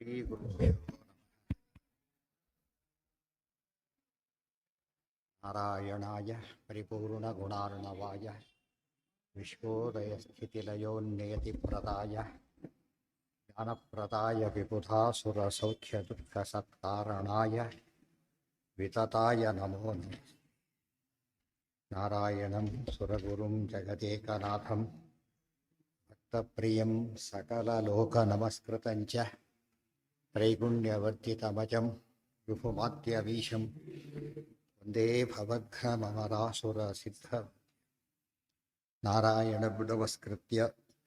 ಶ್ರೀಗುರುಭ್ಯೋ ನಾರಾಯಣಾಯ ಪರಿಪೂರ್ಣಗುಣಾರ್ಣವಾಯ ವಿಶ್ವೋದಯಸ್ಥಿತಿಲಯೋನ್ನಿಯತಿಪ್ರದಾಯ ಜ್ಞಾನಪ್ರದಾಯ ವಿಬುಧಾಸುರಸೌಖ್ಯದುಃಖಸತ್ಕಾರಣಾಯ ವಿತತಾಯ ನಮೋ ನಮಃ. ನಾರಾಯಣಂ ಸುರಗುರುಂ ಜಗದೇಕನಾಥಂ ಭಕ್ತಪ್ರಿಯಂ ಸಕಲಲೋಕನಮಸ್ಕೃತಂಚ ತ್ರೈಗುಣ್ಯವರ್ಜಿತಮಜಂ ವಿಭುಮಾದ್ಯವೀಶಂ ವಂದೇ ಭವಘ್ನಮರಾಸುರಸಿದ್ಧ. ನಾರಾಯಣ ನಮಸ್ಕೃತ್ಯ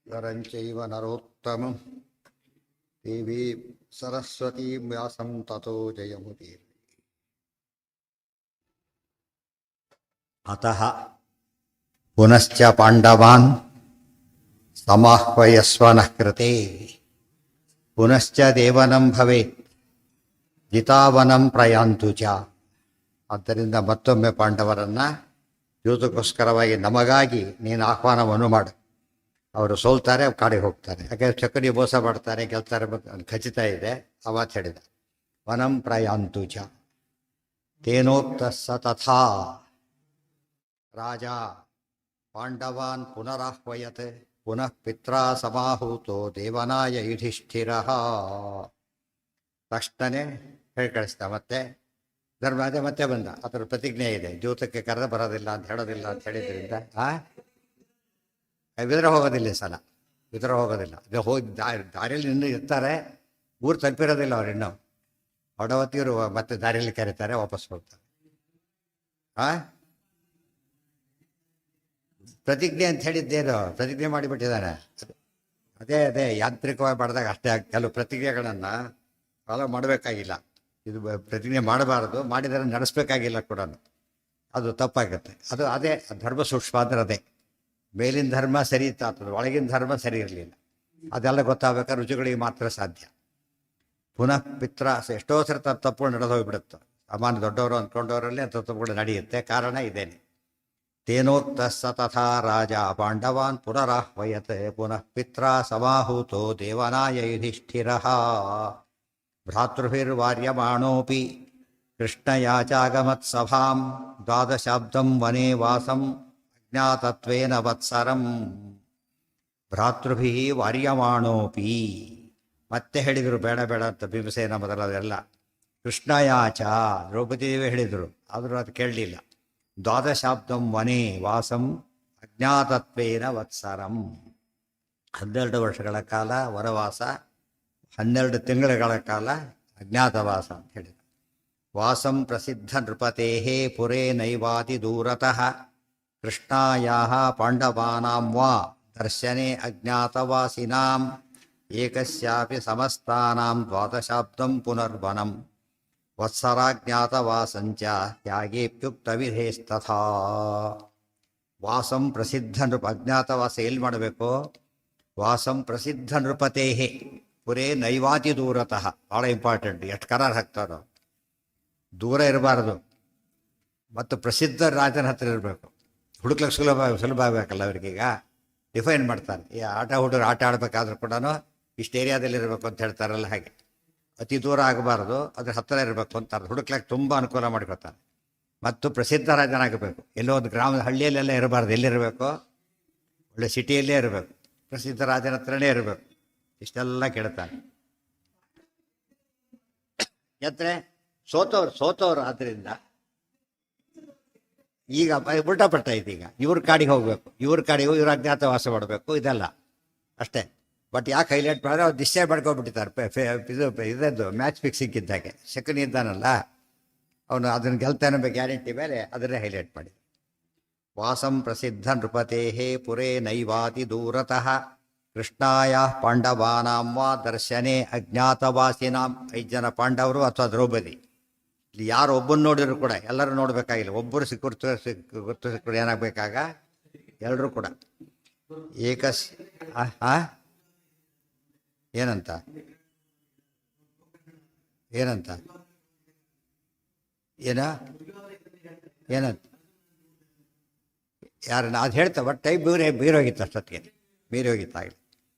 ನರಂಚೈವ ನರೋತ್ತಮಂ ದೇವೀ ಸರಸ್ವತೀಂ ವ್ಯಾಸಂ ತತೋ ಜಯಮುದೀರಯೇ. ಅತಃ ಪುನಶ್ಚ ಪಾಂಡವಾನ್ ಸಮಾಹ್ವಯಸ್ವನಃ ಕೃತೆ ಪುನಶ್ಚ ದೇವನಂ ಭವೇತ್ ಜಿತಾವನಂ ಪ್ರಯಾಂತು ಚ. ಆದ್ದರಿಂದ ಮತ್ತೊಮ್ಮೆ ಪಾಂಡವರನ್ನ ಯುದ್ಧಕ್ಕೋಸ್ಕರವಾಗಿ ನಮಗಾಗಿ ನೀನು ಆಹ್ವಾನವನ್ನು ಮಾಡು. ಅವರು ಸೋಲ್ತಾರೆ, ಕಾಡಿಗೆ ಹೋಗ್ತಾರೆ. ಯಾಕೆಂದರೆ ಚಕನಿ ಮೋಸ ಮಾಡ್ತಾರೆ, ಗೆಲ್ತಾರೆ ಖಚಿತ ಇದೆ. ಅವಾತ್ ಹೇಳಿದ ವನಂ ಪ್ರಯಾಂತು ಚ ತೇನೋಕ್ತ ಸ ತಥಾ ರಾಜ ಪಾಂಡವಾನ್ ಪುನರಾಹ್ವಯತ್ ಪುನಃ ಪಿತ್ರಾ ಸಮಾಹೂತೋ ದೇವನಾಯ ಯುಧಿಷ್ಠಿರ. ತಕ್ಷಣನೇ ಹೇಳಿ ಕಳಿಸ್ದ. ಮತ್ತೆ ಧರ್ಮ ಅದೇ ಮತ್ತೆ ಬಂದ. ಅದರ ಪ್ರತಿಜ್ಞೆ ಇದೆ, ಜೂತಕ್ಕೆ ಕರೆದ ಬರೋದಿಲ್ಲ ಅಂತ ಹೇಳೋದಿಲ್ಲ ಅಂತ ಹೇಳಿದ್ರಿಂದ ವಿದ್ರ ಹೋಗೋದಿಲ್ಲ. ಈ ಸಲ ವಿದ್ರ ಹೋಗೋದಿಲ್ಲ. ಇದು ಹೋಗಿ ದಾರಿಯಲ್ಲಿ ಇನ್ನೂ ಇರ್ತಾರೆ, ಊರು ತಲುಪಿರೋದಿಲ್ಲ ಅವ್ರು ಇನ್ನೂ. ಹೊಡವತ್ತಿಯವರು ಮತ್ತೆ ದಾರಿಯಲ್ಲಿ ಕರೀತಾರೆ, ವಾಪಸ್ ಹೋಗ್ತಾರೆ. ಪ್ರತಿಜ್ಞೆ ಅಂತ ಹೇಳಿದ್ದೇನು, ಪ್ರತಿಜ್ಞೆ ಮಾಡಿಬಿಟ್ಟಿದ್ದಾನೆ. ಅದೇ ಅದೇ ಯಾಂತ್ರಿಕವಾಗಿ ಮಾಡಿದಾಗ ಅಷ್ಟೇ. ಕೆಲವು ಪ್ರತಿಜ್ಞೆಗಳನ್ನು ಫಾಲೋ ಮಾಡಬೇಕಾಗಿಲ್ಲ. ಇದು ಪ್ರತಿಜ್ಞೆ ಮಾಡಬಾರದು, ಮಾಡಿದರೆ ನಡೆಸಬೇಕಾಗಿಲ್ಲ ಕೂಡ. ಅದು ತಪ್ಪಾಗುತ್ತೆ. ಅದು ಅದೇ ಧರ್ಮ ಸೂಕ್ಷ್ಮ ಅಂದ್ರೆ ಅದೇ. ಮೇಲಿನ ಧರ್ಮ ಸರಿ ಇತ್ತಾಗ್ತದೆ, ಒಳಗಿನ ಧರ್ಮ ಸರಿ ಇರಲಿಲ್ಲ. ಅದೆಲ್ಲ ಗೊತ್ತಾಗಬೇಕಾದ್ರೆ ರುಚಿಗಳಿಗೆ ಮಾತ್ರ ಸಾಧ್ಯ. ಪುನಃ ಪಿತ್ರ ಎಷ್ಟೋ ಸರಿ ತಪ್ಪುಗಳು ನಡೆದು ಹೋಗಿಬಿಡುತ್ತೆ. ಸಾಮಾನ್ಯ ದೊಡ್ಡವರು ಅಂದ್ಕೊಂಡವರಲ್ಲಿ ಅಂತ ತಪ್ಪುಗಳು ನಡೆಯುತ್ತೆ. ಕಾರಣ ಇದೇನೆ. ತೇನೋಕ್ತ ಸ ತಥಾ ರಾಜ ಪಾಂಡವಾನ್ ಪುನರಾಹ್ವಯತ್ ಪುನಃ ಪಿತ್ರಾ ಸಮಾಹೂತೋ ದೇವನಾಯ ಯುಧಿಷ್ಠಿರ. ಭ್ರಾತೃಭಿರ್ವಾರ್ಯಮಾಣೋಪಿ ಕೃಷ್ಣಯಾಚಾಗಮತ್ಸಭಾಂ ದ್ವಾದಶಾಬ್ದಂ ವನೇ ವಾಸಂ ಅಜ್ಞಾತತ್ವೇನ ವತ್ಸರಂ. ಭ್ರಾತೃಭಿ ವಾರ್ಯಮಾಣೋಪಿ ಮತ್ತೆ ಹೇಳಿದರು ಬೇಡ ಬೇಡ ಅಂತ ಭೀಮಸೇನ ಮೊದಲಾದೆಲ್ಲ. ಕೃಷ್ಣಯಾಚ ದ್ರೌಪದಿ ದೇವಿ ಹೇಳಿದರು, ಆದರೂ ಅದು ಕೇಳಲಿಲ್ಲ. ದ್ವಾದಶಾಬ್ದಂ ವನೇ ವಾಸಂ ಅಜ್ಞಾತತ್ವೇನ ವತ್ಸರಂ. 12 ವರ್ಷಗಳ ಕಾಲ ವನವಾಸ, 12 ತಿಂಗಳುಗಳ ಕಾಲ ಅಜ್ಞಾತವಾಸ ಅಂತ ಹೇಳಿದರು. ವಾಸಂ ಪ್ರಸಿದ್ಧ ನೃಪತೇಃ ಪುರೇ ನೈವಾತಿ ದೂರತಃ ಕೃಷ್ಣಾಯಾಃ ಪಾಂಡವಾನಾಂ ವಾ ದರ್ಶನೆ ಅಜ್ಞಾತವಾಸಿನಾಂ ಏಕಸ್ಯಾಪಿ ಸಮಸ್ತಾನಾಂ ದ್ವಾದಶಾಬ್ದಂ ಪುನರ್ವನಂ ವತ್ಸರಾಜ್ಞಾತವಾಸಂಚ ತ್ಯಾಗೇಪ್ಯುಕ್ತವಿಧೇಸ್ತಥಾ. ವಾಸಂ ಪ್ರಸಿದ್ಧ ನೃಪ, ಅಜ್ಞಾತವಾಸ ಎಲ್ಲಿ ಮಾಡಬೇಕು? ವಾಸಂ ಪ್ರಸಿದ್ಧ ನೃಪತೇಹೇ ಪುರೇ ನೈವಾತಿ ದೂರತಃ. ಭಾಳ ಇಂಪಾರ್ಟೆಂಟ್. ಎಷ್ಟು ಕರಾರ್ ಹಾಕ್ತಾರೋ, ದೂರ ಇರಬಾರ್ದು ಮತ್ತು ಪ್ರಸಿದ್ಧ ರಾಜನ ಹತ್ರ ಇರಬೇಕು. ಹುಡುಕ್ಲಿಕ್ಕೆ ಸುಲಭ ಆಗಬೇಕಲ್ಲ ಅವ್ರಿಗೀಗ. ಡಿಫೈನ್ ಮಾಡ್ತಾರೆ. ಈ ಹುಡುಗರು ಆಟ ಆಡಬೇಕಾದ್ರೂ ಕೂಡ ಇಷ್ಟು ಏರಿಯಾದಲ್ಲಿ ಇರಬೇಕು ಅಂತ ಹೇಳ್ತಾರಲ್ಲ, ಹಾಗೆ ಅತಿ ದೂರ ಆಗಬಾರ್ದು, ಅದ್ರ ಹತ್ತಿರ ಇರಬೇಕು ಅಂತಾರೆ. ಹುಡುಕ್ಲಿಕ್ಕೆ ತುಂಬ ಅನುಕೂಲ ಮಾಡಿಕೊಡ್ತಾರೆ. ಮತ್ತು ಪ್ರಸಿದ್ಧ ರಾಜನಾಗಬೇಕು. ಎಲ್ಲೋ ಒಂದು ಗ್ರಾಮದ ಹಳ್ಳಿಯಲ್ಲೆಲ್ಲ ಇರಬಾರ್ದು. ಎಲ್ಲಿರಬೇಕು? ಒಳ್ಳೆ ಸಿಟಿಯಲ್ಲೇ ಇರಬೇಕು. ಪ್ರಸಿದ್ಧ ರಾಜನ ಹತ್ರನೇ ಇರಬೇಕು. ಇಷ್ಟೆಲ್ಲ ಕೇಳ್ತಾನೆ. ಯಾತ್ರೆ ಸೋತವ್ರು ಆದ್ದರಿಂದ ಈಗ ಉಲ್ಟಾಪಟ್ಟ ಐತಿ. ಈಗ ಇವ್ರ ಕಾಡಿಗೆ ಹೋಗ್ಬೇಕು, ಇವ್ರ ಕಾಡಿಗೆ ಇವ್ರ ಅಜ್ಞಾತವಾಸ ಮಾಡಬೇಕು, ಇದೆಲ್ಲ ಅಷ್ಟೇ. ಬಟ್ ಯಾಕೆ ಹೈಲೈಟ್ ಮಾಡಿದ್ರೆ ಅವ್ರು ನಿಶ್ಚಯ ಮಾಡ್ಕೊಬಿಟ್ಟಿದ್ದಾರೆ. ಇದದ್ದು ಮ್ಯಾಚ್ ಫಿಕ್ಸಿಂಗ್ ಇದ್ದಾಗೆ. ಶಕುನಿ ಇದ್ದಾನಲ್ಲ, ಅವನು ಅದನ್ನು ಗೆಲ್ತಾನೆ ಗ್ಯಾರಂಟಿ ಮೇಲೆ ಅದನ್ನೇ ಹೈಲೈಟ್ ಮಾಡಿ. ವಾಸಂ ಪ್ರಸಿದ್ಧ ನೃಪತೇಃ ಪುರೇ ನೈವಾತಿ ದೂರತಃ ಕೃಷ್ಣಾಯ ಪಾಂಡವಾನಾಂ ವಾ ದರ್ಶನೆ ಅಜ್ಞಾತವಾಸಿನಾಂ. 5 ಜನ ಪಾಂಡವರು ಅಥವಾ ದ್ರೌಪದಿ. ಇಲ್ಲಿ ಯಾರು ಒಬ್ಬನ್ನು ನೋಡಿದ್ರು ಕೂಡ ಎಲ್ಲರೂ ನೋಡಬೇಕಾಗಿಲ್ಲ. ಒಬ್ಬರು ಸಿಕ್ಕರು ಏನಾಗಬೇಕಾಗ ಎಲ್ಲರೂ ಕೂಡ ಏನಂತ ಏನಂತ ಏನಂತ ಯಾರನ್ನ ಅದು ಹೇಳ್ತಾ ಬಟ್ ಟೈಮ್ ಬೀರೋಗಿತ್ತು. ಅಷ್ಟೊತ್ತಿಗೆ ಮೀರಿ ಹೋಗಿತ್ತಾಗಲಿ.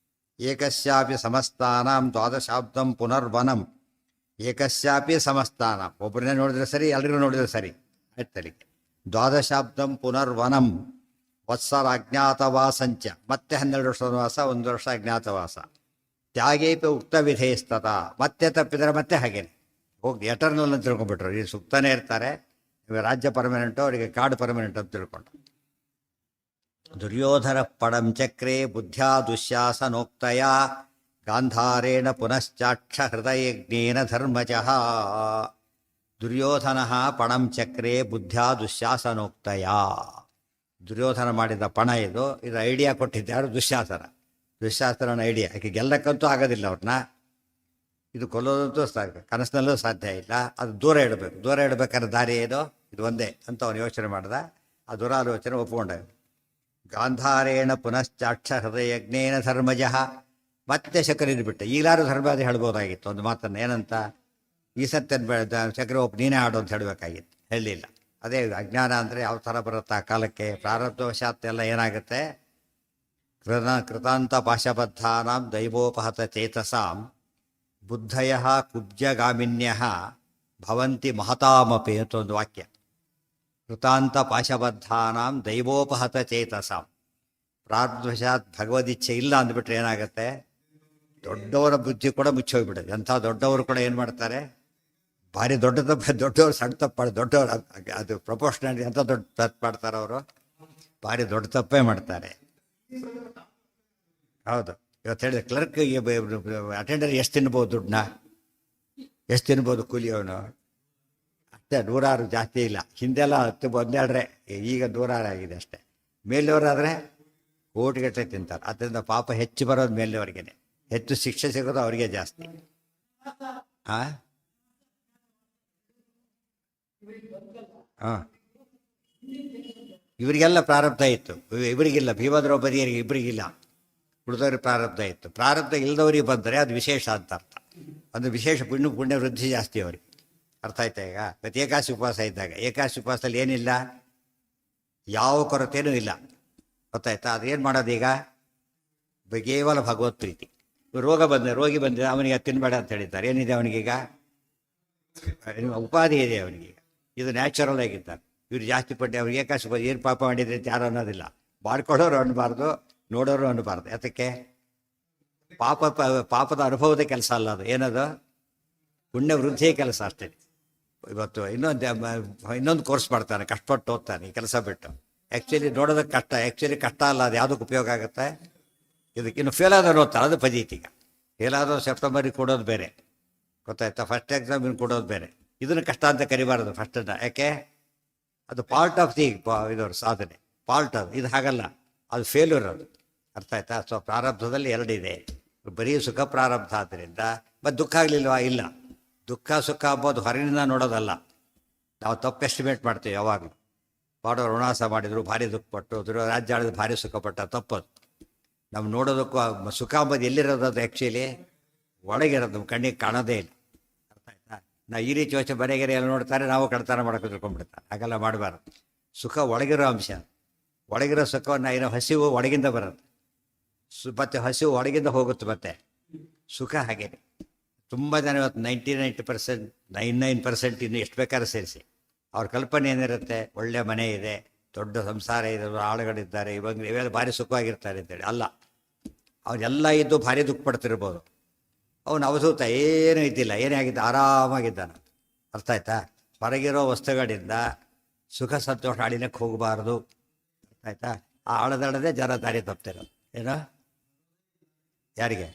ಏಕಸ್ಯಾಪಿ ಸಮಸ್ತಾನಾಂ ದ್ವಾದಶಾಬ್ದಂ ಪುನರ್ವನಂ. ಏಕಸ್ಯಾಪಿ ಸಮಸ್ತಾನಾಂ, ಒಬ್ಬರನ್ನೇ ನೋಡಿದ್ರೆ ಸರಿ, ಎಲ್ರಿಗೂ ನೋಡಿದ್ರೆ ಸರಿ ಆಯ್ತಲಿಕ್ಕೆ. ದ್ವಾದಶಾಬ್ದಂ ಪುನರ್ವನಂ ವತ್ಸರ ಅಜ್ಞಾತವಾಸಂಚ, ಮತ್ತೆ 12 ವರ್ಷ ವನವಾಸ, 1 ವರ್ಷ ಅಜ್ಞಾತವಾಸ. ತ್ಯಾಗೇಪಿ ಉಕ್ತ ವಿಧೇಸ್ತತ, ಮತ್ತೆ ತಪ್ಪಿದರೆ ಮತ್ತೆ ಹಾಗೇನೆ ಹೋಗಿ ಎಟರ್ನಲ್ ಅಂತ ತಿಳ್ಕೊಂಡ್ಬಿಟ್ರು. ಈ ಸುಕ್ತಾನೇ ಇರ್ತಾರೆ, ರಾಜ್ಯ ಪರ್ಮನೆಂಟು, ಅವರಿಗೆ ಕಾಡು ಪರ್ಮನೆಂಟ್ ಅಂತ ತಿಳ್ಕೊಂಡು. ದುರ್ಯೋಧನ ಪಡಂ ಚಕ್ರೆ ಬುದ್ಧ್ಯಾ ದುಶ್ಯಾಸನೋಕ್ತಯ ಗಾಂಧಾರೇಣ ಪುನಶ್ಚಾಕ್ಷ ಹೃದಯಜ್ಞೇನ ಧರ್ಮಜಃ. ದುರ್ಯೋಧನ ಪಣಂ ಚಕ್ರೆ ಬುದ್ಧ್ಯಾ ದುಶ್ಯಾಸನೋಕ್ತಯ. ದುರ್ಯೋಧನ ಮಾಡಿದ ಪಣ ಇದು ಐಡಿಯಾ ಕೊಟ್ಟಿದ್ದಾರು ದುಶ್ಯಾಸನ. ದುಶ್ಯಾಸನ ಐಡಿಯಾ, ಯಾಕೆ ಗೆಲ್ಲಕ್ಕಂತೂ ಆಗೋದಿಲ್ಲ ಅವ್ರನ್ನ, ಇದು ಕೊಲ್ಲೋದಂತೂ ಕನಸಿನಲ್ಲೂ ಸಾಧ್ಯ ಇಲ್ಲ. ಅದು ದೂರ ಇಡಬೇಕು. ದೂರ ಇಡಬೇಕಾದ್ರೆ ದಾರಿ ಏನು, ಇದು ಒಂದೇ ಅಂತ ಅವನು ಯೋಚನೆ ಮಾಡ್ದ. ಆ ದುರಾಲೋಚನೆ ಒಪ್ಕೊಂಡ. ಗಾಂಧಾರೇಣ ಪುನಶ್ಚಾಕ್ಷ ಹೃದಯಜ್ಞೇನ ಧರ್ಮಜಃ. ಮತ್ತೆ ಶಕರಿದು ಬಿಟ್ಟೆ. ಈಗಲಾರು ಧರ್ಮಾದಿ ಹೇಳ್ಬೋದಾಗಿತ್ತು ಒಂದು ಮಾತನ್ನು, ಏನಂತ, ಈ ಸತ್ಯನ ಶಕರಿ ಒಪ್ಪು ನೀನೇ ಆಡು ಅಂತ ಹೇಳಬೇಕಾಗಿತ್ತು, ಹೇಳಲಿಲ್ಲ. ಅದೇ ಅಜ್ಞಾನ ಅಂದರೆ ಯಾವ ಥರ ಬರುತ್ತೆ ಆ ಕಾಲಕ್ಕೆ. ಪ್ರಾರಬ್ಧವಶಾತ್ ಎಲ್ಲ ಏನಾಗುತ್ತೆ, ಕೃತಾಂತ ಪಾಶಬದ್ಧಾನಾಂ ದೈವೋಪಹತ ಚೇತಸಾಂ ಬುದ್ಧಯ ಕುಬ್ಜಗಾಮಿನ್ಯ ಭವಂತಿ ಮಹತಾಮಪಿ ಅಂತ ಒಂದು ವಾಕ್ಯ. ಕೃತಾಂತ ಪಾಶಬದ್ಧಾನಾಂ ದೈವೋಪಹತ ಚೇತಸಾಂ. ಪ್ರಾರಬ್ಧವಶಾತ್ ಭಗವದಿಚ್ಛೆ ಇಲ್ಲ ಅಂದ್ಬಿಟ್ರೆ ಏನಾಗುತ್ತೆ, ದೊಡ್ಡವರ ಬುದ್ಧಿ ಕೂಡ ಮುಚ್ಚೋಗ್ಬಿಡುತ್ತೆ. ಅಂಥ ದೊಡ್ಡವರು ಕೂಡ ಏನು ಮಾಡ್ತಾರೆ, ಭಾರಿ ದೊಡ್ಡ ತಪ್ಪು, ದೊಡ್ಡವರು ಸಣ್ಣ ತಪ್ಪು, ದೊಡ್ಡವರು ಅದು ಪ್ರಪೋರ್ಷನಲಿ ಅಂತ ದೊಡ್ಡ ತಪ್ಪು ಮಾಡ್ತಾರೆ ಅವರು, ಭಾರಿ ದೊಡ್ಡ ತಪ್ಪೇ ಮಾಡ್ತಾರೆ. ಹೌದು, ಇವತ್ತು ಹೇಳಿದೆ ಕ್ಲರ್ಕ್ ಅಟೆಂಡರ್ ಎಷ್ಟು ತಿನ್ಬೋದು ದುಡ್ಡನ್ನ, ಎಷ್ಟು ತಿನ್ಬೋದು ಕೂಲಿಯವನು, ಅಷ್ಟೇ. 100 ಜಾಸ್ತಿ ಇಲ್ಲ. ಹಿಂದೆಲ್ಲ 10 12 ಈಗ 100 ಆಗಿದೆ ಅಷ್ಟೇ. ಮೇಲೆಯವರಾದರೆ ಕೋಟಿಗಟ್ಟಲೆ ತಿಂತಾರೆ. ಅದರಿಂದ ಪಾಪ ಹೆಚ್ಚು ಬರೋದು ಮೇಲೆಯವರಿಗೇನೆ, ಹೆಚ್ಚು ಶಿಕ್ಷೆ ಸಿಗೋದು ಅವರಿಗೆ ಜಾಸ್ತಿ. ಹಾಂ ಹಾಂ, ಇವರಿಗೆಲ್ಲ ಪ್ರಾರಬ್ಧ ಇತ್ತು, ಇವರಿಗಿಲ್ಲ. ಭೀಮದ್ರೌಪದಿಯರಿಗೆ ಇಬ್ಬರಿಗಿಲ್ಲ, ಉಳಿದವ್ರಿಗೆ ಪ್ರಾರಬ್ಧ ಇತ್ತು. ಪ್ರಾರಬ್ಧ ಇಲ್ಲದವ್ರಿಗೆ ಬಂದರೆ ಅದು ವಿಶೇಷ ಅಂತ ಅರ್ಥ. ಅದು ವಿಶೇಷ ಪುಣ್ಯ ವೃದ್ಧಿ ಜಾಸ್ತಿ ಅವರಿಗೆ. ಅರ್ಥ ಆಯ್ತಾ? ಈಗ ಮತ್ತು ಏಕಾಶಿ ಉಪವಾಸ ಇದ್ದಾಗ, ಏಕಾಶಿ ಉಪವಾಸದಲ್ಲಿ ಏನಿಲ್ಲ, ಯಾವ ಕೊರತೆಯೂ ಇಲ್ಲ. ಗೊತ್ತಾಯ್ತಾ? ಅದೇನು ಮಾಡೋದು ಈಗ, ಕೇವಲ ಭಗವತ್ ಪ್ರೀತಿ. ರೋಗಿ ಬಂದಿದೆ, ಅವನಿಗೆ ತಿನ್ನಬೇಡ ಅಂತ ಹೇಳಿದ್ದಾರೆ. ಏನಿದೆ ಅವನಿಗೀಗ, ಉಪಾಧಿ ಇದೆ ಅವನಿಗೀಗ. ಇದು ನ್ಯಾಚುರಲ್ ಆಗಿದ್ದಾರೆ. ಇವ್ರು ಜಾಸ್ತಿ ಪಟ್ಟಿ ಅವ್ರಿಗೆ ಏಕಾಶಿ ಏನು ಪಾಪ ಮಾಡಿದ್ರೆ ಅಂತ ಯಾರು ಅನ್ನೋದಿಲ್ಲ. ಮಾಡ್ಕೊಡೋರು ಅನ್ನಬಾರ್ದು, ನೋಡೋರು ಅನ್ನಬಾರ್ದು. ಯಾತಕ್ಕೆ? ಪಾಪದ ಅನುಭವದ ಕೆಲಸ ಅಲ್ಲ ಅದು. ಏನದು? ಪುಣ್ಯ ವೃದ್ಧಿಯ ಕೆಲಸ ಅಷ್ಟೇ. ಇವತ್ತು ಇನ್ನೊಂದು ಕೋರ್ಸ್ ಮಾಡ್ತಾನೆ, ಕಷ್ಟಪಟ್ಟು ಓದ್ತಾನೆ ಈ ಕೆಲಸ ಬಿಟ್ಟು. ಆ್ಯಕ್ಚುಲಿ ನೋಡೋದಕ್ಕೆ ಕಷ್ಟ, ಆ್ಯಕ್ಚುಲಿ ಕಷ್ಟ ಅಲ್ಲ, ಅದು ಯಾವುದಕ್ಕೆ ಉಪಯೋಗ ಆಗುತ್ತೆ. ಇದಕ್ಕೆ ಇನ್ನು ಫೇಲ್ ಆದವ್ರು ಓದ್ತಾರೆ, ಅದು ಪದೀತಿ. ಈಗ ಫೇಲ್ ಆದವ್ರು ಸೆಪ್ಟೆಂಬರಿಗೆ ಕೊಡೋದು ಬೇರೆ, ಗೊತ್ತಾಯ್ತಾ? ಫಸ್ಟ್ ಎಕ್ಸಾಮ್ ಇನ್ನು ಕೊಡೋದು ಬೇರೆ. ಇದನ್ನು ಕಷ್ಟ ಅಂತ ಕರಿಬಾರ್ದು ಫಸ್ಟನ್ನು. ಯಾಕೆ? ಅದು ಪಾರ್ಟ್ ಆಫ್ ದಿ ಇದವ್ರ ಸಾಧನೆ, ಪಾರ್ಟ್ ಅದು. ಇದು ಹಾಗಲ್ಲ, ಅದು ಫೇಲ್ಯೂರ್ ಅದು. ಅರ್ಥ ಆಯ್ತಾ? ಸೊ ಪ್ರಾರಬ್ಧದಲ್ಲಿ 2 ಇದೆ. ಬರೀ ಸುಖ ಪ್ರಾರಬ್ಧ ಆದ್ದರಿಂದ. ಮತ್ತು ದುಃಖ ಆಗಲಿಲ್ವಾ? ಇಲ್ಲ. ದುಃಖ ಸುಖ ಅಂಬೋದು ಹೊರಗಿನಿಂದ ನೋಡೋದಲ್ಲ, ನಾವು ತಪ್ಪು ಎಸ್ಟಿಮೇಟ್ ಮಾಡ್ತೀವಿ ಯಾವಾಗಲೂ. ಪಾಂಡವರು ವನವಾಸ ಮಾಡಿದ್ರು, ಭಾರಿ ದುಃಖಪಟ್ಟು, ರಾಜ್ಯ ಆಳಿದ್ರು, ಭಾರಿ ಸುಖಪಟ್ಟ. ತಪ್ಪದು. ನಾವು ನೋಡೋದಕ್ಕೂ ಸುಖ ಅಂಬೋದು ಎಲ್ಲಿರೋದು, ಅದು ಆ್ಯಕ್ಚುಲಿ ಒಳಗಿರೋದು, ನಮ್ಮ ಕಣ್ಣಿಗೆ ಕಾಣೋದೇ ಇಲ್ಲ. ಅರ್ಥ ಆಯ್ತಾ? ನಾವು ಈ ರೀತಿ ಯೋಚನೆ ಬರೆಗೆರೆ ಎಲ್ಲ ನೋಡ್ತಾರೆ, ನಾವು ಕಳ್ತನ ಮಾಡೋಕೆ ತಿಳ್ಕೊಂಡ್ಬಿಡ್ತಾರೆ. ಹಾಗೆಲ್ಲ ಮಾಡಬಾರ್ದು. ಸುಖ ಒಳಗಿರೋ ಅಂಶ. ಒಳಗಿರೋ ಸುಖವನ್ನು ಏನೋ ಹಸಿವು ಒಳಗಿಂದ ಬರುತ್ತೆ, ಮತ್ತು ಹಸಿವು ಒಳಗಿಂದ ಹೋಗುತ್ತೆ. ಮತ್ತೆ ಸುಖ ಹಾಗೇನೆ. ತುಂಬ ಜನ ಇವತ್ತು 99% ಇನ್ನು ಎಷ್ಟು ಬೇಕಾದ್ರೂ ಸೇರಿಸಿ, ಅವ್ರ ಕಲ್ಪನೆ ಏನಿರುತ್ತೆ, ಒಳ್ಳೆ ಮನೆ ಇದೆ, ದೊಡ್ಡ ಸಂಸಾರ ಇದೆ, ಆಳುಗಳಿದ್ದಾರೆ, ಇವೆಲ್ಲ ಭಾರಿ ಸುಖವಾಗಿರ್ತಾರೆ ಅಂತೇಳಿ. ಅಲ್ಲ, ಅವನ್ನೆಲ್ಲ ಇದ್ದು ಭಾರಿ ದುಃಖ ಪಡ್ತಿರ್ಬೋದು. ಅವನು ಅವಧೂತ, ಏನೂ ಇದ್ದಿಲ್ಲ, ಏನೇ ಆಗಿದ್ದ, ಆರಾಮಾಗಿದ್ದಾನ. ಅರ್ಥ ಆಯ್ತಾ? ಹೊರಗಿರೋ ವಸ್ತುಗಳಿಂದ ಸುಖ ಸಂತೋಷ ಆಡಿನಕ್ಕೆ ಹೋಗಬಾರ್ದು. ಅರ್ಥ ಆಯ್ತಾ? ಆ ಆಳದಳದೆ ಜನ ದಾರಿ ತಪ್ತಿರೋದು. ಏನೋ ಯಾರಿಗೆ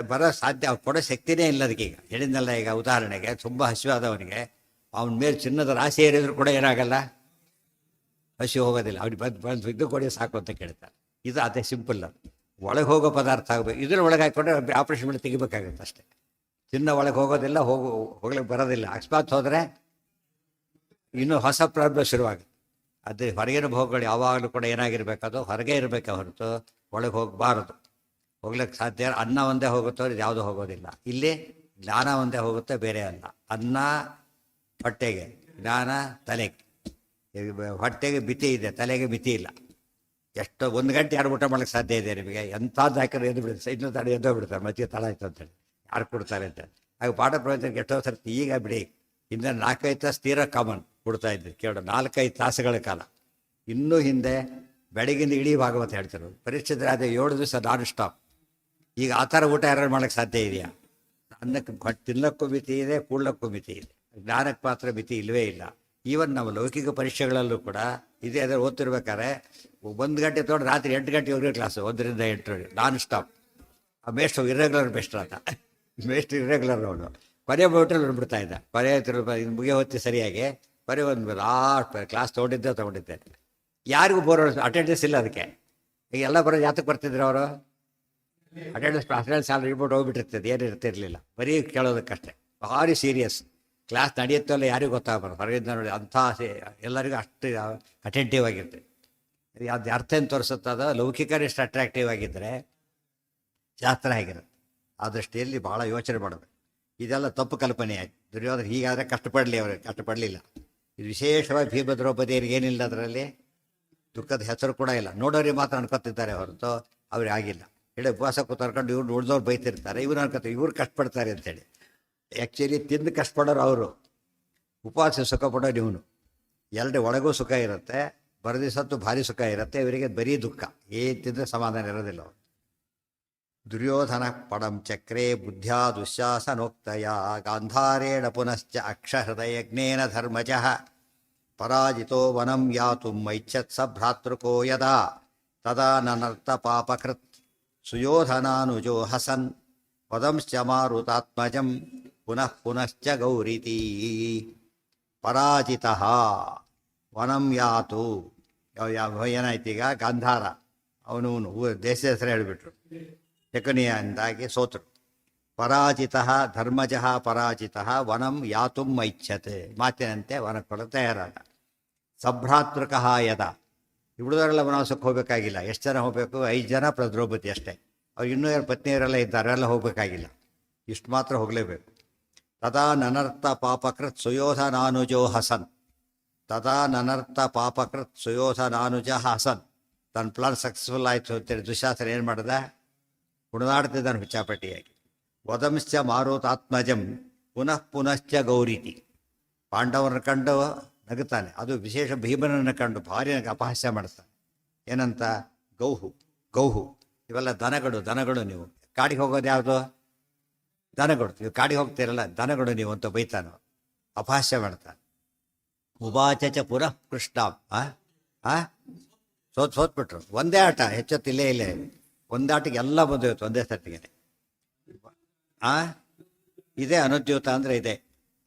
ಬರೋ ಸಾಧ್ಯ, ಅವ್ರು ಕೊಡೋ ಶಕ್ತಿನೇ ಇಲ್ಲ ಅದಕ್ಕೀಗ. ಹೇಳಿದ್ನಲ್ಲ, ಈಗ ಉದಾಹರಣೆಗೆ ತುಂಬ ಹಸಿವಾದವನಿಗೆ ಅವನ ಮೇಲೆ ಚಿನ್ನದ ರಾಶಿ ಏರಿದ್ರು ಕೂಡ ಏನಾಗಲ್ಲ, ಹಸಿ ಹೋಗೋದಿಲ್ಲ. ಅವ್ನಿಗೆ ಬಂದು ಇದು ಕೊಡಿ ಸಾಕು ಅಂತ ಕೇಳ್ತಾರೆ. ಇದು ಅದೇ ಸಿಂಪಲ್. ಅದು ಒಳಗೆ ಹೋಗೋ ಪದಾರ್ಥ ಆಗಬೇಕು. ಇದನ್ನ ಒಳಗೆ ಹಾಕ್ಕೊಂಡ್ರೆ ಆಪ್ರೇಷನ್ ಮಾಡಿ ತೆಗಿಬೇಕಾಗುತ್ತೆ ಅಷ್ಟೇ. ಚಿನ್ನ ಒಳಗೆ ಹೋಗೋದಿಲ್ಲ, ಹೋಗ್ಲಿಕ್ಕೆ ಬರೋದಿಲ್ಲ. ಅಕಸ್ಮಾತ್ ಹೋದರೆ ಇನ್ನೂ ಹೊಸ ಪ್ರಾಬ್ಲಮ್ ಶುರುವಾಗುತ್ತೆ. ಅದು ಹೊರಗಿನ ಭೋಗಗಳು ಯಾವಾಗಲೂ ಕೂಡ ಏನಾಗಿರ್ಬೇಕದು, ಹೊರಗೆ ಇರಬೇಕೆ ಹೊರತು ಒಳಗೆ ಹೋಗಬಾರದು. ಹೋಗ್ಲಿಕ್ಕೆ ಸಾಧ್ಯ. ಅನ್ನ ಒಂದೇ ಹೋಗುತ್ತೋ, ಇದು ಯಾವುದೂ ಹೋಗೋದಿಲ್ಲ. ಇಲ್ಲಿ ಜ್ಞಾನ ಒಂದೇ ಹೋಗುತ್ತೆ, ಬೇರೆ ಅಲ್ಲ. ಅನ್ನ ಹೊಟ್ಟೆಗೆ, ಜ್ಞಾನ ತಲೆಗೆ. ಹೊಟ್ಟೆಗೆ ಮಿತಿ ಇದೆ, ತಲೆಗೆ ಮಿತಿ ಇಲ್ಲ. ಎಷ್ಟು 1 ಗಂಟೆ ಯಾರು ಊಟ ಮಾಡೋಕ್ಕೆ ಸಾಧ್ಯ ಇದೆ ನಿಮಗೆ? ಎಂಥದ್ದು ಹಾಕಿದ್ರೆ ಎದ್ದು ಬಿಡುತ್ತೆ, ಇನ್ನೊಂದು ತಡೆ ಎದ್ದೋ ಬಿಡ್ತಾರೆ, ಮಧ್ಯೆ ತಡ ಆಯ್ತು ಅಂತೇಳಿ ಯಾರು ಕೊಡ್ತಾರೆ ಅಂತ. ಆಗ ಪಾಠ ಪ್ರವಚನಕ್ಕೆ ಎಷ್ಟೋ ಸರ್ತಿ ಈಗ ಬಿಡಿ, ಹಿಂದೆ 4-5 ತಾಸು ತೀರಾ ಕಾಮನ್ ಕೊಡ್ತಾ ಇದ್ವಿ ಕೇಳೋ, 4-5 ತಾಸುಗಳ ಕಾಲ. ಇನ್ನೂ ಹಿಂದೆ ಬೆಳಗಿಂದ ಇಡೀ ಭಾಗವತ ಹೇಳ್ತಿರು, ಪರೀಕ್ಷೆ ಅದೇ 7 ದಿವಸ ನಾನ್ ಸ್ಟಾಪ್. ಈಗ ಆ ಥರ ಊಟ ಯಾರು ಮಾಡೋಕ್ಕೆ ಸಾಧ್ಯ ಇದೆಯಾ? ಅನ್ನಕ್ಕೆ ತಿನ್ನಕ್ಕೂ ಮಿತಿ ಇದೆ, ಕೂಡ್ಲಕ್ಕೂ ಮಿತಿ ಇದೆ, ಜ್ಞಾನಕ್ಕೆ ಮಾತ್ರ ಮಿತಿ ಇಲ್ಲವೇ ಇಲ್ಲ. ಈವನ್ ನಮ್ಮ ಲೌಕಿಕ ಪರೀಕ್ಷೆಗಳಲ್ಲೂ ಕೂಡ ಇದೇ ಅದರ ಓದ್ತಿರ್ಬೇಕಾದ್ರೆ 1 ಗಂಟೆ ತೊಗೊಂಡು ರಾತ್ರಿ 8 ಗಂಟೆವರೆಗೆ ಕ್ಲಾಸು, 1ರಿಂದ 8 ನಾನ್ ಸ್ಟಾಪ್. ಆ ಮೇಷ್ಟ್ರು ಇರ್ರೆಗ್ಯುಲರ್ ಮೇಷ್ಟ್ರು ಅಂತ, ಮೇಷ್ಟ್ರು ಇರ್ರೆಗ್ಯುಲರ್ ಅವನು. ಕೊನೆ ಹೋಟೆಲ್ ಬಿಡ್ತಾ ಇದ್ದ, ಕೊನೆ ಮುಗಿಯೋ ಹೊತ್ತಿ ಸರಿಯಾಗಿ ಬರೀ ಒಂದು ಲಾಸ್ಟ್ ಕ್ಲಾಸ್ ತೊಗೊಂಡಿದ್ದೆ. ಯಾರಿಗೂ ಬೋರ್ ಅಟೆಂಡೆನ್ಸ್ ಇಲ್ಲ ಅದಕ್ಕೆ. ಈಗ ಎಲ್ಲ ಬರೋದು ಯಾತಕ್ಕೆ ಬರ್ತಿದ್ರು ಅವರು? ಅಟೆಂಡೆನ್ಸ್ ಸಾಲ ರಿಪೋರ್ಟ್ ಹೋಗ್ಬಿಟ್ಟಿರ್ತದೆ, ಏನು ಇರ್ತಿರ್ಲಿಲ್ಲ, ಬರೀ ಕೇಳೋದಕ್ಕಷ್ಟೇ. ಭಾರಿ ಸೀರಿಯಸ್ ಕ್ಲಾಸ್ ನಡೆಯುತ್ತಲ್ಲ, ಯಾರಿಗೂ ಗೊತ್ತಾಗಬಾರ್ದು ಹೊರಗಿಂದ ನೋಡಿ. ಅಂಥ ಎಲ್ಲರಿಗೂ ಅಷ್ಟು ಅಟೆಂಟಿವ್ ಆಗಿರ್ತದೆ. ಅದು ಅರ್ಥ ಏನು ತೋರಿಸುತ್ತದ? ಲೌಕಿಕರಿಷ್ಟು ಅಟ್ರಾಕ್ಟಿವ್ ಆಗಿದ್ದರೆ ಶಾಸ್ತ್ರ ಆಗಿರುತ್ತೆ. ಆ ದೃಷ್ಟಿಯಲ್ಲಿ ಭಾಳ ಯೋಚನೆ ಮಾಡಬೇಕು. ಇದೆಲ್ಲ ತಪ್ಪು ಕಲ್ಪನೆ ಆಯ್ತು. ದುರ್ಯೋಧನ ಹೀಗಾದರೆ ಕಷ್ಟಪಡಲಿ, ಅವರು ಕಷ್ಟಪಡಲಿಲ್ಲ. ಇದು ವಿಶೇಷವಾಗಿ ಭೀಮ ದ್ರೌಪದಿಯರಿಗೆ ಏನಿಲ್ಲ, ಅದರಲ್ಲಿ ದುಃಖದ ಹೆಸರು ಕೂಡ ಇಲ್ಲ. ನೋಡೋರಿಗೆ ಮಾತ್ರ ಅನ್ಕೊತಿದ್ದಾರೆ ಹೊರತು ಅವ್ರಿಗೆ ಆಗಿಲ್ಲ. ಹೇಳಿ ಉಪವಾಸ ಕೂತ್ಕೊಂಡು ಇವ್ರು ಉಳಿದವ್ರು ಬೈತಿರ್ತಾರೆ, ಇವ್ರು ಅನ್ಕೋತಾರೆ ಇವ್ರು ಕಷ್ಟಪಡ್ತಾರೆ ಅಂತೇಳಿ. ಆ್ಯಕ್ಚುಲಿ ತಿಂದು ಕಷ್ಟಪಡೋರು ಅವರು, ಉಪವಾಸ ಸುಖ ಪಡೋರು ಇವನು. ಎರಡು ಒಳಗೂ ಸುಖ ಇರುತ್ತೆ, ಬರದಿಸತ್ತು ಭಾರಿ ಸುಖ ಇರುತ್ತೆ, ಇವರಿಗೆ ಬರೀ ದುಃಖ. ಏನು ತಿಂದರೆ ಸಮಾಧಾನ ಇರೋದಿಲ್ಲ ಅವರು. ದುರ್ಯೋಧನ ಪಡಂ ಚಕ್ರೇ ಬುದ್ಧ್ಯಾ ದುಶ್ಯಾಸನೋಕ್ತಯ ಗಾಂಧಾರೇಣ ಪುನಶ್ಚ ಅಕ್ಷಹೃದಯಜ್ಞೇನ ಧರ್ಮಜಃ ಪರಾಜಿತೋ ವನಂ ಯಾತು ಮೈಚ್ಛತ್ಸ ಭ್ರಾತೃಕೋ ಯದಾ ತದಾ ನನರ್ಥ ಪಾಪಕೃತ್ ಸುಯೋಧನಾನುಜೋ ಹಸನ್ ಪದಂಶ್ಚ ಮಾರುತಾತ್ಮಜಂ ಪುನಃ ಪುನಶ್ಚ ಗೌರಿತೀ ಪರಾಜಿತಃ ವನಂ ಯಾತು. ಏನಾಯ್ತೀಗ? ಗಾಂಧಾರ ಅವನು ದೇಶದ ಹೆಸರು ಹೇಳಿಬಿಟ್ರು, ಶಕುನಿಯಿಂದಾಗಿ ಸೋತರು. ಪರಾಜಿತಃ ಧರ್ಮಜಃ ಪರಾಜಿತಃ ವನಂ ಯಾತುಂ ಐಚ್ಛತೆ, ಮಾತಿನಂತೆ ವನಕ್ಕೊಳ ತಯಾರಾದ. ಸಭ್ರಾತೃಕಃ ಯದ, ಇವುದವರೆಲ್ಲ ವನವಾಸಕ್ಕೆ ಹೋಗಬೇಕಾಗಿಲ್ಲ. ಎಷ್ಟು ಜನ ಹೋಗಬೇಕು? 5 ಜನ ಪ್ಲಸ್ ದ್ರೌಪದಿ ಅಷ್ಟೇ. ಅವ್ರು ಇನ್ನೂ ಯಾರು ಪತ್ನಿಯರೆಲ್ಲ ಇದ್ದಾರೆ, ಅವರೆಲ್ಲ ಹೋಗಬೇಕಾಗಿಲ್ಲ, ಇಷ್ಟು ಮಾತ್ರ ಹೋಗಲೇಬೇಕು. ತದಾ ನನರ್ಥ ಪಾಪಕೃತ್ ಸುಯೋಧನಾನುಜೋ ಹಸನ್, ತದಾ ನನರ್ಥ ಪಾಪಕೃತ್ ಸುಯೋಧನಾನುಜ ಹಸನ್. ತನ್ನ ಪ್ಲಾನ್ ಸಕ್ಸಸ್ಫುಲ್ ಆಯಿತು ಅಂತೇಳಿ ದುಶ್ಯಾಸನ ಏನು ಮಾಡ್ದ? ಕುಣಿದಾಡ್ತಿದ್ದಾನೆ ಹುಚ್ಚಾಪಟ್ಟಿಯಾಗಿ. ವದಂಶ್ಚ ಮಾರುತಾತ್ಮಜಂ ಪುನಃ ಪುನಶ್ಚ ಗೌರೀತಿ. ಪಾಂಡವರನ್ನ ಕಂಡು ನಗುತ್ತಾನೆ. ಅದು ವಿಶೇಷ ಭೀಮನನ್ನು ಕಂಡು ಭಾರಿ ಅಪಹಾಸ್ಯ ಮಾಡ್ತಾನೆ. ಏನಂತ? ಗೌಹು ಗೌಹು, ಇವೆಲ್ಲ ದನಗಳು ನೀವು ಕಾಡಿಗೆ ಹೋಗೋದು ಯಾವುದು? ದನಗಳು. ನೀವು ಕಾಡಿಗೆ ಹೋಗ್ತೀರಲ್ಲ, ದನಗಳು ನೀವು ಅಂತ ಬೈತಾನ, ಅಪಹಾಸ್ಯ ಮಾಡ್ತಾನೆ. ಉವಾಚ ಪುನಃ ಕೃಷ್ಣಾಂ. ಸೋತ್ಬಿಟ್ರು. ಒಂದೇ ಆಟ, ಹೆಚ್ಚೊತ್ತು ಇಲ್ಲೇ ಒಂದಾಟಿಗೆ ಎಲ್ಲ ಬಂದೋಯ್ತು ಒಂದೇ ಸರ್ತಿಗೆ. ಇದೇ ಅನುದ್ಯೂತ ಅಂದರೆ ಇದೆ.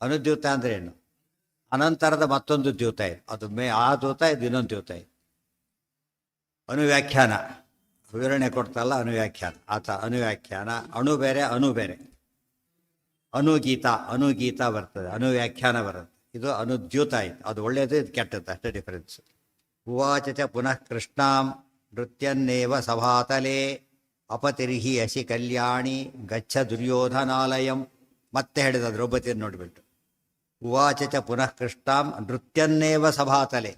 ಅನುದ್ಯೂತ ಅಂದರೆ ಏನು? ಅನಂತರದ ಮತ್ತೊಂದು ದ್ಯೂತ ಇದೆ, ಅದು ಆ ದೂತ, ಇದು ಇನ್ನೊಂದು ದ್ಯೂತ ಇದೆ. ಅನುವ್ಯಾಖ್ಯಾನ ವಿವರಣೆ ಕೊಡ್ತಲ್ಲ, ಅನುವ್ಯಾಖ್ಯಾನ. ಆತ ಅನುವ್ಯಾಖ್ಯಾನ. ಅಣು ಬೇರೆ, ಅಣು ಬೇರೆ. ಅನುಗೀತ ಬರ್ತದೆ, ಅನುವ್ಯಾಖ್ಯಾನ ಬರುತ್ತೆ. ಇದು ಅನುದ್ಯೂತ ಆಯ್ತು. ಅದು ಒಳ್ಳೆಯದು, ಇದು ಕೆಟ್ಟದ್ದು, ಅಷ್ಟೇ ಡಿಫರೆನ್ಸ್. ಉವಾಚ ಪುನಃ ಕೃಷ್ಣಾಂ ನೃತ್ಯನ್ನೇವ ಸಭಾತಲೆ ಅಪತಿರ್ಹಿ ಅಶಿ ಕಲ್ಯಾಣಿ ಗಚ್ಚ ದುರ್ಯೋಧನಾಲಯಂ. ಮತ್ತೆ ಹೇಳಿದ ದ್ರೌಪದಿಯನ್ನು ನೋಡಿಬಿಟ್ಟು. ಉವಾಚ ಪುನಃ ಕೃಷ್ಣಾಂ ನೃತ್ಯನ್ನೇವ ಸಭಾತಲೆ,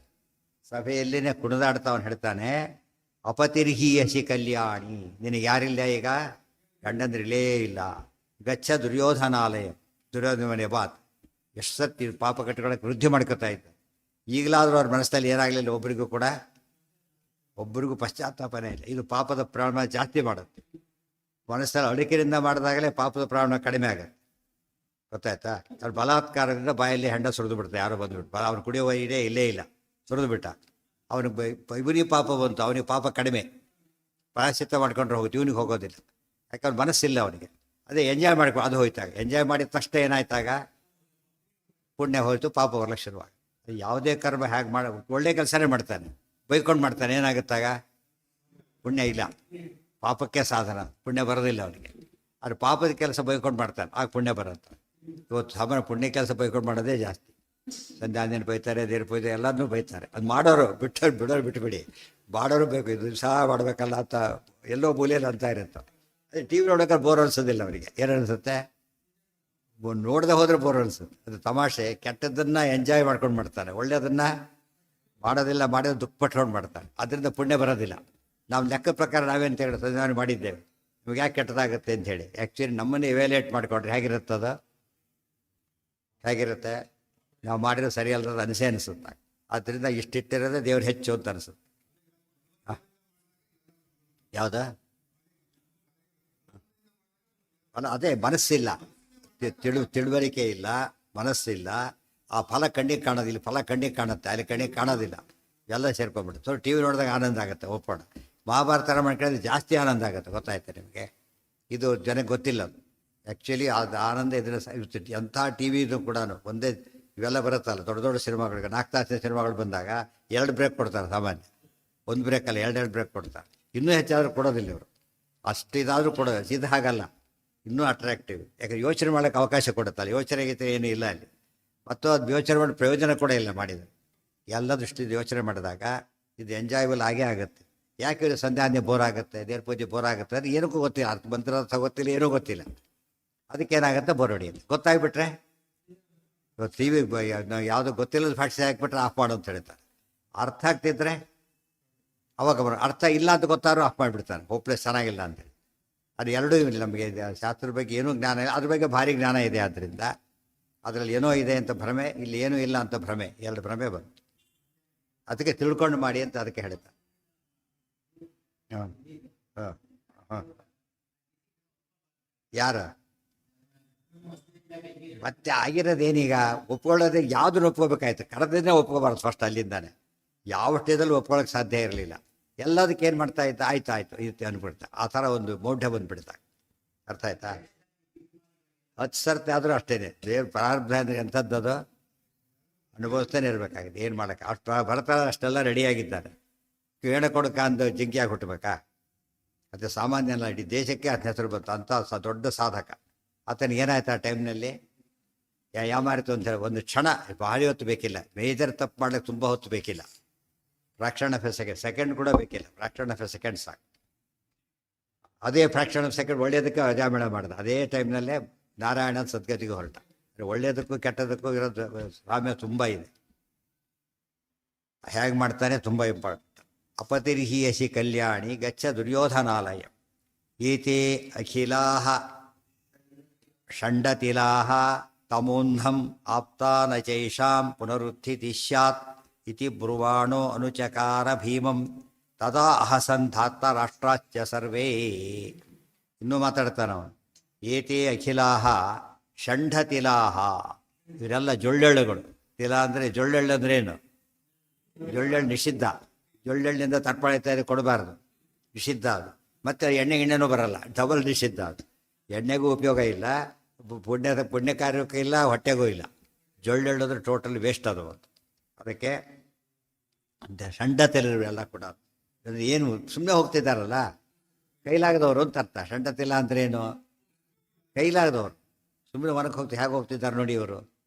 ಸಭೆಯಲ್ಲಿನೇ ಕುಣಿದಾಡ್ತಾವನು ಹೇಳ್ತಾನೆ. ಅಪತಿರ್ಹಿ ಅಶಿ ಕಲ್ಯಾಣಿ, ನಿನಗೆ ಯಾರಿಲ್ಲ ಈಗ? ಗಂಡಂದ್ರಿಲೇ ಇಲ್ಲ. ಗಚ್ಚ ದುರ್ಯೋಧನಾಲಯ, ದುರ್ಯೋಧನ ಮನೆ ಬಾತ್. ಎಷ್ಟು ಸತಿ ಪಾಪ ಕಟ್ಟುಗಳಕ್ಕೆ ವೃದ್ಧಿ ಮಾಡ್ಕೋತಾ ಇದ್ದ. ಈಗಲಾದರೂ ಅವ್ರ ಮನಸ್ಸಲ್ಲಿ ಏನಾಗಲಿಲ್ಲ, ಒಬ್ಬರಿಗೂ ಪಶ್ಚಾತ್ತಾಪನೇ ಇಲ್ಲ. ಇದು ಪಾಪದ ಪ್ರಮಾಣ ಜಾಸ್ತಿ ಮಾಡುತ್ತೆ. ಮನಸ್ಸಲ್ಲಿ ಅಡಿಕೆಯಿಂದ ಮಾಡಿದಾಗಲೇ ಪಾಪದ ಪ್ರಮಾಣ ಕಡಿಮೆ ಆಗುತ್ತೆ, ಗೊತ್ತಾಯ್ತಾ? ಅವ್ರು ಬಲಾತ್ಕಾರದಿಂದ ಬಾಯಲ್ಲಿ ಹೆಂಡ ಸುರಿದು ಬಿಡ್ತಾರೆ. ಯಾರೋ ಬಂದುಬಿಟ್ಟು ಅವ್ನು ಕುಡಿಯುವ ಇಡೇ ಇಲ್ಲೇ ಇಲ್ಲ, ಸುರಿದು ಬಿಟ್ಟ. ಅವನಿಗೆ ಇವನಿಗೆ ಪಾಪ ಬಂತು, ಅವನಿಗೆ ಪಾಪ ಕಡಿಮೆ. ಪ್ರಾಯಶ್ಚಿತ್ತ ಮಾಡ್ಕೊಂಡ್ರೆ ಹೋಗುತ್ತೆ, ಇವನಿಗೆ ಹೋಗೋದಿಲ್ಲ. ಯಾಕಂದ್ರೆ ಮನಸ್ಸಿಲ್ಲ ಅವನಿಗೆ. ಅದೇ ಎಂಜಾಯ್ ಮಾಡ್ಕೊ, ಅದು ಹೋಯ್ತಾಗ. ಎಂಜಾಯ್ ಮಾಡಿದ ತಕ್ಷಣ ಏನಾಯ್ತಾಗ? ಪುಣ್ಯ ಹೋಯ್ತು, ಪಾಪ ಬರಲಿಕ್ಕೆ ಶುರುವಾಗಿ. ಯಾವುದೇ ಕರ್ಮ ಹೇಗೆ ಒಳ್ಳೆ ಕೆಲಸನೇ ಮಾಡ್ತಾನೆ, ಬೈಕೊಂಡು ಮಾಡ್ತಾನೆ, ಏನಾಗುತ್ತಾಗ? ಪುಣ್ಯ ಇಲ್ಲ, ಪಾಪಕ್ಕೆ ಸಾಧನ, ಪುಣ್ಯ ಬರೋದಿಲ್ಲ ಅವನಿಗೆ. ಆದರೆ ಪಾಪದ ಕೆಲಸ ಬೈಕೊಂಡು ಮಾಡ್ತಾನೆ, ಆಗ ಪುಣ್ಯ ಬರುತ್ತೆ. ಇವತ್ತು ಸಾಮಾನ್ಯ ಪುಣ್ಯ ಕೆಲಸ ಬೈಕೊಂಡು ಮಾಡೋದೇ ಜಾಸ್ತಿ. ಸಂಧ್ಯಾಂದಿನ ಬೈತಾರೆ, ದೇವ್ರ ಪೂಜೆ ಎಲ್ಲರನ್ನೂ ಬೈತಾರೆ. ಅದು ಮಾಡೋರು ಬಿಡೋರು ಬಿಟ್ಟುಬಿಡಿ, ಮಾಡೋರು ಬೇಕು. ಇದು ಸಹ ಮಾಡಬೇಕಲ್ಲ ಅಂತ ಎಲ್ಲೋ ಮೂಲೆಯಲ್ಲಿ ಅಂತ ಇರುತ್ತೆ. ಅದೇ ಟಿ ವಿ ನೋಡೋಕೆ ಬೋರ್ ಅನಿಸೋದಿಲ್ಲ ಅವರಿಗೆ. ಏನು ಅನಿಸುತ್ತೆ? ನೋಡದೆ ಹೋದರೆ ಬೋರ್ ಅನಿಸುತ್ತೆ. ಅದು ತಮಾಷೆ. ಕೆಟ್ಟದ್ದನ್ನು ಎಂಜಾಯ್ ಮಾಡ್ಕೊಂಡು ಮಾಡ್ತಾನೆ, ಒಳ್ಳೆಯದನ್ನು ಮಾಡೋದಿಲ್ಲ, ಮಾಡಿದ್ರೆ ದುಃಖ ಪಟ್ಕೊಂಡು ಮಾಡ್ತಾರೆ, ಅದರಿಂದ ಪುಣ್ಯ ಬರೋದಿಲ್ಲ. ನಾವು ಲೆಕ್ಕ ಪ್ರಕಾರ ನಾವೇನು ತೆಗೆದು ಸಂಧಾನ ಮಾಡಿದ್ದೇವೆ, ನಿಮ್ಗೆ ಯಾಕೆ ಕೆಟ್ಟದಾಗುತ್ತೆ ಅಂತ ಹೇಳಿ. ಆ್ಯಕ್ಚುಲಿ ನಮ್ಮನ್ನೇ ಇವ್ಯಾಲ್ಯೂಯೇಟ್ ಮಾಡಿಕೊಂಡ್ರೆ ಹೇಗಿರುತ್ತದ, ಹೇಗಿರುತ್ತೆ, ನಾವು ಮಾಡಿರೋ ಸರಿ ಅಲ್ಲದ ಅನಿಸುತ್ತೆ. ಆದ್ದರಿಂದ ಇಷ್ಟಿಟ್ಟಿರೋದೇ ದೇವ್ರು ಹೆಚ್ಚು ಅಂತ ಅನಿಸುತ್ತೆ. ಯಾವುದ ಅಲ್ಲ, ಅದೇ ಮನಸ್ಸಿಲ್ಲ, ತಿಳುವಳಿಕೆ ಇಲ್ಲ, ಮನಸ್ಸಿಲ್ಲ. ಆ ಫಲ ಕಣ್ಣಿಗೆ ಕಾಣೋದಿಲ್ಲ, ಫಲ ಕಣ್ಣಿಗೆ ಕಾಣುತ್ತೆ, ಅಲ್ಲಿ ಕಣ್ಣಿಗೆ ಕಾಣೋದಿಲ್ಲ, ಎಲ್ಲ ಸೇರ್ಕೊಂಡ್ಬಿಟ್ಟು. ಸೊ ಟಿ ವಿ ನೋಡಿದಾಗ ಆನಂದ ಆಗುತ್ತೆ, ಒಪ್ಪೋಣ. ಮಹಾಭಾರತ ಮಾಡ್ಕೊಂಡ್ರೆ ಜಾಸ್ತಿ ಆನಂದ ಆಗುತ್ತೆ, ಗೊತ್ತಾಯ್ತು ನಿಮಗೆ. ಇದು ಜನಕ್ಕೆ ಗೊತ್ತಿಲ್ಲ ಅದು. ಆ್ಯಕ್ಚುಲಿ ಅದು ಆನಂದ ಇದನ್ನು ಇರ್ತಿತ್ತು. ಎಂಥ ಟಿ ವಿದು ಕೂಡ ಒಂದೇ ಇವೆಲ್ಲ ಬರುತ್ತಲ್ಲ, ದೊಡ್ಡ ದೊಡ್ಡ ಸಿನಿಮಾಗಳಿಗೆ 4 ತಾಸಿನ ಸಿನಿಮಾಗಳು ಬಂದಾಗ 2 ಬ್ರೇಕ್ ಕೊಡ್ತಾರೆ ಸಾಮಾನ್ಯ. 1 ಬ್ರೇಕಲ್ಲ, 2 ಬ್ರೇಕ್ ಕೊಡ್ತಾರೆ. ಇನ್ನೂ ಹೆಚ್ಚಾದರೂ ಕೊಡೋದಿಲ್ಲ ಇವರು, ಅಷ್ಟು ಇದಾದರೂ ಕೊಡೋದು. ಇದು ಹಾಗಲ್ಲ, ಇನ್ನೂ ಅಟ್ರಾಕ್ಟಿವ್. ಯಾಕಂದ್ರೆ ಯೋಚನೆ ಮಾಡೋಕ್ಕೆ ಅವಕಾಶ ಕೊಡುತ್ತಲ್ಲ, ಯೋಚನೆ ಗೀತೆ ಏನೂ ಇಲ್ಲ ಅಲ್ಲಿ. ಮತ್ತು ಅದು ಯೋಚನೆ ಮಾಡಿ ಪ್ರಯೋಜನ ಕೂಡ ಇಲ್ಲ ಮಾಡಿದರೆ. ಎಲ್ಲ ದೃಷ್ಟಿಯಿಂದ ಯೋಚನೆ ಮಾಡಿದಾಗ ಇದು ಎಂಜಾಯಬಲ್ ಆಗೇ ಆಗುತ್ತೆ. ಯಾಕೆ ಸಂಧ್ಯಾನ್ಯ ಬೋರ್ ಆಗುತ್ತೆ, ದೇವ್ರ ಪೂಜೆ ಬೋರ್ ಆಗುತ್ತೆ, ಅದು ಏನಕ್ಕೂ ಗೊತ್ತಿಲ್ಲ, ಅರ್ಥ ಮಂತ್ರ ಗೊತ್ತಿಲ್ಲ, ಏನೂ ಗೊತ್ತಿಲ್ಲ. ಅದಕ್ಕೇನಾಗುತ್ತೆ, ಬೋರ್ ಹೊಡಿಯುತ್ತೆ. ಗೊತ್ತಾಗ್ಬಿಟ್ರೆ ಇವತ್ತು ಟಿ ವಿ ನಾವು ಯಾವುದೋ ಗೊತ್ತಿಲ್ಲದ ಫ್ಯಾಕ್ಟ್ಸಿ ಹಾಕ್ಬಿಟ್ರೆ ಆಫ್ ಮಾಡು ಅಂತ ಹೇಳ್ತಾರೆ. ಅರ್ಥ ಆಗ್ತಿದ್ರೆ ಅವಾಗ ಅರ್ಥ ಇಲ್ಲ ಅಂತ ಗೊತ್ತಾದ್ರೂ ಆಫ್ ಮಾಡಿಬಿಡ್ತಾನೆ, ಹೋಪ್ಲೆಸ್, ಚೆನ್ನಾಗಿಲ್ಲ ಅಂತೇಳಿ. ಅದು ಎರಡೂ ಇಲ್ಲ ನಮಗೆ. ಶಾಸ್ತ್ರದ ಬಗ್ಗೆ ಏನೂ ಜ್ಞಾನ ಇಲ್ಲ, ಅದ್ರ ಬಗ್ಗೆ ಭಾರಿ ಜ್ಞಾನ ಇದೆ. ಆದ್ದರಿಂದ ಅದರಲ್ಲಿ ಏನೋ ಇದೆ ಅಂತ ಭ್ರಮೆ, ಇಲ್ಲಿ ಏನೂ ಇಲ್ಲ ಅಂತ ಭ್ರಮೆ, 2 ಭ್ರಮೆ ಬಂತು. ಅದಕ್ಕೆ ತಿಳ್ಕೊಂಡು ಮಾಡಿ ಅಂತ ಅದಕ್ಕೆ ಹೇಳ್ತಾರೆ. ಹಾಂ ಹಾಂ ಹಾಂ ಯಾರು ಮತ್ತೆ ಆಗಿರೋದೇನೀಗ ಒಪ್ಕೊಳ್ಳೋದೇ, ಯಾವುದನ್ನು ಒಪ್ಕೋಬೇಕಾಯ್ತು, ಕರೆದೇ ಒಪ್ಕೋಬಾರ್ದು ಫಸ್ಟ್ ಅಲ್ಲಿಂದಾನೆ. ಯಾವ ಸ್ಟೇಜಲ್ಲಿ ಒಪ್ಕೊಳ್ಳೋಕೆ ಸಾಧ್ಯ ಇರಲಿಲ್ಲ. ಎಲ್ಲದಕ್ಕೆ ಏನು ಮಾಡ್ತಾ ಇತ್ತು, ಆಯ್ತು ಇದು ಅಂದ್ಬಿಡ್ತಾ, ಆ ಥರ ಒಂದು ಮೌಢ್ಯ ಬಂದುಬಿಡ್ತಾ. ಅರ್ಥ ಆಯ್ತಾ? 10 ಸರ್ತಿ ಆದರೂ ಅಷ್ಟೇ, ದೇವ್ರ ಪ್ರಾರಬ್ಧ ಅಂದರೆ ಎಂಥದ್ದು ಅನುಭವಿಸ್ತಾನೆ ಇರಬೇಕಾಗಿದೆ. ಏನು ಮಾಡೋಕ್ಕೆ ಅಷ್ಟು ಬರ್ತಾರೆ, ಅಷ್ಟೆಲ್ಲ ರೆಡಿಯಾಗಿದ್ದಾರೆ. ಕೇಣ ಕೊಡಕ ಅಂದು ಜಿಂಕಿಯಾಗಿ ಹುಟ್ಟಬೇಕಾ? ಅದು ಸಾಮಾನ್ಯ ಅಲ್ಲ, ಇಡೀ ದೇಶಕ್ಕೆ ಅದನ್ನ ಹೆಸರು ಬಂತು. ಅಂಥ ದೊಡ್ಡ ಸಾಧಕ ಆತನಿಗೆ ಏನಾಯ್ತು ಆ ಟೈಮ್ನಲ್ಲಿ, ಯಾವ ಮಾರಿತು ಅಂತ ಹೇಳಿ ಒಂದು ಕ್ಷಣ, ಭಾರಿ ಹೊತ್ತು ಬೇಕಿಲ್ಲ. ಮೇಜರ್ ತಪ್ಪು ಮಾಡ್ಲಿಕ್ಕೆ ತುಂಬ ಹೊತ್ತು ಬೇಕಿಲ್ಲ, ಫ್ರಾಕ್ಷನ್ ಆಫ್ ಎ ಸೆಕೆಂಡ್ ಕೂಡ ಬೇಕಿಲ್ಲ, ಫ್ರಾಕ್ಷನ್ ಆಫ್ ಎ ಸೆಕೆಂಡ್ ಸಾಕು. ಅದೇ ಫ್ರಾಕ್ಷನ್ ಆಫ್ ಸೆಕೆಂಡ್ ಒಳ್ಳೆಯದಕ್ಕೆ ಅಜಾಮೇಳ ಮಾಡಿದ. ಅದೇ ಟೈಮ್ನಲ್ಲೇ ನಾರಾಯಣ ಸದ್ಗತಿಗೆ ಹೊರಟ. ಒಳ್ಳೆಯದಕ್ಕೂ ಕೆಟ್ಟದಕ್ಕೂ ಇರೋದು ಸಾಮ್ಯ ತುಂಬ ಇದೆ. ಹೇಗೆ ಮಾಡ್ತಾನೆ ತುಂಬ ಇಂಪಾರ್ಟೆಂಟ್. ಅಪತಿರ್ಹಿ ಯಶಿ ಕಲ್ಯಾಣಿ ಗಚ್ಚ ದುರ್ಯೋಧನಾಲಯ ಏತೇ ಅಖಿಲಾಹ ಷಂಡತಿಲಾಹ ತಮೋಹಂ ಆಪ್ತಾನ ಚೈಷಾಂ ಪುನರುತ್ಥಿತಿ ಸ್ಯಾತ್ ಇತಿ ಬ್ರುವಾಣೋ ಅನುಚಕಾರ ಭೀಮಂ ತದಾ ಅಹಸಂಧಾತ್ತ ರಾಷ್ಟ್ರಾಚ್ಯ ಸರ್ವೇ. ಇನ್ನೂ ಮಾತಾಡ್ತಾನ ಅವನು. ಏತೇ ಅಖಿಲಾಹ ಷಂಡತಿಲಾಹ, ಇವರೆಲ್ಲ ಜೊಳ್ಳೆಳ್ಳುಗಳು. ತಿಲ ಅಂದರೆ ಜೊಳ್ಳೆಳ್ಳು ಅಂದ್ರೇನು? ಜೊಳ್ಳೆಳ್ಳು ನಿಷಿದ್ಧ. ಜೊಳ್ಳೆಳ್ಳಿಂದ ತರ್ಪಣೆ ಕೊಡಬಾರ್ದು, ನಿಷಿದ್ಧ ಅದು. ಮತ್ತು ಎಣ್ಣೆನೂ ಬರಲ್ಲ, ಡಬಲ್ ನಿಷಿದ್ಧ ಅದು. ಎಣ್ಣೆಗೂ ಉಪಯೋಗ ಇಲ್ಲ, ಪುಣ್ಯ ಕಾರ್ಯಕ್ಕೂ ಇಲ್ಲ, ಹೊಟ್ಟೆಗೂ ಇಲ್ಲ. ಜೊಳ್ಳೆಳ್ಳು ಅಂದರೆ ಟೋಟಲ್ ವೇಸ್ಟ್ ಅದು. ಅದಕ್ಕೆ ಷಂಡತಿಲರು ಎಲ್ಲ ಕೂಡ ಏನು ಸುಮ್ಮನೆ ಹೋಗ್ತಿದ್ದಾರಲ್ಲ, ಕೈಲಾಗದವರು ಅಂತ ಅರ್ಥ. ಷಂಡತಿಲ ಅಂದ್ರೇನು? ಕೈಲಾಗದವರು, ಸುಮ್ಮನೆ ಹೊರಗೆ ಹೇಗೆ ಹೋಗ್ತಿದ್ದಾರೆ ನೋಡಿ ಇವರು.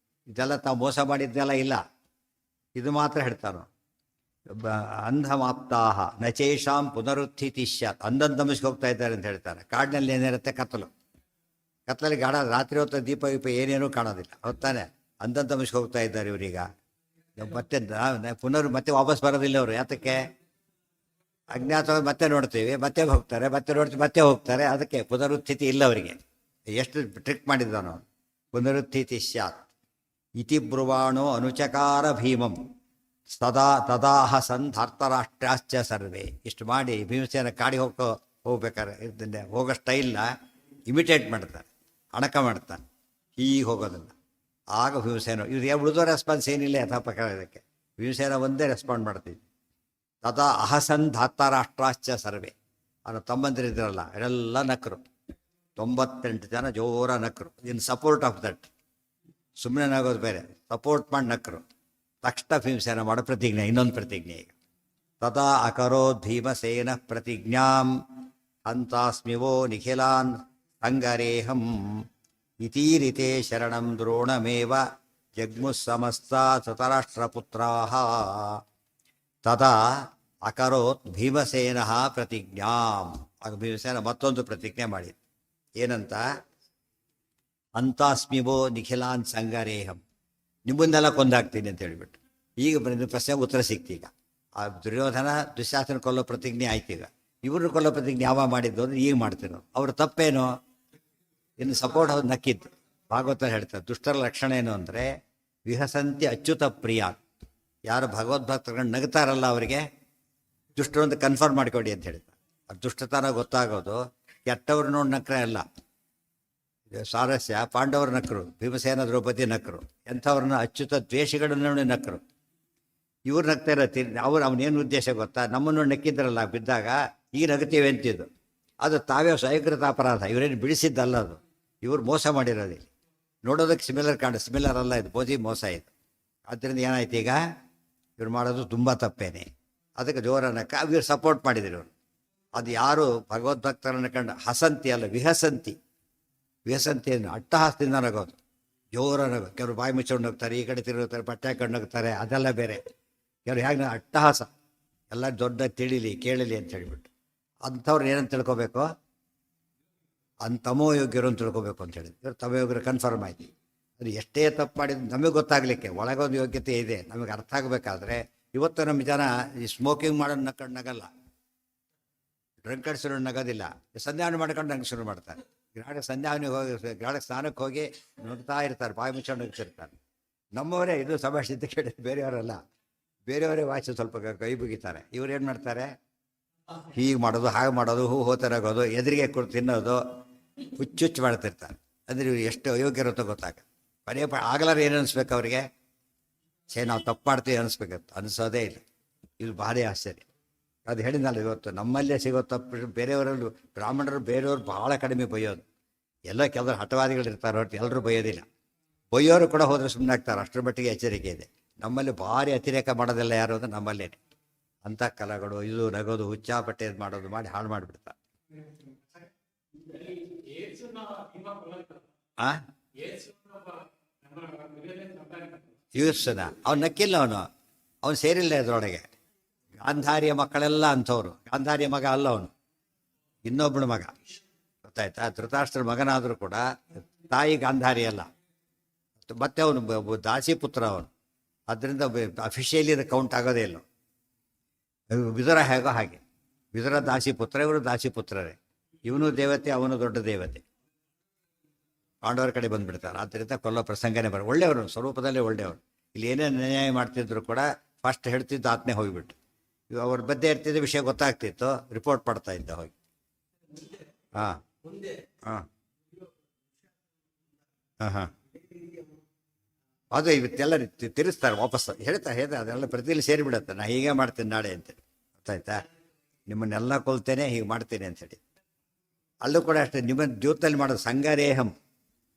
ಇದೆಲ್ಲ ತಾವು ಮೋಸ ಮಾಡಿದ್ದೆಲ್ಲ ಇಲ್ಲ, ಇದು ಮಾತ್ರ ಹೇಳ್ತಾರೋ. ಅಂಧಮಾಪ್ತಾಹ ನಚೇಷಾಂ ಪುನರುತ್ಥಿತಿ ಸ್ಯಾತ್. ಅಂಧಂತಮಿಸ್ಗೆ ಹೋಗ್ತಾ ಇದ್ದಾರೆ ಅಂತ ಹೇಳ್ತಾರೆ. ಕಾಡಿನಲ್ಲಿ ಏನಿರುತ್ತೆ, ಕತ್ತಲಲ್ಲಿ ಗಾಢ ರಾತ್ರಿ ಹೊತ್ತು ದೀಪ ಏನೇನೂ ಕಾಣೋದಿಲ್ಲ, ಹೊತ್ತಾನೆ. ಅಂಧಂತಮಿಸ್ಗೆ ಹೋಗ್ತಾ ಇದ್ದಾರೆ ಇವರೀಗ. ಮತ್ತೆ ವಾಪಸ್ ಬರೋದಿಲ್ಲ ಅವರು. ಯಾತಕ್ಕೆ? ಅಜ್ಞಾತ. ಮತ್ತೆ ನೋಡ್ತೀವಿ, ಮತ್ತೆ ಹೋಗ್ತಾರೆ, ಮತ್ತೆ ನೋಡ್ತೀವಿ, ಮತ್ತೆ ಹೋಗ್ತಾರೆ. ಅದಕ್ಕೆ ಪುನರುತ್ಥಿತಿ ಇಲ್ಲ ಅವರಿಗೆ. ಎಷ್ಟು ಟ್ರಿಕ್ ಮಾಡಿದ್ದಾನೋ. ಪುನರುತ್ಥಿತಿ ಸ್ಯಾತ್ ಇತಿ ಬ್ರುವಾಣೋ ಅನುಚಕಾರ ಭೀಮಂ ತದಾಹ ಸಂಧಾರ್ತರಾಷ್ಟ್ರಾಶ್ಚ ಸರ್ವೇ. ಇಷ್ಟು ಮಾಡಿ ಭೀಮಸೇನ ಕಾಡಿಗೆ ಹೋಗ್ಬೇಕಾರೆ ಇದನ್ನೇ ಹೋಗೋ ಸ್ಟೈಲ್ನ ಇಮಿಟೇಟ್ ಮಾಡ್ತಾರೆ, ಅಣಕ ಮಾಡ್ತಾನೆ ಹೀಗೆ ಹೋಗೋದನ್ನು. ಆಗ ಭೀಮಸೇನ ಇವ್ರಿಗೆ ಉಳಿದೋ ರೆಸ್ಪಾನ್ಸ್ ಏನಿಲ್ಲ ಯಥಾಪ್ರಕಾರ. ಇದಕ್ಕೆ ಭೀಮಸೇನ ಒಂದೇ ರೆಸ್ಪಾಂಡ್ ಮಾಡ್ತೀವಿ. ತದಾ ಅಹಸಂಧಾರ್ತರಾಷ್ಟ್ರಾಶ್ಚ ಸರ್ವೇ. ಅವನ ತಮ್ಮಂದಿರಿದ್ರಲ್ಲ ಅವರೆಲ್ಲ ನಕ್ಕರು. 98 ಜನ ಜೋರ ನಕ್ಕರು. In support of that. ಸುಮ್ಮನೆ ನಗೋದು ಬೇರೆ, ಸಪೋರ್ಟ್ ಮಾಡಿ ನಕ್ಕರು. ತಕ್ಷಣ ಭೀಮಸೇನ ಮಾಡೋ ಪ್ರತಿಜ್ಞೆ, ಇನ್ನೊಂದು ಪ್ರತಿಜ್ಞೆ ಈಗ. ತದಾ ಅಕರೋದ್ ಭೀಮಸೇನ ಪ್ರತಿಜ್ಞಾಂ ಅಂತಾಸ್ಮಿವೋ ನಿಖಿಲಾನ್ ಅಂಗರೇಹಂ ಇತೀರಿತೆ ಶರಣಂ ದ್ರೋಣಮೇವ ಜಗ್ಮುಃ ಸಮಸ್ತಾ ಧೃತರಾಷ್ಟ್ರಪುತ್ರಾಃ. ತದಾ ಅಕರೋತ್ ಭೀಮಸೇನ ಪ್ರತಿಜ್ಞಾಂ. ಆಗ ಭೀಮಸೇನ ಮತ್ತೊಂದು ಪ್ರತಿಜ್ಞೆ ಮಾಡಿದ. ಏನಂತ? ಅಂತಾಸ್ಮಿವೋ ನಿಖಿಲಾನ್ ಸಂಗರೇಹಂ, ನಿಮ್ಮನ್ನೆಲ್ಲ ಕೊಂದಾಗ್ತೀನಿ ಅಂತ ಹೇಳಿಬಿಟ್ಟು. ಈಗ ಪ್ರಶ್ನೆಗೆ ಉತ್ತರ ಸಿಕ್ತು. ಈಗ ಆ ದುರ್ಯೋಧನ ದುಶ್ಯಾಸನ ಕೊಲ್ಲೋ ಪ್ರತಿಜ್ಞೆ ಆಯ್ತು. ಈಗ ಇವ್ರನ್ನ ಕೊಲ್ಲೋ ಪ್ರತಿಜ್ಞೆ ಯಾವಾಗ ಮಾಡಿದ್ದು ಅಂದ್ರೆ ಈಗ ಮಾಡ್ತೀವಿ ನಾವು. ಅವ್ರ ತಪ್ಪೇನು? ಇನ್ನು ಸಪೋರ್ಟ್ ಅವ್ರು ನಕ್ಕಿದ್ದು. ಭಾಗವತ ಹೇಳ್ತಾರೆ ದುಷ್ಟರ ಲಕ್ಷಣ ಏನು ಅಂದರೆ ವಿಹಸಂತಿ ಅಚ್ಯುತ ಪ್ರಿಯ. ಯಾರು ಭಗವದ್ಭಕ್ತರು ನಗ್ತಾರಲ್ಲ ಅವರಿಗೆ ದುಷ್ಟರು ಅಂತ ಕನ್ಫರ್ಮ್ ಮಾಡಿಕೊಡಿ ಅಂತ ಹೇಳ್ತಾರೆ. ಅದು ದುಷ್ಟತನ ಗೊತ್ತಾಗೋದು ಕೆಟ್ಟವ್ರು ನೋಡಿ ನಕ್ರೆ ಅಲ್ಲ. ಸಾರಸ್ಯ ಪಾಂಡವರು ನಕ್ಕರು, ಭೀಮಸೇನ ದ್ರೌಪದಿ ನಕ್ಕರು, ಎಂಥವ್ರನ್ನ ಅಚ್ಯುತ ದ್ವೇಷಗಳನ್ನ ನೋಡಿ ನಕ್ಕರು. ಇವ್ರು ನಗ್ತಾ ಇರತ್ತಿ ಅವನೇನು ಉದ್ದೇಶ ಗೊತ್ತಾ? ನಮ್ಮನ್ನು ನಕ್ಕಿದ್ರಲ್ಲ ಬಿದ್ದಾಗ ಈಗ ನಗತೀವಿ ಅಂತಿದ್ದು. ಅದು ತಾವೇ ಸ್ವಯಂಕೃತ ಅಪರಾಧ, ಇವರೇನು ಬಿಡಿಸಿದ್ದಲ್ಲ ಅದು. ಇವ್ರು ಮೋಸ ಮಾಡಿರೋದಿಲ್ಲ. ನೋಡೋದಕ್ಕೆ ಸಿಮಿಲರ್ ಅಲ್ಲ, ಇದು ಬೋಧಿ ಮೋಸ ಇದು. ಆದ್ದರಿಂದ ಏನಾಯ್ತು ಈಗ ಇವ್ರು ಮಾಡೋದು ತುಂಬ ತಪ್ಪೇನೆ. ಅದಕ್ಕೆ ಜೋರನಕ್ಕ ಇವ್ರು ಸಪೋರ್ಟ್ ಮಾಡಿದ್ರು ಇವರು. ಅದು ಯಾರು ಭಗವದ್ಭಕ್ತರನ್ನು ಕಂಡು ಹಸಂತಿ ಅಲ್ಲ ವಿಹಸಂತಿ. ವಿಹಸಂತಿ ಅಂದರೆ ಅಟ್ಟಹಾಸದಿಂದ ನಗೋದು, ಜೋರ ನಗೋ. ಕೆಲವರು ಬಾಯಿ ಮುಚ್ಕೊಂಡು ಹೋಗ್ತಾರೆ, ಈ ಕಡೆ ತಿರುಗುತ್ತಾರೆ, ಬಟ್ಟೆ ಹಾಕೊಂಡು ಹೋಗ್ತಾರೆ, ಅದೆಲ್ಲ ಬೇರೆ. ಕೆಲವರು ಹೇಗೆ ಅಟ್ಟಹಾಸ ಎಲ್ಲ ದೊಡ್ಡ ತಿಳಿಲಿ ಕೇಳಲಿ ಅಂತ ಹೇಳಿಬಿಟ್ಟು ಅಂಥವ್ರು ಏನಂತ ತಿಳ್ಕೊಬೇಕು? ತಮೋಯೋಗ್ಯರು ಅಂತ ತಿಳ್ಕೊಬೇಕು ಅಂತ ಹೇಳಿದ್ರು. ಇವರು ತಮೋಯೋಗ್ಯರು ಕನ್ಫರ್ಮ್ ಆಯ್ತು. ಅದು ಎಷ್ಟೇ ತಪ್ಪು ಮಾಡಿದ್ರು ನಮಗೆ ಗೊತ್ತಾಗಲಿಕ್ಕೆ ಒಳಗೊಂದು ಯೋಗ್ಯತೆ ಇದೆ, ನಮಗೆ ಅರ್ಥ ಆಗಬೇಕಾದ್ರೆ. ಇವತ್ತು ನಮ್ಮ ಜನ ಈ ಸ್ಮೋಕಿಂಗ್ ಮಾಡೋದು ನಕ್ಕೊಂಡು ನಗಲ್ಲ, ಡ್ರಂಕರ್ಡ್ ಶುರು ನಗೋದಿಲ್ಲ, ಸಂಧ್ಯಾವನೆ ಮಾಡ್ಕೊಂಡು ನಂಗೆ ಶುರು ಮಾಡ್ತಾರೆ. ಗಾಢಕ್ಕೆ ಸಂಧ್ಯಾವನೆಗೆ ಹೋಗಿ ಗಾಢಕ್ಕೆ ಸ್ನಾನಕ್ಕೆ ಹೋಗಿ ನುಗ್ತಾ ಇರ್ತಾರೆ, ಬಾಯಿ ಮುಚ್ಕೊಂಡು ಹೋಗ್ತಿರ್ತಾರೆ. ನಮ್ಮವರೇ ಇದು ಸಭಾಷೆ ಅಂತ ಕೇಳಿ ಬೇರೆಯವರಲ್ಲ, ಬೇರೆಯವರೇ ವಾಚ್ ಸ್ವಲ್ಪ ಕೈ ಮುಗಿತಾರೆ. ಇವ್ರು ಏನು ಮಾಡ್ತಾರೆ? ಹೀಗೆ ಮಾಡೋದು, ಹಾಗೆ ಮಾಡೋದು, ಹೂ ಹೋತರಾಗೋದು, ಎದುರಿಗೆ ಕೊಟ್ಟು ತಿನ್ನೋದು, ಹುಚ್ಚುಚ್ಚು ಮಾಡ್ತಿರ್ತಾರೆ. ಅಂದರೆ ಇವ್ರು ಎಷ್ಟು ಅಯೋಗ್ಯರು ಅಂತ ಗೊತ್ತಾಗ. ಪದೇ ಆಗಲಾರ ಏನು ಅನಿಸ್ಬೇಕು ಅವರಿಗೆ? ನಾವು ತಪ್ಪು ಮಾಡ್ತೀವಿ ಅನಿಸ್ಬೇಕಂತ ಅನಿಸೋದೇ ಇಲ್ಲ. ಇದು ಭಾರಿ ಆಶ್ಚರ್ಯ. ಅದು ಹೇಳಿದ್ನಲ್ಲ, ಇವತ್ತು ನಮ್ಮಲ್ಲೇ ಸಿಗೋ ತಪ್ಪು ಬೇರೆಯವರಲ್ಲೂ, ಬ್ರಾಹ್ಮಣರು ಬೇರೆಯವರು ಭಾಳ ಕಡಿಮೆ ಬೈಯೋದು. ಎಲ್ಲ ಕೆಲವರು ಹಠವಾದಿಗಳು ಇರ್ತಾರೆ ಹೊರತು ಎಲ್ಲರೂ ಬೈಯೋದಿಲ್ಲ. ಬೈಯೋರು ಕೂಡ ಹೋದರೆ ಸುಮ್ಮನೆ ಆಗ್ತಾರೆ, ಅಷ್ಟರ ಮಟ್ಟಿಗೆ ಎಚ್ಚರಿಕೆ ಇದೆ. ನಮ್ಮಲ್ಲಿ ಭಾರಿ ಅತಿರೇಕ ಮಾಡೋದಿಲ್ಲ ಯಾರು ಅಂದರೆ ನಮ್ಮಲ್ಲೇ. ಅಂಥ ಕಲೆಗಳು ಇದು ನಗೋದು ಹುಚ್ಚಾಪಟ್ಟೆ ಮಾಡೋದು ಮಾಡಿ ಹಾಳು ಮಾಡಿಬಿಡ್ತಾರೆ. ಯೂಸ್ನ ಅವ್ನು ನಕ್ಕಿಲ್ಲ, ಅವನು ಸೇರಿಲ್ಲ ಇದರೊಳಗೆ. ಗಾಂಧಾರಿಯ ಮಕ್ಕಳೆಲ್ಲ ಅಂಥವ್ರು. ಗಾಂಧಾರಿಯ ಮಗ ಅಲ್ಲ ಅವನು, ಇನ್ನೊಬ್ಬನ ಮಗ. ಗೊತ್ತಾಯ್ತಾ? ಧೃತರಾಷ್ಟ್ರ ಮಗನಾದರೂ ಕೂಡ ತಾಯಿ ಗಾಂಧಾರಿ ಅಲ್ಲ. ಮತ್ತೆ ಅವನು ದಾಸಿ ಪುತ್ರ ಅವನು. ಅದರಿಂದ ಅಫಿಷಿಯಲಿ ಅದು ಕೌಂಟ್ ಆಗೋದೇ ಇಲ್ಲ. ವಿದುರ ಹೇಗೋ ಹಾಗೆ, ವಿದುರ ದಾಸಿ ಪುತ್ರ, ಇವರು ದಾಸಿ ಪುತ್ರರೇ. ಇವನು ದೇವತೆ, ಅವನು ದೊಡ್ಡ ದೇವತೆ. ಪಾಂಡವರ ಕಡೆ ಬಂದುಬಿಡ್ತಾರೆ. ಆದ್ದರಿಂದ ಕೊಲ್ಲೋ ಪ್ರಸಂಗನೇ ಒಳ್ಳೆಯವರು, ಸ್ವರೂಪದಲ್ಲೇ ಒಳ್ಳೆಯವರು. ಇಲ್ಲಿ ಏನೇನು ಅನ್ಯಾಯ ಮಾಡ್ತಿದ್ರು ಕೂಡ ಫಸ್ಟ್ ಹೇಳ್ತಿದ್ದು ಆತನೇ ಹೋಗಿಬಿಟ್ಟು. ಅವ್ರ ಬದ್ದೆ ಇರ್ತಿದ್ದ ವಿಷಯ ಗೊತ್ತಾಗ್ತಿತ್ತು, ರಿಪೋರ್ಟ್ ಮಾಡ್ತಾ ಇದ್ದ ಹೋಗಿ. ಹಾಂ ಹಾಂ ಹಾಂ ಹಾಂ ಅದು ಇವತ್ತೆಲ್ಲ ತಿರ್ಸ್ತಾರೆ ವಾಪಸ್. ಹೇಳ್ತಾ ಅದೆಲ್ಲ ಪ್ರತಿಯಲ್ಲಿ ಸೇರಿಬಿಡುತ್ತೆ. ನಾ ಹೀಗೆ ಮಾಡ್ತೀನಿ ನಾಳೆ ಅಂತೇಳಿ. ಗೊತ್ತಾಯ್ತಾ? ನಿಮ್ಮನ್ನೆಲ್ಲ ಕೊಲ್ತೇನೆ, ಹೀಗೆ ಮಾಡ್ತೇನೆ ಅಂಥೇಳಿ. ಅಲ್ಲೂ ಕೂಡ ಅಷ್ಟೇ, ನಿಮ್ಮ ಜೀವನದಲ್ಲಿ ಮಾಡೋದು ಸಂಗಾರೇಹಂ,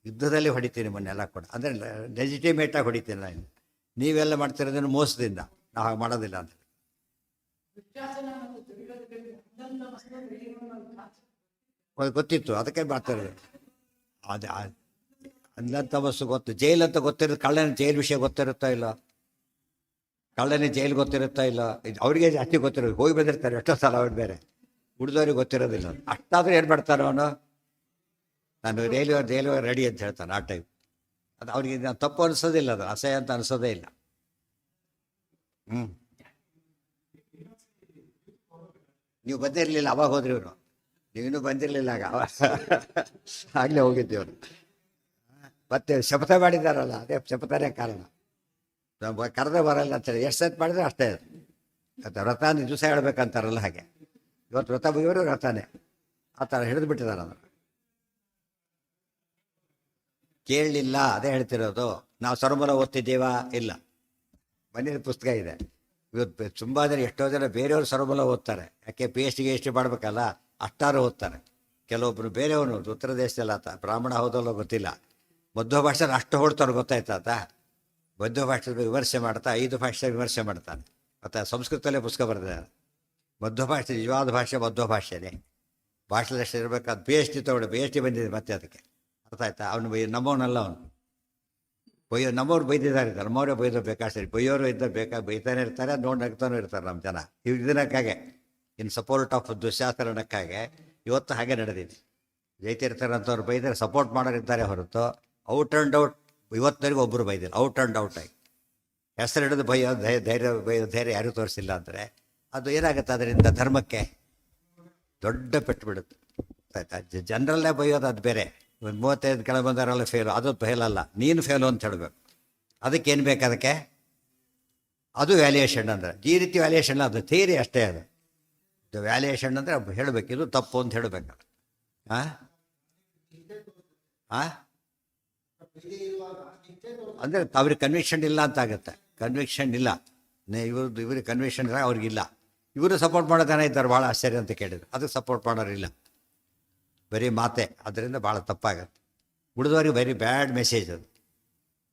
ಯುದ್ಧದಲ್ಲಿ ಹೊಡಿತೀನಿ ನಿಮ್ಮನ್ನೆಲ್ಲ ಕೂಡ. ಅಂದರೆ ಲೆಜಿಟಿಮೇಟಾಗಿ ಹೊಡಿತೀನಿ ನಾನು. ನೀವೆಲ್ಲ ಮಾಡ್ತಿರೋದನ್ನು ಮೋಸದಿಂದ, ನಾವು ಹಾಗೆ ಮಾಡೋದಿಲ್ಲ ಅಂತ. ಗೊತ್ತಿತ್ತು, ಅದಕ್ಕೆ ಮಾಡ್ತಾರೆ. ಅದು ಅಂದಂಥ ವಸ್ತು ಗೊತ್ತು. ಜೈಲ್ ಅಂತ ಗೊತ್ತಿರುತ್ತೆ, ಕಳ್ಳನ ಜೈಲ್ ವಿಷಯ ಗೊತ್ತಿರುತ್ತಾ ಇಲ್ಲ? ಕಳ್ಳನೇ ಜೈಲ್ ಗೊತ್ತಿರುತ್ತಾ ಇಲ್ಲ? ಇದು ಅವರಿಗೆ ಜಾಸ್ತಿ ಗೊತ್ತಿರೋದು. ಹೋಗಿ ಬಂದಿರ್ತಾರೆ ಎಷ್ಟೋ ಸಲ, ಅವ್ರು ಬೇರೆ ಉಳಿದವ್ರಿಗೆ ಗೊತ್ತಿರೋದಿಲ್ಲ. ಅಷ್ಟಾದರೂ ಏನು ಮಾಡ್ತಾನೆ ಅವನು? ನಾನು ರೈಲ್ವೆ ರೆಡಿ ಅಂತ ಹೇಳ್ತಾನೆ ಆ ಟೈಮ್. ಅದು ಅವ್ರಿಗೆ ತಪ್ಪು ಅನಿಸೋದಿಲ್ಲ, ಅದು ಅಸಹ್ಯ ಅಂತ ಅನಿಸೋದೇ ಇಲ್ಲ. ನೀವು ಬಂದಿರಲಿಲ್ಲ ಅವಾಗ ಹೋದ್ರಿ ಇವರು, ನೀವಿನ್ನೂ ಬಂದಿರಲಿಲ್ಲ ಆಗ. ಆಗಲೇ ಹೋಗಿದ್ದೆ ಅವರು. ಮತ್ತೆ ಶಪಥ ಮಾಡಿದಾರಲ್ಲ, ಅದೇ ಶಪಥನೇ ಕಾರಣ. ಕರೆದೇ ಬರಲ್ಲ ಅಂತೇಳಿ ಎಷ್ಟು ಸತ್ ಮಾಡಿದ್ರೆ ಅಷ್ಟೇ. ಅದು ವ್ರತ ದಿವಸ ಹೇಳ್ಬೇಕಂತಾರಲ್ಲ ಹಾಗೆ. ಇವತ್ತು ವ್ರತ ಮುಗಿಯೋರು ವ್ರತನೇ ಆ ಥರ ಹಿಡಿದು ಬಿಟ್ಟಿದ್ದಾರೆ. ಅದನ್ನು ಕೇಳಲಿಲ್ಲ, ಅದೇ ಹೇಳ್ತಿರೋದು. ನಾವು ಸರಮೂಲ ಓದ್ತಿದ್ದೀವಾ? ಇಲ್ಲ. ಮನೇಲಿ ಪುಸ್ತಕ ಇದೆ. ಇವತ್ತು ತುಂಬ ಜನ, ಎಷ್ಟೋ ಜನ ಬೇರೆಯವರು ಸರಮೂಲ ಓದ್ತಾರೆ. ಯಾಕೆ PhD GHD ಮಾಡಬೇಕಲ್ಲ, ಅಷ್ಟಾರು ಓದ್ತಾರೆ. ಕೆಲವೊಬ್ಬರು ಬೇರೆಯವನು ಉತ್ತರ ದೇಶದಲ್ಲಿ ಆತ ಬ್ರಾಹ್ಮಣ ಹೌದಲ್ಲೋ ಗೊತ್ತಿಲ್ಲ, ಮಧ್ವ ಭಾಷೆ ಅಷ್ಟು ಹೊಡ್ತಾರೆ. ಗೊತ್ತಾಯ್ತಾತ? ಮಧ್ವ ಭಾಷೆ ವಿಮರ್ಶೆ ಮಾಡ್ತಾ 5 ಭಾಷೆ ವಿಮರ್ಶೆ ಮಾಡ್ತಾನೆ. ಮತ್ತು ಸಂಸ್ಕೃತದಲ್ಲೇ ಪುಸ್ತಕ ಬರೆದಿದ್ದಾರೆ. ಮಧ್ವ ಭಾಷೆ ನಿಜವಾದ ಭಾಷೆ ಮಧ್ವ ಭಾಷೆನೇ. ಭಾಷೆ ಅಷ್ಟು ಇರಬೇಕಾದ PhD ತೊಗೊಂಡು PhD ಬಂದಿದೆ ಮತ್ತೆ ಅದಕ್ಕೆ. ಅರ್ಥ ಆಯ್ತಾ? ಅವನು ನಮ್ಮವನಲ್ಲ ಅವನು. ನಮ್ಮವ್ರು ಬೈದಿದ್ದಾರೆ, ನಮ್ಮವರೇ ಬೈದು ಬೇಕಾಗ್ತದೆ. ಬೈಯೋರು ಇದ್ದ ಬೈತಾನೆ ಇರ್ತಾರೆ, ನೋಡಿ ನಗ್ತಾನೂ ಇರ್ತಾರೆ ನಮ್ಮ ಜನ. ಇದನ್ನಕ್ಕಾಗೆ ಇನ್ ಸಪೋರ್ಟ್ ಆಫ್ ದುಶ್ಯಾಸನಕ್ಕಾಗೆ ಇವತ್ತು ಹಾಗೆ ನಡೆದಿದೆ. ಜೈತಿರ್ತಾರಂಥವ್ರು ಬೈದರೆ ಸಪೋರ್ಟ್ ಮಾಡೋರಿದ್ದಾರೆ ಹೊರತು ಔಟ್ ಆ್ಯಂಡ್ ಔಟ್ ಇವತ್ತವರೆಗೂ ಒಬ್ಬರು ಬೈದಿಲ್ಲ. ಔಟ್ ಆ್ಯಂಡ್ ಔಟ್ ಆಗಿ ಹೆಸರು ಹಿಡಿದು ಬೈಯೋ ಧೈರ್ಯ ಯಾರೂ ತೋರಿಸಿಲ್ಲ ಅಂದರೆ ಅದು ಏನಾಗುತ್ತೆ ಅದರಿಂದ ಧರ್ಮಕ್ಕೆ ದೊಡ್ಡ ಪೆಟ್ಟು ಬಿಡುತ್ತೆ. ಆಯ್ತಾ? ಜನರಲ್ಲೇ ಬೈಯೋದು ಅದು ಬೇರೆ. ಒಂದು 35 ಕೆಳಗೆ ಬಂದಾರೆಲ್ಲ ಫೇಲು, ಅದು ಫೇಲಲ್ಲ, ನೀನು ಫೇಲು ಅಂತ ಹೇಳಬೇಕು. ಅದಕ್ಕೇನು ಬೇಕು ಅದಕ್ಕೆ? ಅದು ವ್ಯಾಲ್ಯೂಯೇಷನ್ ಅಂದರೆ ಈ ರೀತಿ ವ್ಯಾಲ್ಯೂಯೇಷನ್ ಅದು ಥಿಯರಿ ಅಷ್ಟೇ. ಅದು ವ್ಯಾಲ್ಯೂಯೇಷನ್ ಅಂದರೆ ಹೇಳಬೇಕು ಇದು ತಪ್ಪು ಅಂತ ಹೇಳಬೇಕು. ಹಾಂ ಹಾಂ ಅಂದರೆ ಅವ್ರಿಗೆ ಕನ್ವಿಕ್ಷನ್ ಇಲ್ಲ ಅಂತ ಆಗುತ್ತೆ. ಕನ್ವಿಕ್ಷನ್ ಇಲ್ಲ, ಇವ್ರಿಗೆ ಕನ್ವಿಕ್ಷನ್ ಇಲ್ಲ, ಅವ್ರಿಗಿಲ್ಲ. ಇವರು ಸಪೋರ್ಟ್ ಮಾಡೋ ಜನ ಇದ್ದಾರೆ, ಭಾಳ ಆಶ್ಚರ್ಯ ಅಂತ ಕೇಳಿದ್ರು. ಅದಕ್ಕೆ ಸಪೋರ್ಟ್ ಮಾಡೋರಿಲ್ಲ, ಬರೀ ಮಾತೆ. ಅದರಿಂದ ಭಾಳ ತಪ್ಪಾಗತ್ತೆ. ಉಳಿದವ್ರಿಗೆ ವೆರಿ ಬ್ಯಾಡ್ ಮೆಸೇಜ್ ಅದು.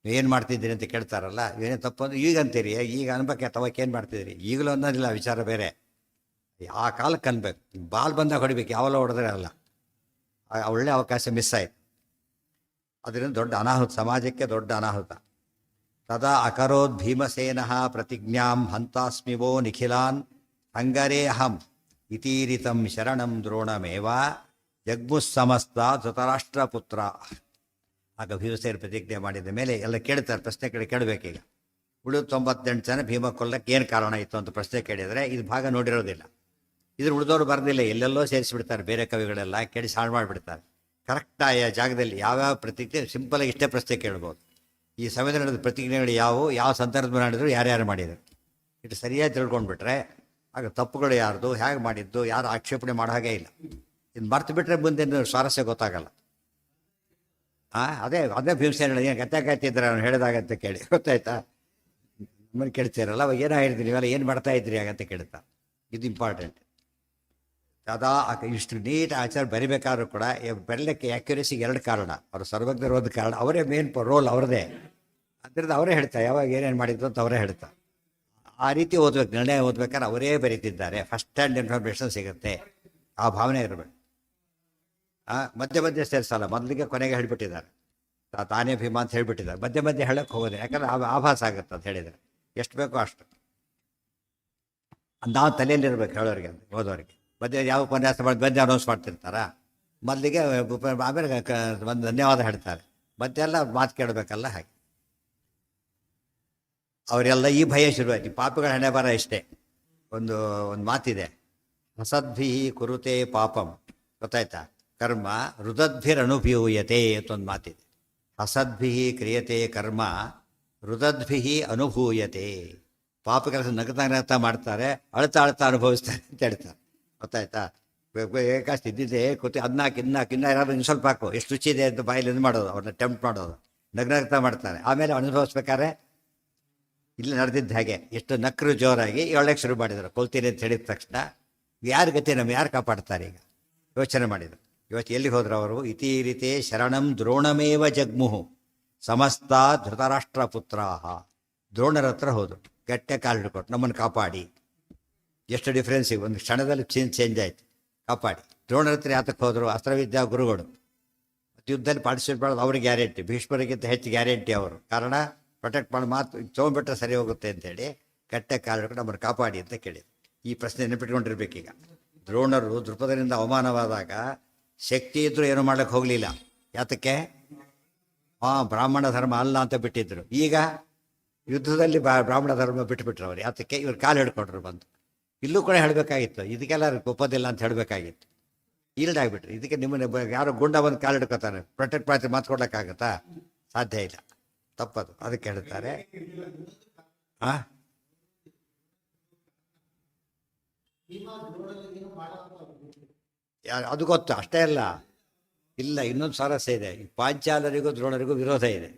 ಏನು ಮಾಡ್ತಿದ್ದೀರಿ ಅಂತ ಕೇಳ್ತಾರಲ್ಲ, ಏನೇ ತಪ್ಪು ಅಂದರೆ ಈಗ ಅಂತೀರಿ, ಈಗ ಅನ್ಬೇಕು ತವಕ್ಕೆ ಏನು ಮಾಡ್ತಿದ್ದೀರಿ ಈಗಲೂ ಅನ್ನೋದಿಲ್ಲ, ವಿಚಾರ ಬೇರೆ. ಆ ಕಾಲಕ್ಕೆ ಅನ್ಬೇಕು, ಬಾಲ್ ಬಂದಾಗ ಹೊಡಿಬೇಕು, ಯಾವಲ್ಲ ಹೊಡೆದ್ರೆ ಅಲ್ಲ. ಒಳ್ಳೆ ಅವಕಾಶ ಮಿಸ್ ಆಯಿತು. ಅದರಿಂದ ದೊಡ್ಡ ಅನಾಹುತ, ಸಮಾಜಕ್ಕೆ ದೊಡ್ಡ ಅನಾಹುತ. ತದಾ ಅಕರೋದ್ ಭೀಮಸೇನಃ ಪ್ರತಿಜ್ಞಾಂ ಹಂತಾಸ್ಮಿವೋ ನಿಖಿಲಾನ್ ಹಂಗರೇ ಅಹಂ ಇತೀರಿತಂ ಶರಣಂ ದ್ರೋಣಮೇವ ಜಗ್ಮುಸ್ಸಮಸ್ತ ಧೃತರಾಷ್ಟ್ರಪುತ್ರ. ಆಗ ಭೀಮಸೇನ ಪ್ರತಿಜ್ಞೆ ಮಾಡಿದ ಮೇಲೆ ಎಲ್ಲ ಕೇಳ್ತಾರೆ, ಪ್ರಶ್ನೆ ಕೇಳಬೇಕೀಗ. ಉಳಿದು 98 ಜನ ಭೀಮ ಕೊಲ್ಲಕ್ಕೆ ಏನು ಕಾರಣ ಇತ್ತು ಅಂತ ಪ್ರಶ್ನೆ ಕೇಳಿದರೆ ಇದು ಭಾಗ ನೋಡಿರೋದಿಲ್ಲ. ಇದ್ರ ಉಳಿದವರು ಬರೆದಿಲ್ಲ, ಎಲ್ಲೆಲ್ಲೋ ಸೇರಿಸಿಬಿಡ್ತಾರೆ, ಬೇರೆ ಕವಿಗಳೆಲ್ಲ ಕೇಳಿ ಸಾಳು ಮಾಡಿಬಿಡ್ತಾರೆ. ಕರೆಕ್ಟ್ ಆಯಾ ಜಾಗದಲ್ಲಿ ಯಾವ್ಯಾವ ಪ್ರತಿಜ್ಞೆ ಸಿಂಪಲಾಗಿ ಇಷ್ಟೇ ಪ್ರಶ್ನೆ ಕೇಳ್ಬೋದು. ಈ ಸಂವಿಧಾನದ ಪ್ರತಿಜ್ಞೆಗಳು ಯಾವ ಸಂದರ್ಭ ಮಾಡಿದ್ರು, ಯಾರ್ಯಾರು ಮಾಡಿದರು ಇಟ್ಟು ಸರಿಯಾಗಿ ತಿಳ್ಕೊಂಡ್ಬಿಟ್ರೆ ಆಗ ತಪ್ಪುಗಳು ಯಾರ್ದು, ಹೇಗೆ ಮಾಡಿದ್ದು, ಯಾರು ಆಕ್ಷೇಪಣೆ ಮಾಡೋ ಹಾಗೆ ಇಲ್ಲ. ಇದು ಮರ್ತು ಬಿಟ್ಟರೆ ಮುಂದೆ ಸ್ವಾರಸ್ಯ ಗೊತ್ತಾಗಲ್ಲ. ಅದೇ ಭೀಮಸೇನ ಏನು ಗತ್ತಾಗಾಯ್ತಿದ್ರೆ ಅವ್ನು ಹೇಳಿದಾಗಂತ ಕೇಳಿ ಗೊತ್ತಾಯ್ತಾ? ನಮ್ಮನ್ನು ಕೇಳ್ತೀರಲ್ಲ, ಅವಾಗ ಏನೋ ಹೇಳಿದ್ರಿ ನೀವೆಲ್ಲ ಏನು ಮಾಡ್ತಾ ಇದ್ರಿ ಹಾಗಂತ ಕೇಳ್ತಾ. ಇದು ಇಂಪಾರ್ಟೆಂಟ್. ಅದಾ ಇಷ್ಟು ನೀಟ್ ಆಚಾರ ಬರಿಬೇಕಾದ್ರೂ ಕೂಡ ಬರಲಿಕ್ಕೆ ಆ್ಯಕ್ಯುರೇಸಿಗೆ 2 ಕಾರಣ. ಅವರು ಸರ್ವಜ್ಞರು ಒಂದು ಕಾರಣ, ಅವರೇ ಮೇನ್ ರೋಲ್ ಅವ್ರದ್ದೇ. ಅದರಿಂದ ಅವರೇ ಹೇಳ್ತಾರೆ ಯಾವಾಗ ಏನೇನು ಮಾಡಿದ್ದು ಅಂತ ಅವರೇ ಹೇಳ್ತಾರೆ. ಆ ರೀತಿ ಓದ್ಬೇಕು, ನಿರ್ಣಯ ಓದ್ಬೇಕಾದ್ರೆ ಅವರೇ ಬರೀತಿದ್ದಾರೆ, ಫಸ್ಟ್ ಹ್ಯಾಂಡ್ ಇನ್ಫಾರ್ಮೇಷನ್ ಸಿಗುತ್ತೆ. ಆ ಭಾವನೆ ಇರಬೇಕು. ಮಧ್ಯೆ ಸೇರಿಸಲ್ಲ, ಮೊದಲಿಗೆ ಕೊನೆಗೆ ಹೇಳ್ಬಿಟ್ಟಿದ್ದಾರೆ, ತಾನೇ ಭೀಮ ಅಂತ ಹೇಳ್ಬಿಟ್ಟಿದ್ದಾರೆ. ಮಧ್ಯೆ ಹೇಳಕ್ಕೆ ಹೋಗೋದು, ಯಾಕಂದ್ರೆ ಆಭಾಸ ಆಗುತ್ತೆ ಅಂತ ಹೇಳಿದರೆ. ಎಷ್ಟು ಬೇಕೋ ಅಷ್ಟು ನಾವು ತಲೆಯಲ್ಲಿರ್ಬೇಕು ಹೇಳೋರಿಗೆ, ಅಂತ ಓದೋರಿಗೆ. ಯಾವ ಉಪನ್ಯಾಸ ಮಾಡಿ ಅನೌನ್ಸ್ ಮಾಡ್ತಿರ್ತಾರ, ಮೊದಲಿಗೆ ಆಮೇಲೆ ಒಂದು ಧನ್ಯವಾದ ಹೇಳ್ತಾರೆ, ಮತ್ತೆಲ್ಲ ಮಾತು ಕೇಳಬೇಕಲ್ಲ. ಹಾಗೆ ಅವರೆಲ್ಲ ಈ ಭಯ ಶುರುವಾಯ್ತು. ಪಾಪಿಗಳ ಹಣೆ ಬರ ಇಷ್ಟೇ. ಒಂದು ಮಾತಿದೆ, ಹಸದ್ಭಿ ಕುರುತೆ ಪಾಪಂ, ಗೊತ್ತಾಯ್ತಾ? ಕರ್ಮ ರುದದ್ಭಿರನುಭೂಯತೆ ಅಂತ ಒಂದು ಮಾತಿದೆ. ಹಸದ್ಭಿ ಕ್ರಿಯತೆ ಕರ್ಮ ರುದದ್ಭಿ ಅನುಭೂಯತೆ. ಪಾಪ ಕೆಲಸ ನಗ್ತಾ ಮಾಡ್ತಾರೆ, ಅಳ್ತಾ ಅನುಭವಿಸ್ತಾರೆ ಅಂತ ಹೇಳ್ತಾರೆ. ಗೊತ್ತಾಯ್ತಾ? ಏಕಾಸ್ತಿ ಇದ್ದಿದ್ದೆ ಕೂತಿ ಇನ್ನ ಯಾರಾದ್ರೂ ಇನ್ನು ಸ್ವಲ್ಪ ಹಾಕು, ಎಷ್ಟು ರುಚಿ ಇದೆ ಅಂತ ಬಾಯಲ್ಲಿ ಇದು ಮಾಡೋದು, ಅವ್ರನ್ನ ಟೆಂಪ್ಟ್ ಮಾಡೋದು, ನಗ್ತಾ ಮಾಡ್ತಾರೆ. ಆಮೇಲೆ ಅನುಭವಿಸ್ಬೇಕಾದ್ರೆ ಇಲ್ಲಿ ನಡೆದಿದ್ದು ಹಾಗೆ, ಎಷ್ಟು ನಕ್ಕರು ಜೋರಾಗಿ ಹೇಳಕ್ಕೆ ಶುರು ಮಾಡಿದರು. ಕೊಲ್ತೀನಿ ಅಂತ ಹೇಳಿದ ತಕ್ಷಣ ಯಾರ ಗತಿ ನಮ್ಗೆ ಯಾರು ಕಾಪಾಡ್ತಾರೆ? ಈಗ ಯೋಚನೆ ಮಾಡಿದರು. ಇವತ್ತು ಎಲ್ಲಿಗೆ ಹೋದ್ರು ಅವರು? ಇತೀರಿತೆ ಶರಣಂ ದ್ರೋಣಮೇವ ಜಗ್ಮುಹು ಸಮಸ್ತ ಧೃತರಾಷ್ಟ್ರ ಪುತ್ರಾಹ. ದ್ರೋಣರ ಹತ್ರ ಹೋದರು, ಗಟ್ಟೆ ಕಾಲು ಹಿಡ್ಕೊಟ್ಟು ನಮ್ಮನ್ನು ಕಾಪಾಡಿ. ಎಷ್ಟು ಡಿಫ್ರೆನ್ಸ್ ಈಗ, ಒಂದು ಕ್ಷಣದಲ್ಲಿ ಚೇಂಜ್ ಆಯಿತು. ಕಾಪಾಡಿ. ದ್ರೋಣರ ಹತ್ರ ಯಾತಕ್ಕೆ ಹೋದರು? ಅಸ್ತ್ರವಿದ್ಯಾ ಗುರುಗಳು. ಯುದ್ಧದಲ್ಲಿ ಪಾರ್ಟಿಸಿಪೇಟ್ ಮಾಡೋದು ಅವ್ರಿಗೆ ಗ್ಯಾರಂಟಿ, ಭೀಷ್ಮರಿಗಿಂತ ಹೆಚ್ಚು ಗ್ಯಾರಂಟಿ ಅವರು. ಕಾರಣ ಪ್ರೊಟೆಕ್ಟ್ ಮಾಡಿ ಮಾತು ತೊಗೊಂಡ್ಬಿಟ್ರೆ ಸರಿ ಹೋಗುತ್ತೆ ಅಂತೇಳಿ ಗಟ್ಟೆ ಕಾಲು ಹಿಡ್ಕೊಂಡು ನಮ್ಮನ್ನು ಕಾಪಾಡಿ ಅಂತ ಕೇಳಿದ್ರು. ಈ ಪ್ರಶ್ನೆ ನೆನಪಿಟ್ಕೊಂಡಿರ್ಬೇಕೀಗ. ದ್ರೋಣರು ದೃಪದರಿಂದ ಅವಮಾನವಾದಾಗ ಶಕ್ತಿ ಇದ್ದರೂ ಏನೂ ಮಾಡೋಕ್ಕೆ ಹೋಗಲಿಲ್ಲ. ಯಾತಕ್ಕೆ? ಬ್ರಾಹ್ಮಣ ಧರ್ಮ ಅಲ್ಲ ಅಂತ ಬಿಟ್ಟಿದ್ರು. ಈಗ ಯುದ್ಧದಲ್ಲಿ ಬ್ರಾಹ್ಮಣ ಧರ್ಮ ಬಿಟ್ಟುಬಿಟ್ರು ಅವ್ರು. ಯಾತಕ್ಕೆ? ಇವ್ರು ಕಾಲು ಹಿಡ್ಕೊಂಡ್ರು ಬಂದು. ಇಲ್ಲೂ ಕೂಡ ಹೇಳಬೇಕಾಗಿತ್ತು, ಇದಕ್ಕೆಲ್ಲ ಒಪ್ಪೋದಿಲ್ಲ ಅಂತ ಹೇಳಬೇಕಾಗಿತ್ತು. ಇಲ್ದಾಗ್ಬಿಟ್ರು. ಇದಕ್ಕೆ ನಿಮ್ಮನ್ನ ಯಾರೋ ಗುಂಡ ಬಂದು ಕಾಲು ಹಿಡ್ಕೊತಾನೆ, ಪ್ರೊಟೆಕ್ಟ್ ಮಾಡಿ ಮಾತು ಕೊಡ್ಲಿಕ್ಕಾಗತ್ತಾ? ಸಾಧ್ಯ ಇಲ್ಲ, ತಪ್ಪದು. ಅದಕ್ಕೆ ಹೇಳ್ತಾರೆ ಅದು ಗೊತ್ತು, ಅಷ್ಟೇ ಅಲ್ಲ. ಇಲ್ಲ, ಇನ್ನೊಂದು ಸ್ವಾರಸ್ಯ ಇದೆ. ಪಾಂಚಾಲರಿಗೂ ದ್ರೋಣರಿಗೂ ವಿರೋಧ ಇದೆ.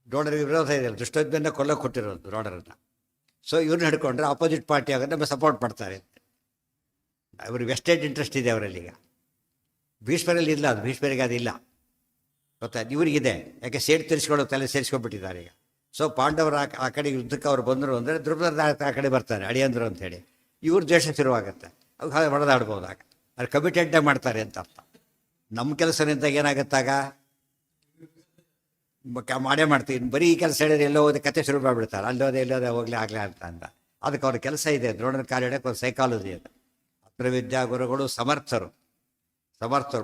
ದ್ರೋಣರಿಗೆ ವಿರೋಧ ಇದೆ, ದುಷ್ಟೋದ್ಯನ್ನ ಕೊಲ್ಲಕ್ಕೆ ಕೊಟ್ಟಿರೋದು ದ್ರೋಣರನ್ನ. ಸೊ ಇವ್ರನ್ನ ಹಿಡ್ಕೊಂಡ್ರೆ ಅಪೋಸಿಟ್ ಪಾರ್ಟಿ ಆಗೋದು ನಮ್ಮ ಸಪೋರ್ಟ್ ಮಾಡ್ತಾರೆ. ಅವ್ರಿಗೆ ವೆಸ್ಟೆಡ್ ಇಂಟ್ರೆಸ್ಟ್ ಇದೆ ಅವರಲ್ಲಿ. ಈಗ ಭೀಷ್ಮರಲ್ಲಿ ಇಲ್ಲ, ಅದು ಭೀಷ್ಮರಿಗೆ ಅದಿಲ್ಲ, ಗೊತ್ತಾಯ್ತು. ಇವ್ರಿಗಿದೆ, ಯಾಕೆ ಸೇಡ್ ತಿರ್ಸ್ಕೊಳ್ಳೋ ತಲೆ ಸೇರಿಸ್ಕೊಂಡ್ಬಿಟ್ಟಿದ್ದಾರೆ ಈಗ. ಸೊ ಪಾಂಡವರ ಆ ಕಡೆ ಯುದ್ಧಕ್ಕೆ ಅವ್ರು ಬಂದರು ಅಂದರೆ ದ್ರುಪದ ಆ ಕಡೆ ಬರ್ತಾರೆ ಅಳಿಯಂದ್ರು ಅಂಥೇಳಿ. ಇವ್ರ ದ್ವೇಷ ಶುರುವಾಗುತ್ತೆ. ಅವಾಗ ಹೊಡೆದಾಡ್ಬೋದು. ಆಗ ಅದು ಕಮಿಟೆಡ್ಡಾಗಿ ಮಾಡ್ತಾರೆ ಅಂತ ಅರ್ಥ. ನಮ್ಮ ಕೆಲಸ ನಿಂತಾಗ ಏನಾಗುತ್ತಾಗ ಮಾಡೇ ಮಾಡ್ತೀವಿ. ಬರೀ ಈ ಕೆಲಸ ಹೇಳಿದ್ರೆ ಎಲ್ಲೋ ಹೋದ ಕತೆ ಶುರು ಮಾಡಿಬಿಡ್ತಾರೆ, ಅಲ್ಲೋದೆ ಎಲ್ಲೋದೆ ಹೋಗ್ಲಿ ಆಗಲೇ ಅಂತ. ಅದಕ್ಕೆ ಅವ್ರ ಕೆಲಸ ಇದೆ. ದ್ರೋಣನ ಕಾಲು ಹಿಡಿಯೋಕೆ ಒಂದು ಸೈಕಾಲಜಿ ಅದು. ಅಸ್ತ್ರವಿದ್ಯಾ ಗುರುಗಳು ಸಮರ್ಥರು.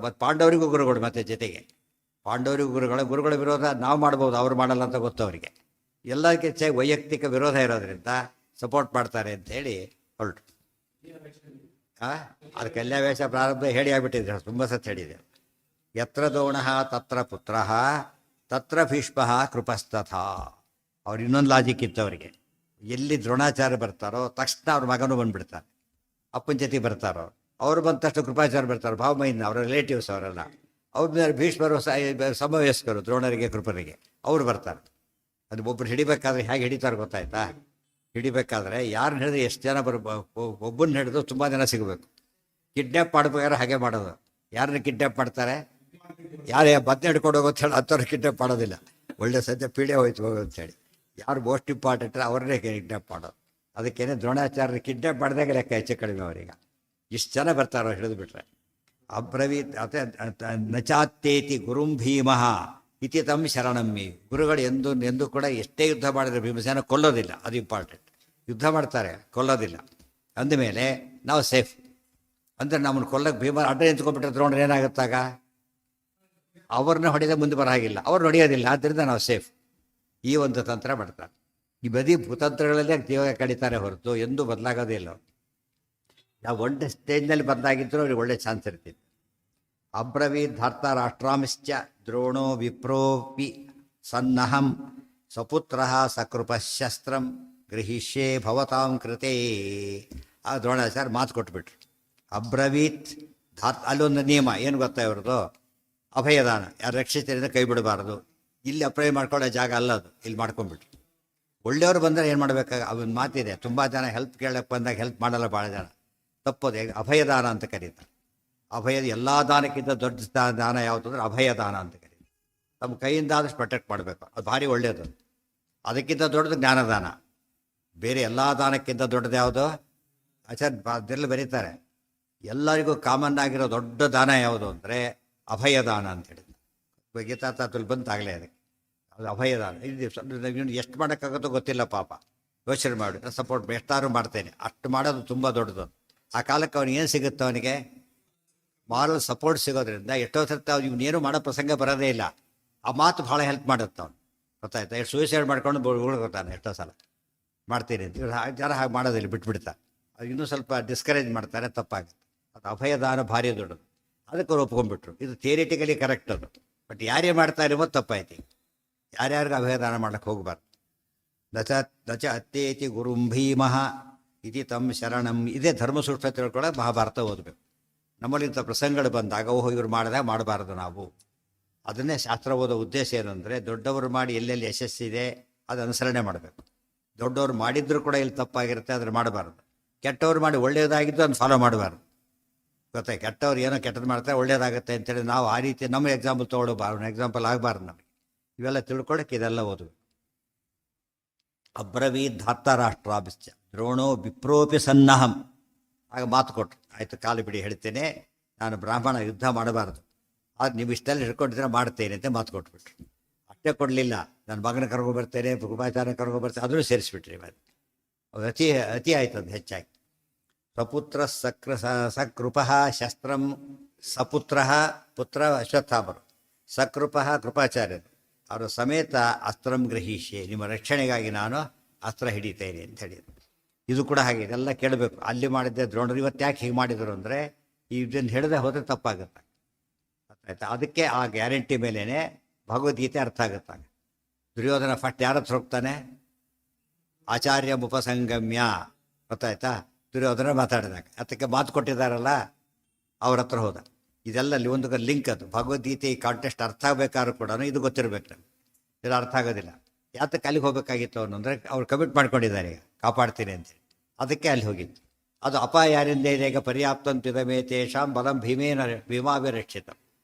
ಮತ್ತು ಪಾಂಡವರಿಗೂ ಗುರುಗಳು. ಮತ್ತು ಜೊತೆಗೆ ಪಾಂಡವರಿಗೂ ಗುರುಗಳ ವಿರೋಧ ನಾವು ಮಾಡ್ಬೋದು, ಅವ್ರು ಮಾಡಲ್ಲ ಅಂತ ಗೊತ್ತು ಅವರಿಗೆ. ಎಲ್ಲದಕ್ಕೆ ಹೆಚ್ಚಾಗಿ ವೈಯಕ್ತಿಕ ವಿರೋಧ ಇರೋದ್ರಿಂದ ಸಪೋರ್ಟ್ ಮಾಡ್ತಾರೆ ಅಂತೇಳಿ ಹೊರಟು. ಅದು ಕಲ್ಯಾವೇಶ ಪ್ರಾರಂಭ ಹೇಳಿ ಆಗ್ಬಿಟ್ಟಿದೆ, ತುಂಬ ಸತ್ ಹೇಳಿದೆ. ಯತ್ರ ದ್ರೋಣಃ ತತ್ರ ಪುತ್ರಃ ತತ್ರ ಭೀಷ್ಮ ಕೃಪಸ್ತಥಾ. ಅವ್ರು ಇನ್ನೊಂದು ಲಾಜಿಕ್ ಇತ್ತು ಅವರಿಗೆ. ಎಲ್ಲಿ ದ್ರೋಣಾಚಾರ್ಯ ಬರ್ತಾರೋ ತಕ್ಷಣ ಅವ್ರ ಮಗನೂ ಬಂದುಬಿಡ್ತಾರೆ, ಅಪ್ಪನ ಜೊತೆ ಬರ್ತಾರೋ. ಅವ್ರು ಬಂದ ತಕ್ಷಣ ಕೃಪಾಚಾರ್ಯ ಬರ್ತಾರೆ, ಭಾವಮೈನ ಅವರ ರಿಲೇಟಿವ್ಸ್ ಅವರೆಲ್ಲ. ಅವ್ರ ಮೇಲೆ ಭೀಷ್ಮರು ಸಮವಯಸ್ಕರು, ದ್ರೋಣರಿಗೆ ಕೃಪರಿಗೆ ಅವ್ರು ಬರ್ತಾರೆ. ಅದು ಒಬ್ಬರು ಹಿಡಿಬೇಕಾದ್ರೆ ಹೇಗೆ ಹಿಡಿತಾರೆ ಗೊತ್ತಾಯ್ತಾ? ಹಿಡಿಬೇಕಾದ್ರೆ ಯಾರನ್ನ ಹಿಡಿದ್ರೆ ಎಷ್ಟು ಜನ ಒಬ್ಬನ ಹಿಡಿದು ತುಂಬ ಜನ ಸಿಗಬೇಕು. ಕಿಡ್ನ್ಯಾಪ್ ಮಾಡ್ಬೇಕಾದ್ರೆ ಹಾಗೆ ಮಾಡೋದು. ಯಾರನ್ನ ಕಿಡ್ನ್ಯಾಪ್ ಮಾಡ್ತಾರೆ? ಯಾರೇ ಬದನೆ ಹಿಡ್ಕೊಂಡು ಹೋಗೋದು ಹೇಳಿ ಅಂಥವ್ರು ಕಿಡ್ನ್ಯಾಪ್ ಮಾಡೋದಿಲ್ಲ. ಒಳ್ಳೆ ಸದ್ಯ ಪೀಡೆ ಹೋಯ್ತು ಹೋಗೋ ಅಂತೇಳಿ ಯಾರು ಮೋಸ್ಟ್ ಇಂಪಾರ್ಟೆಂಟ್ ಅವ್ರನ್ನೇ ಕಿಡ್ನ್ಯಾಪ್ ಮಾಡೋದು. ಅದಕ್ಕೇನೆ ದ್ರೋಣಾಚಾರ್ಯ ಕಿಡ್ನ್ಯಾಪ್ ಮಾಡಿದಾಗ ಲೆಕ್ಕ ಹೆಚ್ಚು ಕಡಿಮೆ ಅವರೀಗ. ಇಷ್ಟು ಜನ ಬರ್ತಾರೋ ಹಿಡಿದು ಬಿಟ್ರೆ. ಅಬ್ರವೀತ್ ನಚಾತ್ತೇತಿ ಗುರುಂ ಭೀಮಃ ಇತಿ ತಮ್ ಶರಣಮ್ಮಿ. ಗುರುಗಳು ಎಂದು ಕೂಡ ಎಷ್ಟೇ ಯುದ್ಧ ಮಾಡಿದ್ರೆ ಭೀಮಸೇನ ಕೊಲ್ಲೋದಿಲ್ಲ, ಅದು ಇಂಪಾರ್ಟೆಂಟ್. ಯುದ್ಧ ಮಾಡ್ತಾರೆ, ಕೊಲ್ಲೋದಿಲ್ಲ. ಅಂದಮೇಲೆ ನಾವು ಸೇಫ್. ಅಂದರೆ ನಮ್ಮನ್ನು ಕೊಲ್ಲಕ್ಕೆ ಭೀಮ ಅಡ್ಡ ನಿಂತ್ಕೊಂಡ್ಬಿಟ್ರೆ ದ್ರೋಣರು ಏನಾಗುತ್ತಾಗ? ಅವ್ರನ್ನ ಹೊಡೆದ ಮುಂದೆ ಬರೋ ಹಾಗಿಲ್ಲ, ಅವ್ರು ಹೊಡೆಯೋದಿಲ್ಲ, ಆದ್ದರಿಂದ ನಾವು ಸೇಫ್. ಈ ಒಂದು ತಂತ್ರ ಮಾಡ್ತಾರೆ. ಈ ಬದಿ ಭೂತಂತ್ರಗಳಲ್ಲೇ ಜೀವ ಕಡಿತಾರೆ ಹೊರತು ಎಂದೂ ಬದಲಾಗೋದೇ ಇಲ್ಲ. ನಾವು ಒಳ್ಳೆ ಸ್ಟೇಜ್ನಲ್ಲಿ ಬದಲಾಗಿದ್ದರೂ ಅವ್ರಿಗೆ ಒಳ್ಳೆ ಚಾನ್ಸ್ ಇರ್ತಿತ್ತು. ಅಬ್ರವೀದ್ಧಾರ್ಥ ರಾಷ್ಟ್ರಾಂಶ್ಚ ದ್ರೋಣೋ ವಿಪ್ರೋಪಿ ಸನ್ನಹಂ ಸ್ವಪುತ್ರ ಸಕೃಪಶಸ್ತ್ರಂ ಗೃಹಿಷ್ಯೇ ಭವತಾಂ ಕೃತೇ. ಆ ದ್ರೋಣಾಚಾರ್ಯ ಮಾತು ಕೊಟ್ಬಿಟ್ರು. ಅಬ್ರವೀತ್ ಅಲ್ಲೊಂದು ನಿಯಮ ಏನು ಗೊತ್ತಾ ಇವ್ರದ್ದು? ಅಭಯದಾನ. ಯಾರು ರಕ್ಷಿತರಿಂದ ಕೈ ಬಿಡಬಾರ್ದು. ಇಲ್ಲಿ ಅಪ್ಲೈ ಮಾಡ್ಕೊಳ್ಳೋ ಜಾಗ ಅಲ್ಲ ಅದು, ಇಲ್ಲಿ ಮಾಡ್ಕೊಂಡ್ಬಿಟ್ರು. ಒಳ್ಳೆಯವರು ಬಂದರೆ ಏನು ಮಾಡಬೇಕಾಗ ಅವನ ಮಾತಿದೆ. ತುಂಬ ಜನ ಹೆಲ್ಪ್ ಕೇಳಕ್ಕೆ ಬಂದಾಗ ಹೆಲ್ಪ್ ಮಾಡಲ್ಲ, ಭಾಳ ಜನ ತಪ್ಪೋದೆ. ಅಭಯದಾನ ಅಂತ ಕರೀತಾರೆ. ಅಭಯದ ಎಲ್ಲ ದಾನಕ್ಕಿಂತ ದೊಡ್ಡ ದಾನ ಯಾವುದು ಅಂದರೆ ಅಭಯದಾನ ಅಂತ ಕರೀತಾರೆ. ತಮ್ಮ ಕೈಯಿಂದ ಆದಷ್ಟು ಪ್ರೊಟೆಕ್ಟ್ ಮಾಡಬೇಕು, ಅದು ಭಾರಿ ಒಳ್ಳೆಯದು. ಅದಕ್ಕಿಂತ ದೊಡ್ಡದು ಜ್ಞಾನದಾನ. ಬೇರೆ ಎಲ್ಲ ದಾನಕ್ಕಿಂತ ದೊಡ್ಡದು ಯಾವುದು? ಅದೆಲ್ಲ ಬರೀತಾರೆ. ಎಲ್ಲರಿಗೂ ಕಾಮನ್ ಆಗಿರೋ ದೊಡ್ಡ ದಾನ ಯಾವುದು ಅಂದರೆ ಅಭಯದಾನ ಅಂತ ಹೇಳಿದ್ರು. ಗೀತಾ ತಾತಲ್ಲಿ ಬಂತಾಗಲೇ ಅದಕ್ಕೆ ಅದು ಅಭಯದಾನ. ಇದು ಎಷ್ಟು ಮಾಡೋಕ್ಕಾಗುತ್ತೋ ಗೊತ್ತಿಲ್ಲ ಪಾಪ, ಯೋಚನೆ ಮಾಡಿ ಸಪೋರ್ಟ್ ಎಷ್ಟಾದ್ರು ಮಾಡ್ತೇನೆ. ಅಷ್ಟು ಮಾಡೋದು ತುಂಬ ದೊಡ್ಡದು. ಆ ಕಾಲಕ್ಕೆ ಅವನಿಗೆ ಏನು ಸಿಗುತ್ತೆ? ಅವನಿಗೆ ಮಾರಲ್ ಸಪೋರ್ಟ್ ಸಿಗೋದ್ರಿಂದ ಎಷ್ಟೋ ಸರ್ತಿ ಇವನೇನು ಮಾಡೋ ಪ್ರಸಂಗ ಬರೋದೇ ಇಲ್ಲ. ಆ ಮಾತು ಭಾಳ ಹೆಲ್ಪ್ ಮಾಡುತ್ತೆ ಅವನು, ಗೊತ್ತಾಯ್ತಾ? ಎಷ್ಟು ಸೂಸೈಡ್ ಮಾಡ್ಕೊಂಡು ಉಳ್ಕೊತಾನೆ ಎಷ್ಟೋ ಸಲ. ಮಾಡ್ತೀನಿ ಅಂತ ಜನ ಹಾಗೆ ಮಾಡೋದಿಲ್ಲ, ಬಿಟ್ಬಿಡ್ತಾರೆ. ಅದು ಇನ್ನೂ ಸ್ವಲ್ಪ ಡಿಸ್ಕರೇಜ್ ಮಾಡ್ತಾರೆ, ತಪ್ಪಾಗುತ್ತೆ. ಅದು ಅಭಯದಾನ ಭಾರಿ ದೊಡ್ಡದು. ಅದಕ್ಕೆ ಅವ್ರು ಒಪ್ಕೊಂಡ್ಬಿಟ್ರು. ಇದು ಥಿಯರಿಟಿಕಲಿ ಕರೆಕ್ಟ್ ಅದು, ಬಟ್ ಯಾರೇ ಮಾಡ್ತಾ ಇರೋದು ತಪ್ಪಾಯ್ತು. ಯಾರ್ಯಾರಿಗೂ ಅಭಯದಾನ ಮಾಡೋಕ್ಕೆ ಹೋಗಬಾರ್ದು. ನಚ ಅತ್ತೇತಿ ಗುರುಂ ಭೀಮಃ ಇತಿ ತಮ್ಮ ಶರಣಂ. ಇದೇ ಧರ್ಮಸೂಕ್ಷ್ಮ ತಿಳ್ಕೊಳ್ಳೋಕೆ ಮಹಾಭಾರತ ಓದಬೇಕು. ನಮ್ಮಲ್ಲಿ ಇಂಥ ಪ್ರಸಂಗಗಳು ಬಂದಾಗ ಓಹೋ ಇವ್ರು ಮಾಡಿದಾಗ ಮಾಡಬಾರ್ದು ನಾವು. ಅದನ್ನೇ ಶಾಸ್ತ್ರ ಓದೋ ಉದ್ದೇಶ ಏನಂದರೆ ದೊಡ್ಡವರು ಮಾಡಿ ಎಲ್ಲೆಲ್ಲಿ ಯಶಸ್ಸಿದೆ ಅದು ಅನುಸರಣೆ ಮಾಡಬೇಕು. ದೊಡ್ಡವರು ಮಾಡಿದ್ರು ಕೂಡ ಇಲ್ಲಿ ತಪ್ಪಾಗಿರುತ್ತೆ, ಅದನ್ನು ಮಾಡಬಾರ್ದು. ಕೆಟ್ಟವ್ರು ಮಾಡಿ ಒಳ್ಳೆಯದಾಗಿದ್ದು ಅದನ್ನು ಫಾಲೋ ಮಾಡಬಾರ್ದು, ಗೊತ್ತಾಯ್ತು? ಕೆಟ್ಟವ್ರು ಏನೋ ಕೆಟ್ಟದ್ದು ಮಾಡ್ತಾರೆ, ಒಳ್ಳೇದಾಗುತ್ತೆ ಅಂತೇಳಿ ನಾವು ಆ ರೀತಿ ನಮ್ಮ ಎಕ್ಸಾಂಪಲ್ ತೊಗೊಳ್ಬಾರ್ದು, ಎಕ್ಸಾಂಪಲ್ ಆಗಬಾರ್ದು ನಮಗೆ. ಇವೆಲ್ಲ ತಿಳ್ಕೊಳ್ಳೋಕೆ ಇದೆಲ್ಲ ಓದಬೇಕು. ಅಬ್ರವೀದ್ಧಾರ್ಥ ರಾಷ್ಟ್ರಾಭಿಶ್ಚ ದ್ರೋಣೋ ವಿಪ್ರೋಪಿ ಸನ್ನಹಂ. ಆಗ ಮಾತು ಕೊಟ್ಟರು, ಆಯಿತು ಕಾಲು ಬಿಡಿ ಹೇಳ್ತೇನೆ, ನಾನು ಬ್ರಾಹ್ಮಣ, ಯುದ್ಧ ಮಾಡಬಾರ್ದು, ಆದ್ರೆ ನೀವು ಇಷ್ಟೆಲ್ಲ ಹಿಡ್ಕೊಂಡಿದ್ರೆ ಮಾಡ್ತೇನೆ ಅಂತ ಮಾತು ಕೊಟ್ಬಿಟ್ರು. ಅಷ್ಟೇ ಕೊಡಲಿಲ್ಲ, ನನ್ನ ಮಗನ ಕರ್ಕೊಂಡ್ಬರ್ತೇನೆ, ಕೃಪಾಚಾರ್ಯ ಕರ್ಕೊಂಡ್ಬರ್ತೇನೆ, ಅದನ್ನು ಸೇರಿಸ್ಬಿಟ್ರಿ. ಅದು ಅತಿ ಆಯ್ತು, ಅದು ಹೆಚ್ಚಾಗಿ. ಸ್ವಪುತ್ರ ಸಕೃಪ ಶಸ್ತ್ರಂ ಸಪುತ್ರ ಪುತ್ರ ಅಶ್ವತ್ಥಾಮರು, ಸಕೃಪ ಕೃಪಾಚಾರ್ಯರು, ಅವರು ಸಮೇತ ಅಸ್ತ್ರಂ ಗ್ರಹಿಷ್ಯೆ, ನಿಮ್ಮ ರಕ್ಷಣೆಗಾಗಿ ನಾನು ಅಸ್ತ್ರ ಹಿಡಿತೇನೆ ಅಂತ ಹೇಳಿದರು. ಇದು ಕೂಡ ಹಾಗೆ, ಇದೆಲ್ಲ ಕೇಳಬೇಕು. ಅಲ್ಲಿ ಮಾಡಿದ್ದೆ ದ್ರೋಣರು, ಇವತ್ತು ಯಾಕೆ ಹೀಗೆ ಮಾಡಿದರು ಅಂದರೆ ಇದನ್ನು ಹಿಡದೆ ಹೋದರೆ ತಪ್ಪಾಗುತ್ತೆ, ಆಯ್ತಾ? ಅದಕ್ಕೆ ಆ ಗ್ಯಾರಂಟಿ ಮೇಲೇ ಭಗವದ್ಗೀತೆ ಅರ್ಥ ಆಗುತ್ತಾಗ. ದುರ್ಯೋಧನ ಫಸ್ಟ್ ಯಾರ ಹತ್ರ ಹೋಗ್ತಾನೆ? ಆಚಾರ್ಯ ಉಪಸಂಗಮ್ಯ, ಗೊತ್ತಾಯ್ತಾ? ದುರ್ಯೋಧನ ಮಾತಾಡಿದಾಗ ಅದಕ್ಕೆ ಮಾತು ಕೊಟ್ಟಿದ್ದಾರಲ್ಲ ಅವ್ರ ಹತ್ರ ಹೋದ. ಇದೆಲ್ಲ ಅಲ್ಲಿ ಒಂದು ಲಿಂಕ್. ಅದು ಭಗವದ್ಗೀತೆ ಈ ಕಾಂಟೆಸ್ಟ್ ಅರ್ಥ ಆಗಬೇಕಾದ್ರೂ ಕೂಡ ಇದು ಗೊತ್ತಿರಬೇಕು ನಮ್ಗೆ. ಇದು ಅರ್ಥ ಆಗೋದಿಲ್ಲ. ಯಾತಕ್ಕೆ ಅಲ್ಲಿಗೆ ಹೋಗಬೇಕಾಗಿತ್ತು ಅನ್ನೋಂದರೆ ಅವ್ರು ಕಮಿಟ್ ಮಾಡ್ಕೊಂಡಿದ್ದಾರೆ, ಈಗ ಕಾಪಾಡ್ತೀನಿ ಅಂತೇಳಿ. ಅದಕ್ಕೆ ಅಲ್ಲಿ ಹೋಗಿತ್ತು. ಅದು ಅಪಾಯ ಯಾರಿಂದ ಇದೆ ಈಗ? ಪರ್ಯಾಪ್ತಂತಿದಮೇ ತೇಷಾಂ ಬಲಂ ಭೀಮಾಭಿರಕ್ಷಿತ.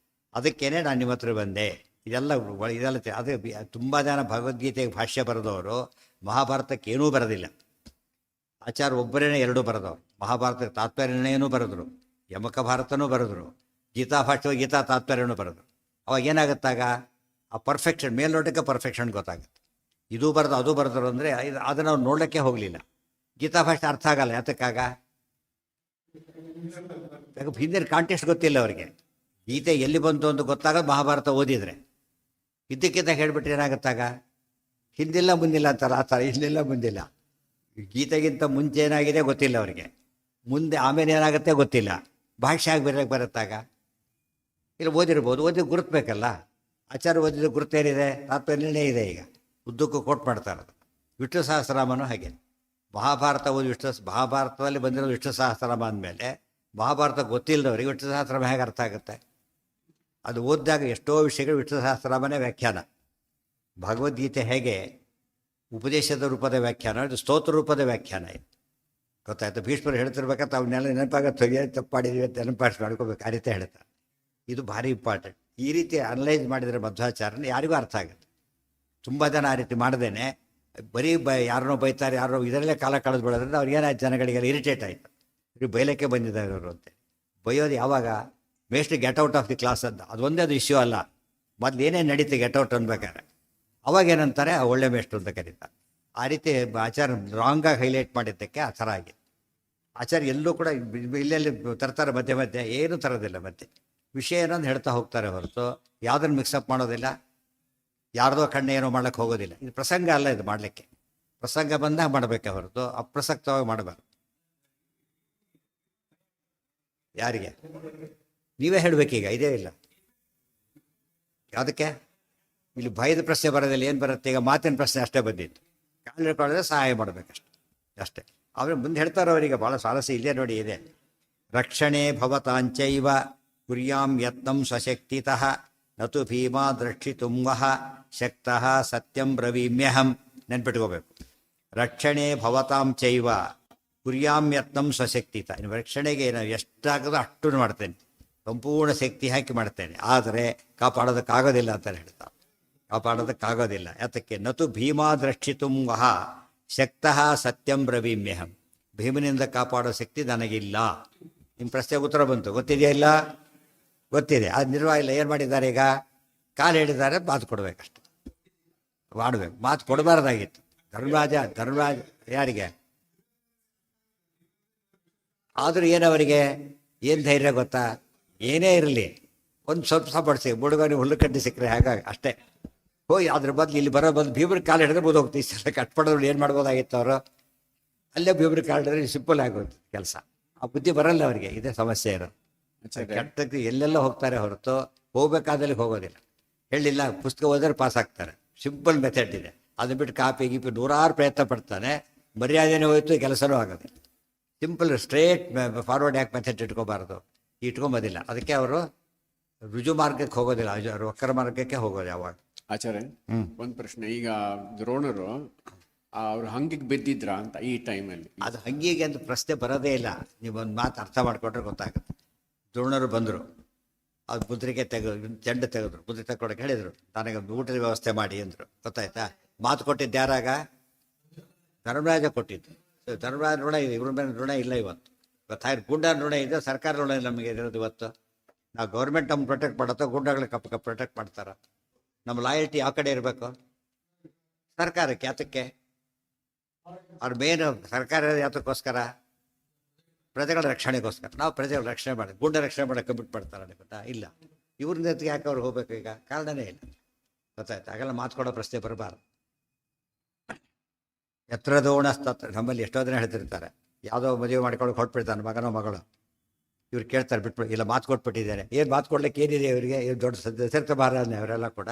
ಅದಕ್ಕೇನೆ ನಾನು ನಿಮ್ಮ ಹತ್ರ ಬಂದೆ. ಇದೆಲ್ಲ ಅದು ತುಂಬ ಜನ ಭಗವದ್ಗೀತೆಗೆ ಭಾಷ್ಯ ಬರೆದವರು ಮಹಾಭಾರತಕ್ಕೆ ಏನೂ ಬರೋದಿಲ್ಲ. ಆಚಾರ್ಯ ಒಬ್ಬರೇ ಎರಡೂ ಬರೆದವರು. ಮಹಾಭಾರತಕ್ಕೆ ತಾತ್ಪರ್ಯನೂ ಬರೆದ್ರು, ಯಮಕ ಭಾರತನೂ ಬರೆದ್ರು, ಗೀತಾ ಭಾಷ್ಯ ಗೀತಾ ತಾತ್ಪರ್ಯನೂ ಬರೆದ್ರು. ಅವಾಗ ಏನಾಗುತ್ತಾಗ ಆ ಪರ್ಫೆಕ್ಷನ್, ಮೇಲ್ನೋಟಕ್ಕೆ ಪರ್ಫೆಕ್ಷನ್ ಗೊತ್ತಾಗುತ್ತೆ. ಇದು ಬರೆದು ಅದು ಬರೆದ್ರು ಅಂದರೆ ಅದನ್ನು ಅವ್ರು ನೋಡಲಿಕ್ಕೆ ಹೋಗಲಿಲ್ಲ. ಗೀತಾ ಭಾಷೆ ಅರ್ಥ ಆಗಲ್ಲ, ಯಾತಕ್ಕಾಗ? ಹಿಂದಿನ ಕಾಂಟೆಸ್ಟ್ ಗೊತ್ತಿಲ್ಲ ಅವರಿಗೆ. ಗೀತೆ ಎಲ್ಲಿ ಬಂತು ಅಂತ ಗೊತ್ತಾಗೋದು ಮಹಾಭಾರತ ಓದಿದರೆ. ಇದ್ದಕ್ಕಿದ್ದ ಹೇಳಿಬಿಟ್ರೆ ಏನಾಗುತ್ತಾಗ? ಹಿಂದಿಲ್ಲ ಮುಂದಿಲ್ಲ ಅಂತಾರೆ, ಆ ಥರ ಹಿಂದಿಲ್ಲ ಮುಂದಿಲ್ಲ. ಗೀತೆಗಿಂತ ಮುಂಚೆ ಏನಾಗಿದೆ ಗೊತ್ತಿಲ್ಲ ಅವರಿಗೆ, ಮುಂದೆ ಆಮೇಲೆ ಏನಾಗುತ್ತೆ ಗೊತ್ತಿಲ್ಲ. ಭಾಷೆ ಆಗಿ ಬರೋಕ್ಕೆ ಇಲ್ಲ ಓದಿರ್ಬೋದು, ಗುರುತ್ಬೇಕಲ್ಲ. ಆಚಾರ್ಯ ಓದಿದ ಗುರುತೇನಿದೆ, ತಾತ್ಪರ್ಯನೇ ಇದೆ. ಈಗ ಉದ್ದಕ್ಕೂ ಕೋಟ್ ಮಾಡ್ತಾರೆ. ವಿಷ್ಣು ಸಹಸ್ರನಾಮನೂ ಹಾಗೆ. ಮಹಾಭಾರತ ಓದಿ ಮಹಾಭಾರತದಲ್ಲಿ ಬಂದಿರೋ ವಿಷ್ಣು ಸಹಸ್ರನಾಮ ಅಂದಮೇಲೆ ಮಹಾಭಾರತ ಗೊತ್ತಿಲ್ಲದವ್ರಿಗೆ ವಿಷ್ಣು ಸಹಸ್ರನಾಮ ಹೇಗೆ ಅರ್ಥ ಆಗುತ್ತೆ? ಅದು ಓದಿದಾಗ ಎಷ್ಟೋ ವಿಷಯಗಳು ವಿಷ್ಣು ಸಹಸ್ರನಾಮನೇ ವ್ಯಾಖ್ಯಾನ. ಭಗವದ್ಗೀತೆ ಹೇಗೆ ಉಪದೇಶದ ರೂಪದ ವ್ಯಾಖ್ಯಾನ, ಇದು ಸ್ತೋತ್ರ ರೂಪದ ವ್ಯಾಖ್ಯಾನ. ಇದು ಗೊತ್ತಾಯ್ತು. ಭೀಷ್ಮರು ಹೇಳ್ತಿರ್ಬೇಕಂತ ಅವನ್ನೆಲ್ಲ ನೆನಪಾಗತ್ತೆ, ತಪ್ಪು ಮಾಡಿದ್ವಿ ಅಂತ ನೆನಪಾಗಿ ಮಾಡ್ಕೋಬೇಕು, ಆ ರೀತಿ ಹೇಳ್ತಾರೆ. ಇದು ಭಾರಿ ಇಂಪಾರ್ಟೆಂಟ್. ಈ ರೀತಿ ಅನಲೈಸ್ ಮಾಡಿದರೆ ಮಧ್ವಾಚಾರ್ಯನ ಯಾರಿಗೂ ಅರ್ಥ ಆಗುತ್ತೆ. ತುಂಬ ಜನ ಆ ರೀತಿ ಮಾಡ್ದೇನೆ ಬರೀ ಯಾರನ್ನೋ ಬೈತಾರೆ, ಯಾರೋ ಇದರಲ್ಲೇ ಕಾಲ ಕಳೆದು ಬಿಡೋದ್ರಿಂದ ಅವ್ರಿಗೇನಾಯ್ತು, ಜನಗಳಿಗೆಲ್ಲ ಇರಿಟೇಟ್ ಆಯಿತು. ಇವ್ರು ಬೈಲಕ್ಕೆ ಬಂದಿದ್ದಾರೆ ಇವರು ಅಂತ. ಬೈಯೋದು ಯಾವಾಗ? ಮೇಸ್ಟ್ get out of the class ಅಂತ. ಅದೊಂದೇ ಅದು ಇಶ್ಯೂ ಅಲ್ಲ, ಮೊದಲು ಏನೇನು ನಡೀತು ಗೆಟ್ ಔಟ್ ಅನ್ಬೇಕಾದ್ರೆ ಅವಾಗ ಏನಂತಾರೆ, ಒಳ್ಳೆ ಮೇಷ್ಟ್ರು ಅಂತ ಕರೀತಾರೆ. ಆ ರೀತಿ ಆಚಾರ್ಯ ರಾಂಗಾಗಿ ಹೈಲೈಟ್ ಮಾಡಿದ್ದಕ್ಕೆ ಆ ಥರ ಆಗಿದೆ. ಆಚಾರ್ಯ ಎಲ್ಲೂ ಕೂಡ ಇಲ್ಲೆಲ್ಲಿ ತರ್ತಾರೆ, ಮಧ್ಯೆ ಮಧ್ಯೆ ಏನೂ ತರೋದಿಲ್ಲ. ಮಧ್ಯೆ ವಿಷಯ ಏನೊಂದು ಹೇಳ್ತಾ ಹೋಗ್ತಾರೆ ಹೊರತು ಯಾವುದನ್ನು ಮಿಕ್ಸಪ್ ಮಾಡೋದಿಲ್ಲ, ಯಾರ್ದೋ ಕಣ್ಣೇನೋ ಮಾಡ್ಲಿಕ್ಕೆ ಹೋಗೋದಿಲ್ಲ. ಇದು ಪ್ರಸಂಗ ಅಲ್ಲ, ಇದು ಮಾಡಲಿಕ್ಕೆ ಪ್ರಸಂಗ ಬಂದಾಗ ಮಾಡಬೇಕೆ ಹೊರತು ಅಪ್ರಸಕ್ತವಾಗಿ ಮಾಡಬಾರ್ದು. ಯಾರಿಗೆ? ನೀವೇ ಹೇಳಬೇಕೀಗ, ಇದೇ ಇಲ್ಲ ಯಾವುದಕ್ಕೆ. ಇಲ್ಲಿ ಭಯದ ಪ್ರಶ್ನೆ ಬರೋದಿಲ್ಲ, ಏನು ಬರುತ್ತೆ ಈಗ? ಮಾತಿನ ಪ್ರಶ್ನೆ ಅಷ್ಟೇ ಬಂದಿತ್ತು. ಕಾಲು ಹಿಡ್ಕೊಳ್ಳೋದ್ರೆ ಸಹಾಯ ಮಾಡಬೇಕಷ್ಟೆ, ಅಷ್ಟೇ. ಅವ್ರು ಮುಂದೆ ಹೇಳ್ತಾರೆ, ಅವರಿಗೆ ಭಾಳ ಸ್ವಾರಸ್ಯ ಇಲ್ಲೇ ನೋಡಿ ಇದೆ. ರಕ್ಷಣೆ ಭವತಾಂಚೈವ ಕುರ್ಯಾಂ ಯತ್ನಂ ಸ್ವಶಕ್ತಿತಃ ನತು ಭೀಮಾ ದ್ರಕ್ಷಿತುಂವಃ ಶಕ್ತಃ ಸತ್ಯಂ ಬ್ರವೀಮ್ಯಹಂ. ನೆನ್ಪಿಟ್ಕೋಬೇಕು. ರಕ್ಷಣೆ ಭವತಾಂ ಚೈವ ಕುರ್ಯಾಂ ಯತ್ನಂ ಸ್ವಶಕ್ತಿತ. ಇನ್ನು ರಕ್ಷಣೆಗೆ ನಾವು ಎಷ್ಟಾಗದೋ ಅಷ್ಟು ಮಾಡ್ತೇನೆ, ಸಂಪೂರ್ಣ ಶಕ್ತಿ ಹಾಕಿ ಮಾಡ್ತೇನೆ, ಆದರೆ ಕಾಪಾಡೋದಕ್ಕಾಗೋದಿಲ್ಲ ಅಂತ ಹೇಳ್ತಾರೆ. ಕಾಪಾಡೋದಕ್ಕಾಗೋದಿಲ್ಲ. ಯಾತಕ್ಕೆ? ನತು ಭೀಮಾ ದ್ರಕ್ಷಿತುಂವಃ ಶಕ್ತಃ ಸತ್ಯಂ ಬ್ರವೀಮ್ಯಹಂ. ಭೀಮನಿಂದ ಕಾಪಾಡೋ ಶಕ್ತಿ ನನಗಿಲ್ಲ. ನಿಮ್ಮ ಪ್ರಶ್ನೆಗೆ ಉತ್ತರ ಬಂತು, ಗೊತ್ತಿದೆಯಾ? ಇಲ್ಲ, ಗೊತ್ತಿದೆ. ಅದು ನಿರ್ವಾಹ ಇಲ್ಲ. ಏನು ಮಾಡಿದ್ದಾರೆ ಈಗ? ಕಾಲು ಹೇಳಿದ್ದಾರೆ, ಮಾತು ಕೊಡಬೇಕಷ್ಟೆ, ಮಾಡಬೇಕು. ಮಾತು ಕೊಡಬಾರ್ದಾಗಿತ್ತು. ಧರ್ಮರಾಜ ಯಾರಿಗೆ ಆದರೂ ಏನವರಿಗೆ ಏನು ಧೈರ್ಯ ಗೊತ್ತಾ? ಏನೇ ಇರಲಿ ಒಂದು ಸ್ವಲ್ಪ ಬಡಿಸಿ ಬುಡುಗನಿ ಹುಲ್ಲು ಕಡ್ಡಿ ಸಿಕ್ಕರೆ ಹಾಗಾಗಿ ಅಷ್ಟೇ ಹೋಗಿ ಅದ್ರ ಬದಲು ಇಲ್ಲಿ ಬರೋ ಬದಲು ಭೀಮ್ರ ಕಾಲು ಹಿಡಿದ್ರೆ ಬೋದು ಹೋಗ್ತೀವಿ. ಸಲ ಕಟ್ಪಡೋರು ಏನು ಮಾಡ್ಬೋದಾಗಿತ್ತು ಅವರು? ಅಲ್ಲೇ ಭೀಮ್ರ ಕಾಲು ಹಿಡಿದ್ರೆ ಸಿಂಪಲ್ ಆಗೋದು ಕೆಲಸ. ಆ ಬುದ್ಧಿ ಬರಲ್ಲ ಅವರಿಗೆ, ಇದೇ ಸಮಸ್ಯೆ ಇರೋದು. ಕೆಟ್ಟಕ್ಕೆ ಎಲ್ಲೆಲ್ಲ ಹೋಗ್ತಾರೆ ಹೊರತು ಹೋಗ್ಬೇಕಾದಲ್ಲಿ ಹೋಗೋದಿಲ್ಲ. ಹೇಳಿಲ್ಲ, ಪುಸ್ತಕ ಓದಿದ್ರೆ ಪಾಸ್ ಆಗ್ತಾರೆ, ಸಿಂಪಲ್ ಮೆಥಡ್ ಇದೆ. ಅದನ್ನ ಬಿಟ್ಟು ಕಾಪಿ ಗೀಪಿ ನೂರಾರು ಪ್ರಯತ್ನ ಪಡ್ತಾನೆ, ಮರ್ಯಾದೆನೇ ಹೋಯ್ತು, ಕೆಲಸನೂ ಆಗೋದಿಲ್ಲ. ಸಿಂಪಲ್ ಸ್ಟ್ರೇಟ್ ಫಾರ್ವರ್ಡ್ ಯಾಕೆ ಮೆಥಡ್ ಇಟ್ಕೋಬಾರ್ದು? ಇಟ್ಕೊಂಬೋದಿಲ್ಲ. ಅದಕ್ಕೆ ಅವರು ರುಜು ಮಾರ್ಗಕ್ಕೆ ಹೋಗೋದಿಲ್ಲ, ವಕ್ರ ಮಾರ್ಗಕ್ಕೆ ಹೋಗೋದು ಯಾವಾಗ. ಆಚಾರ್ಯ, ಒಂದು ಪ್ರಶ್ನೆ. ಈಗ ದ್ರೋಣರು ಅವ್ರು ಹಂಗಿಗೆ ಬಿದ್ದಿದ್ರ ಅಂತ ಈ ಟೈಮಲ್ಲಿ? ಅದು ಹಂಗಿಗೆ ಅಂತ ಪ್ರಶ್ನೆ ಬರೋದೇ ಇಲ್ಲ. ನೀವೊಂದು ಮಾತು ಅರ್ಥ ಮಾಡಿಕೊಂಡ್ರೆ ಗೊತ್ತಾಗುತ್ತೆ. ದ್ರೋಣರು ಬಂದರು, ಅದು ಮುದ್ರಿಗೆ ಚೆಂಡು ತೆಗೆದ್ರು, ಮುದ್ರೆ ತಗೊಳಕ್ಕೆ ಹೇಳಿದರು, ನನಗೆ ಊಟದ ವ್ಯವಸ್ಥೆ ಮಾಡಿ ಅಂದರು. ಗೊತ್ತಾಯ್ತಾ? ಮಾತು ಕೊಟ್ಟಿದ್ದು ಯಾರಾಗ? ಧರ್ಮರಾಜ ಕೊಟ್ಟಿದ್ದು. ಧರ್ಮರಾಜ ಋಣ ಇದೆ, ಇವ್ರ ಮೇಲೆ ಋಣ ಇಲ್ಲ ಇವತ್ತು. ಗೊತ್ತಾಯ್ತು? ಗುಂಡ ಋಣ ಇದೆ, ಸರ್ಕಾರ ಋಣ ನಮಗೆ ಇರೋದು ಇವತ್ತು. ನಾವು ಗೌರ್ಮೆಂಟ್ ನಮ್ಗೆ ಪ್ರೊಟೆಕ್ಟ್ ಮಾಡುತ್ತೋ, ಗುಂಡಗಳಿಗೆ ಪ್ರೊಟೆಕ್ಟ್ ಮಾಡ್ತಾರ? ನಮ್ಮ ಲಾಯಲ್ಟಿ ಯಾವ ಕಡೆ ಇರಬೇಕು? ಸರ್ಕಾರಕ್ಕೆ. ಯಾತಕ್ಕೆ? ಅವ್ರ ಮೇನ್ ಸರ್ಕಾರ ಯಾತಕ್ಕೋಸ್ಕರ? ಪ್ರಜೆಗಳ ರಕ್ಷಣೆಗೋಸ್ಕರ. ನಾವು ಪ್ರಜೆಗಳ ರಕ್ಷಣೆ ಮಾಡಿ ಗುಂಡ ರಕ್ಷಣೆ ಮಾಡೋಕ್ಕೆ ಕಮಿಟ್ ಮಾಡ್ತಾರೆ ಗೊತ್ತಾ? ಇಲ್ಲ. ಇವ್ರ ಜೊತೆಗೆ ಯಾಕೆ ಅವ್ರು ಹೋಗ್ಬೇಕು? ಈಗ ಕಾರಣನೇ ಇಲ್ಲ. ಗೊತ್ತಾಯ್ತು? ಹಾಗೆಲ್ಲ ಮಾತು ಕೊಡೋ ಪ್ರಶ್ನೆ ಬರಬಾರ್ದು. ಎತ್ರ ದೋಣಸ್ತತ್ರ. ನಮ್ಮಲ್ಲಿ ಎಷ್ಟೋ ದಿನ ಹೇಳ್ತಿರ್ತಾರೆ, ಯಾವುದೋ ಮದುವೆ ಮಾಡ್ಕೊಂಡು ಹೊಟ್ಬಿಡ್ತಾನೆ ಮಗನೋ ಮಗಳು. ಇವ್ರು ಕೇಳ್ತಾರೆ, ಬಿಟ್ಬಿಟ್ಟು ಇಲ್ಲ ಮಾತು ಕೊಟ್ಬಿಟ್ಟಿದ್ದಾರೆ. ಏನು ಮಾತು ಕೊಡ್ಲಿಕ್ಕೆ ಏನಿದೆ ಇವರಿಗೆ? ಏನು ದೊಡ್ಡ ದಶರಥ ಮಹಾರಾಜನೇ ಅವರೆಲ್ಲ ಕೂಡ.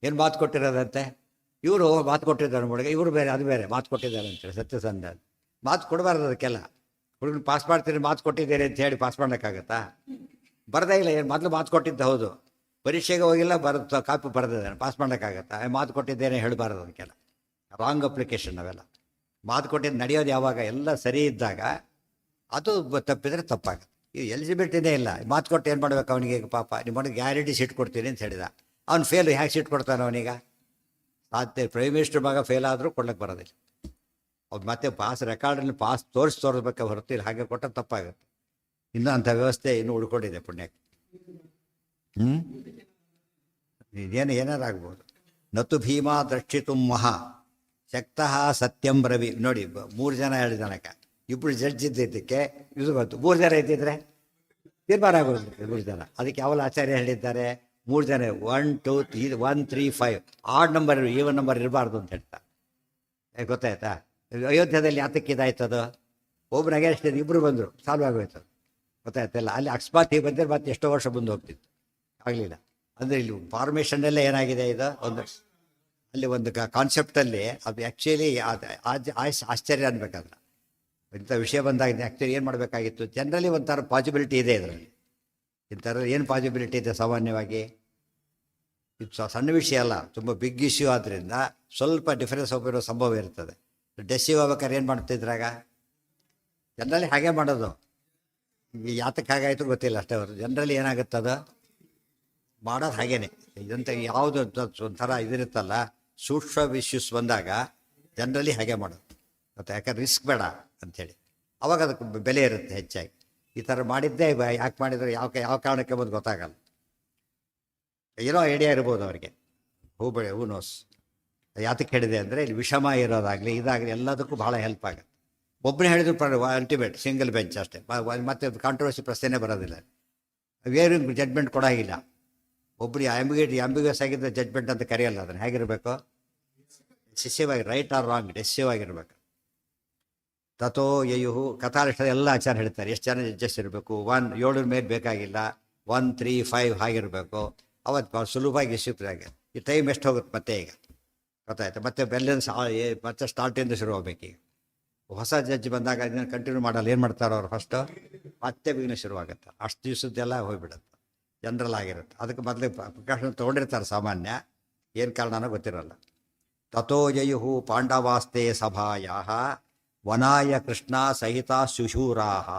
ಏನು ಮಾತು ಕೊಟ್ಟಿರೋದಂತೆ? ಇವರು ಮಾತು ಕೊಟ್ಟಿದ್ದಾರೆ ಹುಡುಗ, ಇವರು ಬೇರೆ, ಅದು ಬೇರೆ ಮಾತು ಕೊಟ್ಟಿದ್ದಾರೆ ಅಂತೇಳಿ ಸತ್ಯಸಂಧ. ಮಾತು ಕೊಡಬಾರ್ದು ಅದಕ್ಕೆಲ್ಲ. ಹುಡುಗನ ಪಾಸ್ ಮಾಡ್ತೀರಿ, ಮಾತು ಕೊಟ್ಟಿದ್ದೀರಿ ಅಂತ ಹೇಳಿ ಪಾಸ್ ಮಾಡೋಕ್ಕಾಗತ್ತಾ? ಬರದೇ ಇಲ್ಲ. ಏನು ಮೊದಲು ಮಾತು ಕೊಟ್ಟಿದ್ದ ಹೌದು, ಪರೀಕ್ಷೆಗೆ ಹೋಗಿಲ್ಲ, ಬರೋದು ಕಾಪಿ ಬರೆದಿದ್ದಾನೆ, ಪಾಸ್ ಮಾಡೋಕ್ಕಾಗತ್ತಾ? ಮಾತು ಕೊಟ್ಟಿದ್ದೇನೆ ಹೇಳಬಾರ್ದು. ಅದಕ್ಕೆಲ್ಲ ರಾಂಗ್ ಅಪ್ಲಿಕೇಶನ್ ಅವೆಲ್ಲ. ಮಾತು ಕೊಟ್ಟಿದ್ದು ನಡೆಯೋದು ಯಾವಾಗ? ಎಲ್ಲ ಸರಿ ಇದ್ದಾಗ. ಅದು ತಪ್ಪಿದರೆ ತಪ್ಪಾಗುತ್ತೆ. ಇದು ಎಲಿಜಿಬಿಲಿಟಿನೇ ಇಲ್ಲ. ಮಾತು ಕೊಟ್ಟು ಏನು ಮಾಡ್ಬೇಕು ಅವನಿಗೆ? ಪಾಪ ನಿಮ್ಮನಿಗೆ ಗ್ಯಾರಂಟಿ ಸೀಟ್ ಕೊಡ್ತೀನಿ ಅಂತ ಹೇಳಿದ, ಅವ್ನು ಫೇಲು. ಹ್ಯಾಗೆ ಸೀಟ್ ಕೊಡ್ತಾನೆ ಅವನೀಗ? ಸಾಧ್ಯ. ಪ್ರೈಮ್ ಮಿನಿಸ್ಟರ್ ಮಗ ಫೇಲ್ ಆದರೂ ಕೊಡ್ಲಿಕ್ಕೆ ಬರೋದಿಲ್ಲ. ಅವ್ರು ಮತ್ತೆ ಪಾಸ್ ರೆಕಾರ್ಡಲ್ಲಿ ಪಾಸ್ ತೋರಿಸ್ಬೇಕೆ ಹೊರತು ಇಲ್ಲಿ ಹಾಗೆ ಕೊಟ್ಟ ತಪ್ಪಾಗುತ್ತೆ. ಇನ್ನೂ ಅಂಥ ವ್ಯವಸ್ಥೆ ಇನ್ನೂ ಉಳ್ಕೊಂಡಿದೆ ಪುಣ್ಯಕ್ಕೆ. ಇದೇನು ಏನಾರು ಆಗ್ಬೋದು. ನತು ಭೀಮಾ ದ್ರಕ್ಷಿತು ಮಹಾ ಶಕ್ತಃ ಸತ್ಯಂ ಬ್ರವಿ. ನೋಡಿ, 3 ಜನ 2 ಜನಕ್ಕೆ, ಇಬ್ಬರು ಜಡ್ಜ್ ಇದ್ದಿದ್ದಕ್ಕೆ ಇದು ಬಂತು. 3 ಜನ ಇದ್ದಿದ್ರೆ ತೀರ್ಮಾನ ಆಗೋದು 3 ಜನ. ಅದಕ್ಕೆ ಯಾವಲ್ಲ ಆಚಾರ್ಯ ಹೇಳಿದ್ದಾರೆ, 3 ಜನ 1 2 3 1 3 5 ಆಡ್ ನಂಬರ್ ಈವನ್ ನಂಬರ್ ಇರಬಾರ್ದು ಅಂತ ಹೇಳ್ತಾ ಗೊತ್ತಾಯ್ತಾ. ಅಯೋಧ್ಯದಲ್ಲಿ ಯಾತಕ್ಕೆ ಇದಾಯ್ತದು, ಒಬ್ಬನ ಅಗೇನ್ಸ್ಟ್ ಇಬ್ಬರು ಬಂದರು, ಸಾಲ್ವ್ ಆಗೋಯ್ತು. ಗೊತ್ತಾಯ್ತಲ್ಲ, ಅಲ್ಲಿ ಅಕಸ್ಮಾತ್ ಹೀಗೆ ಬಂದರೆ ಮತ್ತೆ ಎಷ್ಟೋ ವರ್ಷ ಮುಂದೆ ಹೋಗ್ತಿತ್ತು, ಆಗಲಿಲ್ಲ. ಅಂದರೆ ಇಲ್ಲಿ ಫಾರ್ಮೇಷನ್ನಲ್ಲೇ ಏನಾಗಿದೆ ಇದು ಒಂದು ಅಲ್ಲಿ ಒಂದು ಕಾನ್ಸೆಪ್ಟಲ್ಲಿ ಅದು ಆ್ಯಕ್ಚುಲಿ ಆಶ್ಚರ್ಯ ಅನ್ಬೇಕಾದ್ರೆ ಇಂಥ ವಿಷಯ ಬಂದಾಗ ಆ್ಯಕ್ಚುಲಿ ಏನು ಮಾಡಬೇಕಾಗಿತ್ತು, ಜನರಲಿ ಒಂಥರ ಪಾಸಿಬಿಲಿಟಿ ಇದೆ ಇದರಲ್ಲಿ. ಇಂಥರ ಏನು ಪಾಸಿಬಿಲಿಟಿ ಇದೆ ಸಾಮಾನ್ಯವಾಗಿ, ಇದು ಸಣ್ಣ ವಿಷಯ ಅಲ್ಲ, ತುಂಬ ಬಿಗ್ ಇಶ್ಯೂ ಆದ್ದರಿಂದ ಸ್ವಲ್ಪ ಡಿಫರೆನ್ಸ್ ಹೋಗಿರೋ ಸಂಭವ ಇರ್ತದೆ. ಡೆಸಿವ್ ಆಗ್ಬೇಕಾದ್ರೆ ಏನು ಮಾಡ್ತಿದ್ರಾಗ ಜನರಲಿ ಹಾಗೆ ಮಾಡೋದು, ಯಾತಕ್ಕೆ ಹಾಗಾಯಿತು ಗೊತ್ತಿಲ್ಲ ಅಷ್ಟೇ. ಅವರು ಜನರಲಿ ಏನಾಗುತ್ತದ ಮಾಡೋದು ಹಾಗೇನೆ. ಇದಂತ ಯಾವುದು ಒಂಥರ ಇದಿರುತ್ತಲ್ಲ ಸೂಕ್ಷ್ಮ ಇಶ್ಯೂಸ್ ಬಂದಾಗ ಜನರಲಿ ಹಾಗೆ ಮಾಡೋದು ಮತ್ತು ಯಾಕಂದ್ರೆ ರಿಸ್ಕ್ ಬೇಡ ಅಂಥೇಳಿ, ಅವಾಗ ಅದಕ್ಕೆ ಬೆಲೆ ಇರುತ್ತೆ ಹೆಚ್ಚಾಗಿ. ಈ ಥರ ಮಾಡಿದ್ದೇ ಯಾಕೆ ಮಾಡಿದ್ರು, ಯಾವ ಕಾರಣಕ್ಕೆ ಬಂದು ಗೊತ್ತಾಗಲ್ಲ. ಏನೋ ಐಡಿಯಾ ಇರ್ಬೋದು ಅವರಿಗೆ, ಹೂ ನೋಸ್. ಯಾತಕ್ಕೆ ಹೇಳಿದೆ ಅಂದರೆ ಇಲ್ಲಿ ವಿಷಮ ಇರೋದಾಗಲಿ ಇದಾಗಲಿ ಎಲ್ಲದಕ್ಕೂ ಭಾಳ ಹೆಲ್ಪ್ ಆಗುತ್ತೆ. ಒಬ್ಬನೇ ಹೇಳಿದ್ರು ಅಲ್ಟಿಮೇಟ್ ಸಿಂಗಲ್ ಬೆಂಚ್ ಅಷ್ಟೇ, ಮತ್ತೆ ಕಾಂಟ್ರವರ್ಸಿ ಪ್ರಶ್ನೆ ಬರೋದಿಲ್ಲ. ಬೇರೆ ಜಡ್ಮೆಂಟ್ ಕೊಡೋಂಗಿಲ್ಲ. ಒಬ್ಬರು ಆಂಬಿಗ್ಯೂಸ್ ಆಗಿದ್ದ ಜಡ್ಮೆಂಟ್ ಅಂತ ಕರೆಯಲ್ಲ ಅದನ್ನು. ಹೇಗಿರಬೇಕು, ಡಿಸಿಸಿವ್ ಆಗಿ, ರೈಟ್ ಆರ್ ರಾಂಗ್ ಡಿಸಿಸಿವ್ ಆಗಿರ್ಬೇಕು. ತಥೋ ಯಯು ಕಥಾಲಿಷ್ಟ ಎಲ್ಲ ಆಚಾರ ಹೇಳ್ತಾರೆ. ಎಷ್ಟು ಜನ ಜಡ್ಜಸ್ ಇರಬೇಕು, 7 ಮೇಲೆ ಬೇಕಾಗಿಲ್ಲ, 1 3 5 ಆಗಿರಬೇಕು. ಅವತ್ತು ಸುಲಭವಾಗಿ ಇಶ್ಯೂಗೆ ಈ ಟೈಮ್ ಎಷ್ಟು ಹೋಗುತ್ತೆ ಮತ್ತೆ ಈಗ ಗೊತ್ತಾಯ್ತು. ಮತ್ತೆ ಬ್ಯಾಲೆನ್ಸ್ ಮತ್ತೆ ಸ್ಟಾರ್ಟಿಂದ ಶುರು ಹೋಗ್ಬೇಕು. ಈಗ ಹೊಸ ಜಡ್ಜ್ ಬಂದಾಗ ಇದನ್ನು ಕಂಟಿನ್ಯೂ ಮಾಡಲ್ಲ, ಏನು ಮಾಡ್ತಾರೋ ಅವ್ರು ಫಸ್ಟು ಮತ್ತೆ ಬಿಗಿನ ಶುರುವಾಗುತ್ತೆ. ಅಷ್ಟು ದಿವಸದ್ದೆಲ್ಲ ಹೋಗ್ಬಿಡುತ್ತೆ, ಜನರಲ್ ಆಗಿರುತ್ತೆ. ಅದಕ್ಕೆ ಮೊದಲೇ ಪ್ರಿಕಾಷನ್ ತೊಗೊಂಡಿರ್ತಾರೆ ಸಾಮಾನ್ಯ, ಏನು ಕಾರಣನೋ ಗೊತ್ತಿರಲ್ಲ. ತಥೋ ಯಯು ಪಾಂಡವಾಸ್ತೆ ಸಭಾಯಾ ವನಾಯ ಕೃಷ್ಣ ಸಹಿತ ಶುಶೂರಾಹ.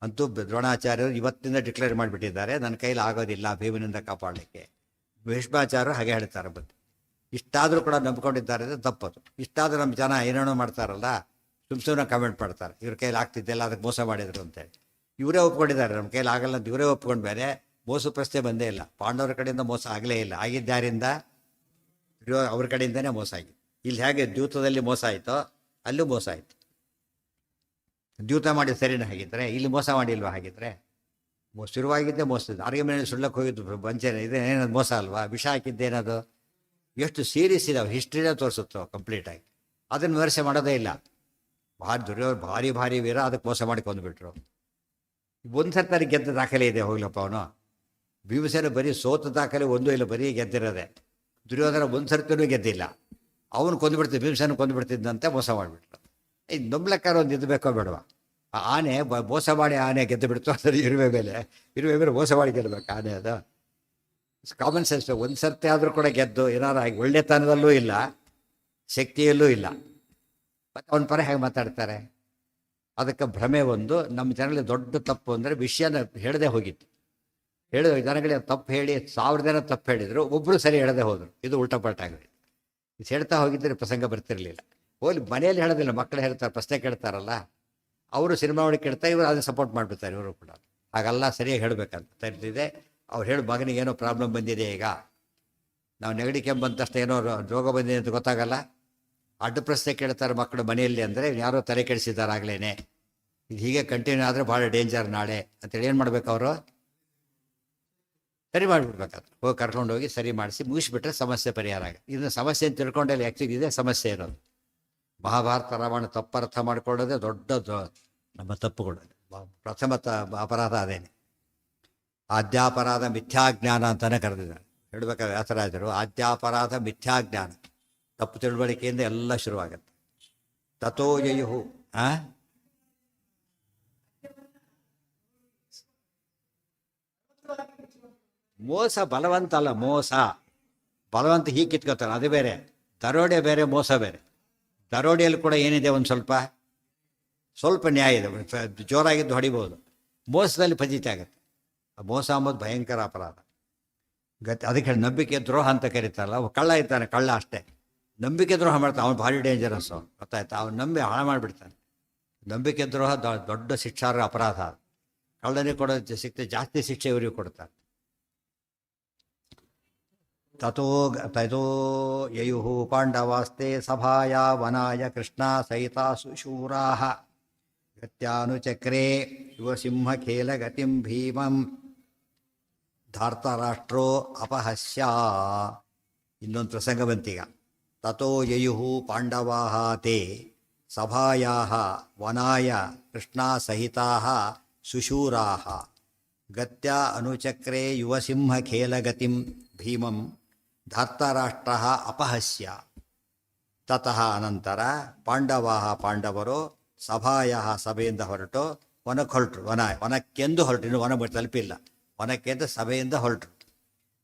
ಅಂತೂ ದ್ರೋಣಾಚಾರ್ಯರು ಇವತ್ತಿಂದ ಡಿಕ್ಲೇರ್ ಮಾಡಿಬಿಟ್ಟಿದ್ದಾರೆ, ನನ್ನ ಕೈಲಿ ಆಗೋದಿಲ್ಲ ಭೀಮನಿಂದ ಕಾಪಾಡಲಿಕ್ಕೆ. ಭೀಷ್ಮಾಚಾರ್ಯರು ಹಾಗೆ ಹೇಳ್ತಾರೆ. ಬಂದು ಇಷ್ಟಾದರೂ ಕೂಡ ನಂಬ್ಕೊಂಡಿದ್ದಾರೆ ಅಂದರೆ ತಪ್ಪದು. ಇಷ್ಟಾದರೂ ನಮ್ಮ ಜನ ಏನೇನೋ ಮಾಡ್ತಾರಲ್ಲ, ಸುಮ್ಮನೆ ಕಮೆಂಟ್ ಮಾಡ್ತಾರೆ, ಇವ್ರ ಕೈಲಿ ಆಗ್ತಿದ್ದೆಲ್ಲ ಅದಕ್ಕೆ ಮೋಸ ಮಾಡಿದರು ಅಂತೇಳಿ. ಇವರೇ ಒಪ್ಕೊಂಡಿದ್ದಾರೆ ನಮ್ಮ ಕೈಲಿ ಆಗಲ್ಲ ಅಂತ ಇವರೇ ಒಪ್ಕೊಂಡು ಬೇರೆ ಮೋಸ ಪ್ರಶ್ನೆ ಬಂದೇ ಇಲ್ಲ. ಪಾಂಡವರ ಕಡೆಯಿಂದ ಮೋಸ ಆಗಲೇ ಇಲ್ಲ, ಆಗಿದ್ದಾರಿಂದ ಅವ್ರ ಕಡೆಯಿಂದನೇ ಮೋಸ ಆಗಿದೆ. ಇಲ್ಲಿ ಹೇಗೆ ದ್ಯೂತದಲ್ಲಿ ಮೋಸ ಆಯಿತೋ ಅಲ್ಲೂ ಮೋಸ ಆಯಿತು. ದ್ಯೂತ ಮಾಡಿ ಸರಿನ ಹಾಗಿದ್ರೆ ಇಲ್ಲಿ ಮೋಸ ಮಾಡಿಲ್ವಾ? ಹಾಗಿದ್ರೆ ಶುರುವಾಗಿದ್ದೇ ಮೋಸದ. ಅಡುಗೆ ಮನೆ ಸುಳ್ಳಕ್ಕೆ ಹೋಗಿದ್ದು ಬಂಚೇನೆ, ಇದೇನದು ಮೋಸ ಅಲ್ವಾ? ವಿಷ ಹಾಕಿದ್ದೇನದು? ಎಷ್ಟು ಸೀರಿಯಸ್ ಇದಾವೆ, ಹಿಸ್ಟ್ರಿನೇ ತೋರಿಸುತ್ತೋ ಕಂಪ್ಲೀಟಾಗಿ. ಅದನ್ನು ವಿಮರ್ಶೆ ಮಾಡೋದೇ ಇಲ್ಲ. ಭಾರಿ ಭಾರಿ ವೀರ, ಅದಕ್ಕೆ ಮೋಸ ಮಾಡಿ ಕೊಂದುಬಿಟ್ರು. ಒಂದು ಸರ್ತಿ ಗೆದ್ದ ದಾಖಲೆ ಇದೆ, ಹೋಗ್ಲಪ್ಪ ಅವನು. ಭೀಮಸೇನ ಬರೀ ಸೋತ ದಾಖಲೆ ಒಂದೂ ಇಲ್ಲ, ಬರೀ ಗೆದ್ದಿರೋದೆ. ದುರ್ಯೋಧನ ಒಂದು ಸರ್ತಿನೂ ಗೆದ್ದಿಲ್ಲ, ಅವನು ಕೊಂದುಬಿಡ್ತಿದ್ದ, ಭೀಮಸೇನ ಕೊಂದುಬಿಡ್ತಿದ್ದಂತೆ ಮೋಸ ಮಾಡಿಬಿಟ್ರು. ಇದು ನಂಬ್ಲಕ್ಕಾರ ಒಂದು ಇದು ಬೇಕೋ ಬೇಡವಾ? ಆ ಆನೆ ಮೋಸ ಮಾಡಿ ಆನೆ ಗೆದ್ದು ಬಿಡ್ತು, ಅದರ ಇರುವೆ ಮೇಲೆ ಮೋಸ ಮಾಡಿ ಗೆಲ್ಲಬೇಕು ಆನೆ. ಅದು ಕಾಮನ್ ಸೆನ್ಸ್. ಒಂದು ಸರ್ತಿ ಆದರೂ ಕೂಡ ಗೆದ್ದು ಏನಾರು ಆಗಿ ಒಳ್ಳೆತನದಲ್ಲೂ ಇಲ್ಲ, ಶಕ್ತಿಯಲ್ಲೂ ಇಲ್ಲ, ಮತ್ತು ಅವನ ಪರ ಹೇಗೆ ಮಾತಾಡ್ತಾರೆ? ಅದಕ್ಕೆ ಭ್ರಮೆ ಒಂದು. ನಮ್ಮ ಜನರಲ್ಲಿ ದೊಡ್ಡ ತಪ್ಪು ಅಂದರೆ ವಿಷಯನ ಹೇಳದೆ ಹೋಗಿತ್ತು. ಜನಗಳಿಗೆ ತಪ್ಪು ಹೇಳಿ 1000 ಜನ ತಪ್ಪು ಹೇಳಿದರು, ಒಬ್ಬರು ಸರಿ ಹೇಳದೆ ಹೋದರು. ಇದು ಉಲ್ಟಪಲ್ಟಾಗಿದೆ. ಇದು ಹೇಳ್ತಾ ಹೋಗಿದ್ದರೆ ಪ್ರಸಂಗ ಬರ್ತಿರಲಿಲ್ಲ. ಹೋಗ್ಲಿ ಮನೆಯಲ್ಲಿ ಹೇಳೋದಿಲ್ಲ, ಮಕ್ಕಳು ಹೇಳ್ತಾರೆ, ಪ್ರಶ್ನೆ ಕೇಳ್ತಾರಲ್ಲ, ಅವರು ಸಿನಿಮಾ ಒಳಗೆ ಕೇಳ್ತಾರೆ, ಇವರು ಅದನ್ನು ಸಪೋರ್ಟ್ ಮಾಡಿಬಿಡ್ತಾರೆ. ಇವರು ಕೂಡ ಹಾಗಲ್ಲ, ಸರಿಯಾಗಿ ಹೇಳಬೇಕಂತ ತರ್ತಿದೆ. ಅವ್ರು ಹೇಳಿ ಮಗನಿಗೆ ಏನೋ ಪ್ರಾಬ್ಲಮ್ ಬಂದಿದೆ, ಈಗ ನಾವು ನೆಗಡಿ ಕೆಮ್ಮು ಬಂದ ತಕ್ಷಣ ಏನೋ ರೋಗ ಬಂದಿದೆ ಅಂತ ಗೊತ್ತಾಗಲ್ಲ, ಅಡ್ಡ ಪ್ರಶ್ನೆ ಕೇಳ್ತಾರೆ ಮಕ್ಕಳು ಮನೆಯಲ್ಲಿ. ಅಂದರೆ ಯಾರೋ ತಲೆ ಕೆಡಿಸಿದ್ದಾರೆ ಆಗಲೇ, ಇದು ಹೀಗೆ ಕಂಟಿನ್ಯೂ ಆದರೆ ಭಾಳ ಡೇಂಜರ್ ನಾಳೆ ಅಂತೇಳಿ ಏನು ಮಾಡ್ಬೇಕು? ಅವರು ಸರಿ ಮಾಡಿಬಿಡ್ಬೇಕಾದ್ರೆ ಹೋಗಿ ಕರ್ಕೊಂಡೋಗಿ ಸರಿ ಮಾಡಿಸಿ ಮುಗಿಸ್ಬಿಟ್ರೆ ಸಮಸ್ಯೆ ಪರಿಹಾರ ಆಗ. ಇದನ್ನ ಸಮಸ್ಯೆ ಅಂತ ತಿಳ್ಕೊಂಡಲ್ಲಿ ಆ್ಯಕ್ಚುಲಿ ಇದೇ ಸಮಸ್ಯೆ ಇರೋದು. ಮಹಾಭಾರತ ರಾಮಾಯಣ ತಪ್ಪರ್ಥ ಮಾಡ್ಕೊಳ್ಳೋದೇ ದೊಡ್ಡದು ನಮ್ಮ ತಪ್ಪುಗಳು. ಪ್ರಥಮ ಅಪರಾಧ ಅದೇನೆ. ಆದ್ಯಾಪರಾಧ ಮಿಥ್ಯಾಜ್ಞಾನ ಅಂತಲೇ ಕರೆದಿದ್ದಾರೆ. ಹೇಳಬೇಕಾದ್ರೆ ವ್ಯಾಸರಾಜರು ಆದ್ಯಾಪರಾಧ ಮಿಥ್ಯಾಜ್ಞಾನ, ತಪ್ಪು ತಿಳುವಳಿಕೆಯಿಂದ ಎಲ್ಲ ಶುರುವಾಗತ್ತೆ. ತಥೋ ಯಯು ಮೋಸ ಬಲವಂತ ಅಲ್ಲ, ಮೋಸ ಬಲವಂತ ಹೀಗೆ ಕಿತ್ಕೋತಾರೆ, ಅದು ಬೇರೆ. ದರೋಡೆ ಬೇರೆ, ಮೋಸ ಬೇರೆ. ದರೋಡೆಯಲ್ಲಿ ಕೂಡ ಏನಿದೆ, ಒಂದು ಸ್ವಲ್ಪ ನ್ಯಾಯ ಇದೆ, ಜೋರಾಗಿದ್ದು ಹೊಡಿಬೋದು. ಮೋಸದಲ್ಲಿ ಫಜೀತಿ ಆಗುತ್ತೆ. ಮೋಸ ಅಂಬೋದು ಭಯಂಕರ ಅಪರಾಧ. ಅದಕ್ಕೆ ನಂಬಿಕೆ ದ್ರೋಹ ಅಂತ ಕರೀತಾರಲ್ಲ. ಕಳ್ಳ ಇರ್ತಾನೆ, ಕಳ್ಳ ಅಷ್ಟೇ, ನಂಬಿಕೆ ದ್ರೋಹ ಮಾಡ್ತಾನೆ, ಅವನು ಭಾರಿ ಡೇಂಜರಸ್ಸು, ಗೊತ್ತಾಯ್ತಾ? ಅವನು ನಂಬಿ ಹಾಳು ಮಾಡಿಬಿಡ್ತಾನೆ. ನಂಬಿಕೆ ದ್ರೋಹ ದೊಡ್ಡ ಶಿಕ್ಷಾರ್ಹ ಅಪರಾಧ. ಕಳ್ಳನಿಗೆ ಕೊಡೋ ಸಿಕ್ತೆ ಜಾಸ್ತಿ ಶಿಕ್ಷೆ ಇವರಿಗೂ ಕೊಡ್ತಾರೆ. ತಥೋ ಯಯು ಪಾಂಡವಾಸ್ತೆ ಸಭಾಯ ವನಾಯ ಕೃಷ್ಣ ಸಹಿತ ಸುಶೂರಾ ಗತ್ಯಾನುಚಕ್ರೆ ಶಿವಸಿಂಹ ಖೇಲ ಗತಿಂ ಭೀಮಂ ಧಾರ್ತರಾಷ್ಟ್ರೋ ಅಪಹಸ್ಯ. ಇನ್ನೊಂದು ಪ್ರಸಂಗ ಬಂತೀಗ. ತಥೋ ಯಯುಃ ಪಾಂಡವಾಃ ತೇ ಸಭಾಯಾಃ ವನಾಯ ಕೃಷ್ಣಾಸಹಿತಾಃ ಸುಶೂರಾಃ ಗತ್ಯಾ ಅನುಚಕ್ರೆ ಯುವಸಿಂಹಖೇಲಗತಿಂ ಭೀಮಂ ಧಾರ್ತರಾಷ್ಟ್ರಃ ಅಪಹಸ್ಯ. ತತಃ ಅನಂತರ ಪಾಂಡವರು ಸಭಾಯಾಃ ಸಭೆಯಿಂದ ಹೊರಟು ವನಕ್ಕೆ ಹೊರಟರು. ವನಕ್ಕೆಂದು ಹೊರಟು, ಇನ್ನು ವನ ತಲುಪಿಲ್ಲ, ವನಕ್ಕೆಂದು ಸಭೆಯಿಂದ ಹೊರಟರು.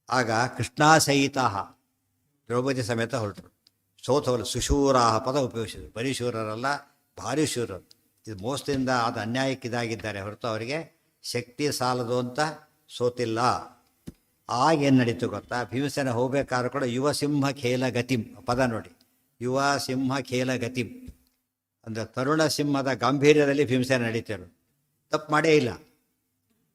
ಆಗ ಕೃಷ್ಣಾಸಹಿತಾಃ ದ್ರೌಪದಿ ಸಮೇತ ಹೊರಟರು. ಸೋತವರು ಸುಶೂರಾಹ ಪದ ಉಪಯೋಗಿಸಿದರು. ಬರೀ ಶೂರರಲ್ಲ, ಭಾರಿ ಶೂರರು. ಇದು ಮೋಸದಿಂದ ಅದು ಅನ್ಯಾಯಕ್ಕಿದಾಗಿದ್ದಾರೆ ಹೊರತು ಅವರಿಗೆ ಶಕ್ತಿ ಸಾಲದು ಅಂತ ಸೋತಿಲ್ಲ. ಆಗೇನು ನಡೀತು ಗೊತ್ತಾ? ಭೀಮಸೇನ ಹೋಗ್ಬೇಕಾದ್ರೂ ಕೂಡ ಯುವ ಸಿಂಹ ಖೇಲ ಗತಿಂ ಪದ ನೋಡಿ, ಯುವ ಸಿಂಹ ಖೇಲ ಗತಿಂ ಅಂದರೆ ತರುಣ ಸಿಂಹದ ಗಾಂಭೀರ್ಯದಲ್ಲಿ ಭೀಮಸೇನ ನಡೀತಿರು. ತಪ್ಪು ಮಾಡೇ ಇಲ್ಲ.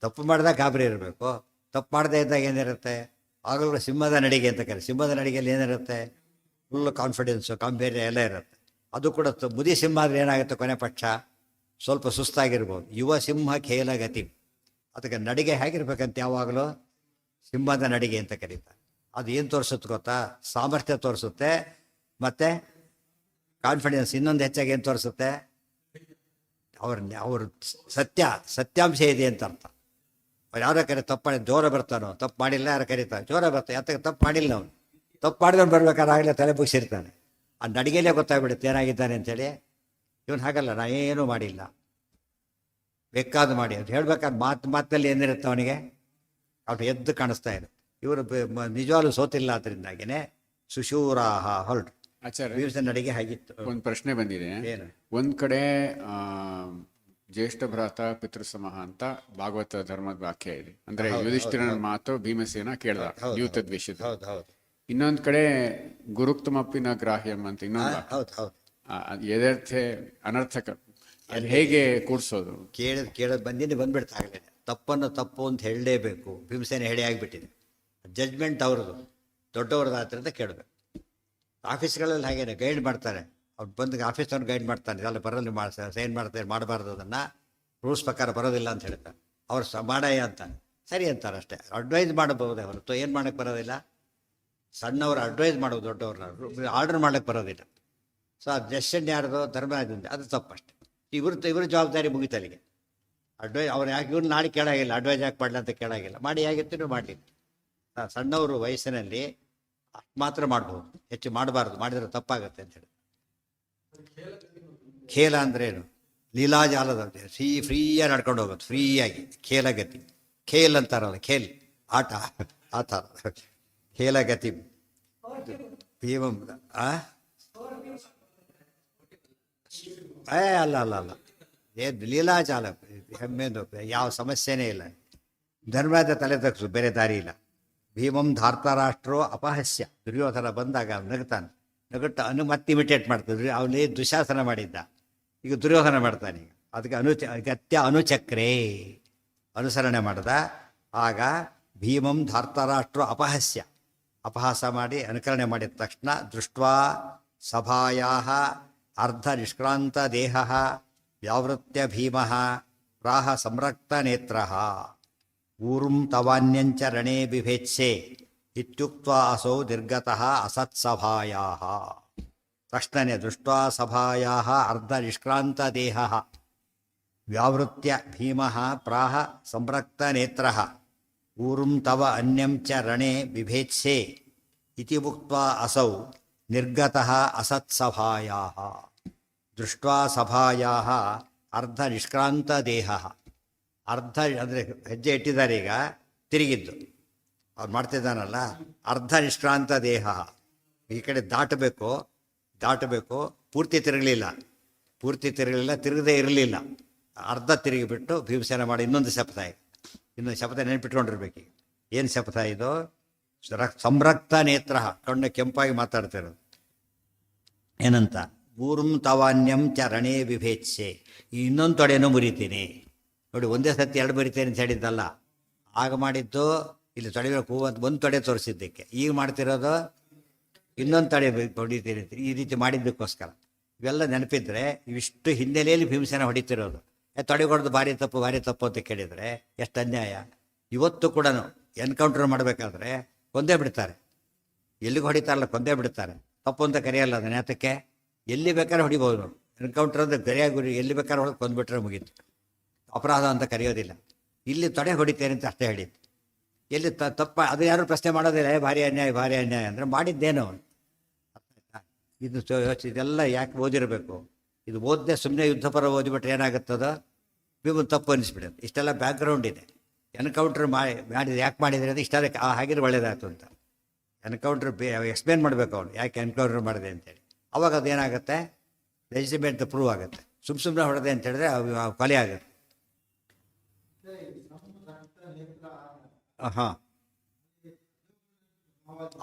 ತಪ್ಪು ಮಾಡಿದಾಗ ಗಾಬರಿ ಇರಬೇಕು. ತಪ್ಪು ಮಾಡದೇ ಇದ್ದಾಗ ಏನಿರುತ್ತೆ? ಆಗಲೂ ಸಿಂಹದ ನಡಿಗೆ ಅಂತ ಕರೀತಾರೆ. ಸಿಂಹದ ನಡಿಗೆಯಲ್ಲಿ ಏನಿರುತ್ತೆ? ಫುಲ್ ಕಾನ್ಫಿಡೆನ್ಸು, ಗಾಂಭೀರ್ಯ ಎಲ್ಲ ಇರುತ್ತೆ. ಅದು ಕೂಡ ಮುದಿ ಸಿಂಹ ಆದರೆ ಏನಾಗುತ್ತೆ? ಕೊನೆ ಪಕ್ಷ ಸ್ವಲ್ಪ ಸುಸ್ತಾಗಿರ್ಬೋದು. ಯುವ ಸಿಂಹ ಖೇಲ ಗತಿ, ಅದಕ್ಕೆ ನಡಿಗೆ ಹೇಗಿರ್ಬೇಕಂತ ಯಾವಾಗಲೂ ಸಿಂಹದ ನಡಿಗೆ ಅಂತ ಕರೀತಾರೆ. ಅದು ಏನು ತೋರಿಸುತ್ತೆ ಗೊತ್ತಾ? ಸಾಮರ್ಥ್ಯ ತೋರಿಸುತ್ತೆ, ಮತ್ತು ಕಾನ್ಫಿಡೆನ್ಸ್ ಇನ್ನೊಂದು ಹೆಚ್ಚಾಗಿ ಏನು ತೋರಿಸುತ್ತೆ? ಅವ್ರ ಸತ್ಯಾಂಶ ಇದೆ ಅಂತ ಅರ್ಥ. ಅವ್ರು ಯಾರೋ ಕರೆ ತಪ್ಪು ಮಾಡಿ ಜೋರ ಬರ್ತಾನೋ, ತಪ್ಪು ಮಾಡಿಲ್ಲ, ಯಾರು ಕರೀತಾರೆ ಜೋರ ಬರ್ತಾನೆ. ಯಾತಕ್ಕೆ ತಪ್ಪು ಮಾಡಿಲ್ಲ ಅವನು? ತಪ್ಪು ಮಾಡಿದವನು ಬರ್ಬೇಕಾದ್ರೆ ಆಗಲೇ ತಲೆ ಬುಗ್ಸಿರ್ತಾನೆ. ಆ ನಡಿಗೆಯಲ್ಲೇ ಗೊತ್ತಾಗ್ಬಿಡುತ್ತೆ ಏನಾಗಿದ್ದಾನೆ ಅಂತೇಳಿ. ಇವನು ಹಾಗಲ್ಲ, ನಾ ಏನೂ ಮಾಡಿಲ್ಲ, ಬೇಕಾದು ಮಾಡಿ ಅಂತ ಹೇಳ್ಬೇಕಾದ್ರೆ ಮಾತಿನಲ್ಲಿ ಏನಿರುತ್ತೆ ಅವನಿಗೆ? ಅವ್ನು ಎದ್ದು ಕಾಣಿಸ್ತಾ ಇದೆ. ಇವರು ನಿಜವಾಗ್ಲೂ ಸೋತಿಲ್ಲ. ಅದರಿಂದಾಗಿನೇ ಸುಶೂರಾಹ ಹೊರಟು. ಆಚಾರ್ಯ, ಭೀಮಸೇನ ನಡಿಗೆ ಹಾಗಿತ್ತು. ಒಂದು ಪ್ರಶ್ನೆ ಬಂದಿದೆ. ಏನು? ಒಂದ್ ಕಡೆ ಜ್ಯೇಷ್ಠ ಭ್ರಾತ ಪಿತೃಸಮಃ ಅಂತ ಭಾಗವತ ಧರ್ಮದ ವಾಕ್ಯ ಇದೆ. ಅಂದ್ರೆ ಯುಧಿಷ್ಠಿರನ ಮಾತು ಭೀಮಸೇನ ಕೇಳ್ದ ದ್ಯೂತದ ವಿಷಯದ. ಹೌದು ಹೌದು ಇನ್ನೊಂದ್ ಕಡೆ ಗುರುಕ್ತಮಪ್ಪಿನ ಗ್ರಾಹ್ಯಂ ಅಂತ ಇನ್ನೊಂದು ಹೌದು ಹೌದು ಎದರ್ಥೆ ಅನರ್ಥಕ. ಅದು ಹೇಗೆ ಕೂಡ್ಸೋದು? ಕೇಳೋದು ಬಂದ್ಬಿಡ್ತಾಗಲೇ. ತಪ್ಪನ್ನು ತಪ್ಪು ಅಂತ ಹೇಳಲೇಬೇಕು. ಭೀಮಸೇನ ಹೇಳಿ ಆಗಿಬಿಟ್ಟಿದೆ. ಜಡ್ಜ್ಮೆಂಟ್ ಅವ್ರದ್ದು, ದೊಡ್ಡವ್ರದ್ದಾದ್ರಿಂದ ಕೇಳಬೇಕು. ಆಫೀಸ್ಗಳಲ್ಲಿ ಹಾಗೇನೆ ಗೈಡ್ ಮಾಡ್ತಾರೆ. ಅವ್ರು ಬಂದು ಆಫೀಸ್ನವ್ರು ಗೈಡ್ ಮಾಡ್ತಾನೆ, ಇದೆಲ್ಲ ಬರೋಲ್ಲ, ಸೈನ್ ಮಾಡ್ತಾರೆ, ಮಾಡಬಾರ್ದು, ಅದನ್ನು ರೂಲ್ಸ್ ಪ್ರಕಾರ ಬರೋದಿಲ್ಲ ಅಂತ ಹೇಳ್ತಾರೆ. ಅವ್ರು ಮಾಡಯ್ಯ ಅಂತಾನೆ, ಸರಿ ಅಂತಾರೆ ಅಷ್ಟೇ. ಅಡ್ವೈಸ್ ಮಾಡಬಹುದೇ ಹೊರತು ಏನು ಮಾಡೋಕ್ಕೆ ಬರೋದಿಲ್ಲ. ಸಣ್ಣವ್ರು ಅಡ್ವೈಸ್ ಮಾಡೋದು, ದೊಡ್ಡವ್ರನ್ನ ಆರ್ಡರ್ ಮಾಡೋಕ್ಕೆ ಬರೋದಿಲ್ಲ. ಸೊ ಆ ಡೆಸಿಷನ್ ಯಾರ್ದು? ಧರ್ಮ ಅದು ತಪ್ಪಷ್ಟೆ. ಇವ್ರ ಜವಾಬ್ದಾರಿ ಮುಗಿತಲ್ಲಿಗೆ. ಅಡ್ವೈಸ್ ಅವ್ರು ಯಾಕೆ ಇವ್ರು ನಾಳೆ ಕೇಳಾಗಿಲ್ಲ, ಅಡ್ವೈಸ್ ಯಾಕೆ ಮಾಡಲಿ ಅಂತ ಕೇಳಾಗಿಲ್ಲ. ಮಾಡಿ ಆಗಿರ್ತೀವಿ ಮಾಡಲಿಲ್ಲ. ಸಣ್ಣವರು ವಯಸ್ಸಿನಲ್ಲಿ ಮಾತ್ರ ಮಾಡ್ಬೋದು, ಹೆಚ್ಚು ಮಾಡಬಾರ್ದು, ಮಾಡಿದರೆ ತಪ್ಪಾಗುತ್ತೆ ಅಂತೇಳಿ. ಖೇಲ ಅಂದ್ರೇನು? ಲೀಲಾಜಾಲದ ಫ್ರೀಯಾಗಿ ನಡ್ಕೊಂಡು ಹೋಗೋದು, ಫ್ರೀಯಾಗಿ ಖೇಲಗತಿ. ಖೇಲ್ ಅಂತಾರಲ್ಲ, ಖೇಲ್ ಆಟ, ಆ ಥರ ಖೇಲಗತಿ. ಭೀಮಂ ಅಲ್ಲ ಅಲ್ಲ ಅಲ್ಲ, ಏನು ಲೀಲಾಜಾಲ, ಹೆಮ್ಮೆಂದು ಯಾವ ಸಮಸ್ಯೆನೇ ಇಲ್ಲ. ಧರ್ಮದ ತಲೆ ತಗ್ಸು, ಬೇರೆ ದಾರಿ ಇಲ್ಲ. ಭೀಮಂ ಧಾರ್ತರಾಷ್ಟ್ರೋ ಅಪಹಸ್ಯ. ದುರ್ಯೋಧನ ಬಂದಾಗ ನಗುತ್ತಾನೆ, ನಗುತ್ತ ಮತ್ತೆ ಇಮಿಟೇಟ್ ಮಾಡ್ತಿದ್ರು. ಅವನೇ ದುಶಾಸನ ಮಾಡಿದ್ದ, ಈಗ ದುರ್ಯೋಧನ ಮಾಡ್ತಾನೆ. ಈಗ ಅದಕ್ಕೆ ಗತ್ಯ ಅನುಚಕ್ರೇ ಅನುಸರಣೆ ಮಾಡ್ದ. ಆಗ ಭೀಮಂ ಧಾರ್ತರಾಷ್ಟ್ರೋ ಅಪಹಸ್ಯ, ಅಪಹಾಸ ಮಾಡಿ ಅನುಕರಣೆ ಮಾಡಿದ ತಕ್ಷಣ ದೃಷ್ಟ್ವಾ ಸಭಾಯಾಃ ಅರ್ಧ ನಿಷ್ಕ್ರಾಂತ ದೇಹಃ ವ್ಯಾವೃತ್ಯ ಭೀಮಃ ಪ್ರಾಹ ಸಂರಕ್ತ ನೇತ್ರಃ ಊರುಂ ತವಾನ್ಯಂಚ ರಣೇ ಬಿಭೇತ್ಸೆ ಇತ್ಯುಕ್ತ್ವಾ ಅಸೌ ನಿರ್ಗತಃ ಅಸತ್ಸಭಾಯಾಃ. ತಕ್ಷಣನೇ ದೃಷ್ಟ್ವಾ ಸಭಾಯಾಃ ಅರ್ಧ ನಿಷ್ಕ್ರಾಂತ ದೇಹಃ ವ್ಯಾವೃತ್ಯ ಭೀಮಃ ಪ್ರಾಹ ಸಂರಕ್ತ ನೇತ್ರಃ ಊರುಂ ತವ ಅನ್ಯಂ ಚ ರಣೇ ಬಿಭೇತ್ಸೆ ಇತಿ ಉಕ್ತ್ವಾ ಅಸೌ ನಿರ್ಗತಃ ಅಸತ್ಸಭಾಯಾಃ. ದೃಷ್ಟ್ವಾ ಸಭಾಯಾಃ ಅರ್ಧ ನಿಷ್ಕ್ರಾಂತ ದೇಹಃ. ಅರ್ಧ ಅಂದರೆ ಹೆಜ್ಜೆ ಇಟ್ಟಿದ್ದಾರೆ, ಈಗ ತಿರುಗಿದ್ದು ಅವ್ರು ಮಾಡ್ತಿದ್ದಾನಲ್ಲ. ಅರ್ಧ ನಿಷ್ಕ್ರಾಂತ ದೇಹ, ಈ ಕಡೆ ದಾಟಬೇಕು, ಪೂರ್ತಿ ತಿರುಗಲಿಲ್ಲ, ತಿರುಗದೇ ಇರಲಿಲ್ಲ, ಅರ್ಧ ತಿರುಗಿಬಿಟ್ಟು ಭೀಮಸೇನ ಮಾಡಿ ಇನ್ನೊಂದು ಶಪಥ. ಇನ್ನೊಂದು ಶಪಥ ನೆನಪಿಟ್ಕೊಂಡಿರ್ಬೇಕು. ಏನು ಶಪಥ ಇದು? ಸಂರಕ್ತ ನೇತ್ರ, ಕಣ್ಣು ಕೆಂಪಾಗಿ ಮಾತಾಡ್ತಿರೋದು. ಏನಂತ? ಊರುಂ ತವಾನ್ಯಂ ಚ ರಣೇ ವಿಭೇತ್ಸೆ. ಇನ್ನೊಂದು ತೊಡೆನೂ ಮುರಿತೀನಿ ನೋಡಿ. ಒಂದೇ ಸತಿ ಎರಡು ಮುರಿತೇನೆ ಅಂತ ಹೇಳಿದ್ದಲ್ಲ, ಆಗ ಮಾಡಿದ್ದು ಇಲ್ಲಿ ತೊಡಿಬೇಕು ಅಂತ ಒಂದು ತೊಡೆ ತೋರಿಸಿದ್ದಕ್ಕೆ. ಈಗ ಮಾಡ್ತಿರೋದು ಇನ್ನೊಂದು ತಡೆ ಹೊಡಿತೀನಿ, ಈ ರೀತಿ ಮಾಡಿದ್ದಕ್ಕೋಸ್ಕರ. ಇವೆಲ್ಲ ನೆನಪಿದ್ರೆ ಇವಿಷ್ಟು ಹಿನ್ನೆಲೆಯಲ್ಲಿ ಭೀಮಸೇನ ಹೊಡಿತಿರೋದು. ತೊಡೆ ಹೊಡೆದು ಭಾರಿ ತಪ್ಪು ಅಂತ ಕೇಳಿದರೆ ಎಷ್ಟು ಅನ್ಯಾಯ. ಇವತ್ತು ಕೂಡ ಎನ್ಕೌಂಟರ್ ಮಾಡಬೇಕಾದ್ರೆ ಕೊಂದೇ ಬಿಡ್ತಾರೆ, ಎಲ್ಲಿಗೆ ಹೊಡಿತಾರಲ್ಲ ಕೊಂದೇ ಬಿಡ್ತಾರೆ. ತಪ್ಪು ಅಂತ ಕರೆಯಲ್ಲ ಅದನ್ನ. ಯಾತಕ್ಕೆ? ಎಲ್ಲಿ ಬೇಕಾದ್ರೆ ಹೊಡಿಬೋದು. ಎನ್ಕೌಂಟರ್ ಅಂದರೆ ಗರಿಯಾಗಿ ಗುರಿ, ಎಲ್ಲಿ ಬೇಕಾದ್ರೆ ಹೊಡೆದು ಕೊಂದುಬಿಟ್ರೆ ಮುಗೀತು, ಅಪರಾಧ ಅಂತ ಕರೆಯೋದಿಲ್ಲ. ಇಲ್ಲಿ ತೊಡೆ ಹೊಡಿತೇನೆ ಅಂತ ಅಷ್ಟೇ ಹೇಳಿದ್ದು. ಎಲ್ಲಿ ತಪ್ಪ ಅದು ಯಾರು ಪ್ರಶ್ನೆ ಮಾಡೋದಿಲ್ಲ, ಭಾರಿ ಅನ್ಯಾಯ ಭಾರಿ ಅನ್ಯಾಯ ಅಂದರೆ ಮಾಡಿದ್ದೇನು. ಇದು ಇದೆಲ್ಲ ಯಾಕೆ ಓದಿರಬೇಕು? ಇದು ಓದದೆ ಸುಮ್ಮನೆ ಯುದ್ಧಪರ ಓದಿಬಿಟ್ರೆ ಏನಾಗುತ್ತದ, ಭೀಮನ್ ತಪ್ಪು ಅನಿಸ್ಬಿಡುತ್ತೆ. ಇಷ್ಟೆಲ್ಲ ಬ್ಯಾಕ್ಗ್ರೌಂಡ್ ಇದೆ. ಎನ್ಕೌಂಟ್ರ್ ಮಾಡಿದ್ರೆ ಯಾಕೆ ಮಾಡಿದರೆ ಅದು ಇಷ್ಟೆಲ್ಲ ಹಾಗಿದ್ರೆ ಒಳ್ಳೇದಾಯ್ತು ಅಂತ ಎನ್ಕೌಂಟ್ರ್ ಎಕ್ಸ್ಪ್ಲೇನ್ ಮಾಡಬೇಕು ಅವನು ಯಾಕೆ ಎನ್ಕೌಂಟ್ರ್ ಮಾಡಿದೆ ಅಂತೇಳಿ. ಅವಾಗ ಅದೇನಾಗುತ್ತೆ, ಲೆಜಿಟಿಮೇಟ್ ಪ್ರೂವ್ ಆಗುತ್ತೆ. ಸುಮ್ಮನೆ ಹೊಡೆದೆ ಅಂತ ಹೇಳಿದ್ರೆ ಕೊಲೆ ಆಗುತ್ತೆ. ಹಾಂ,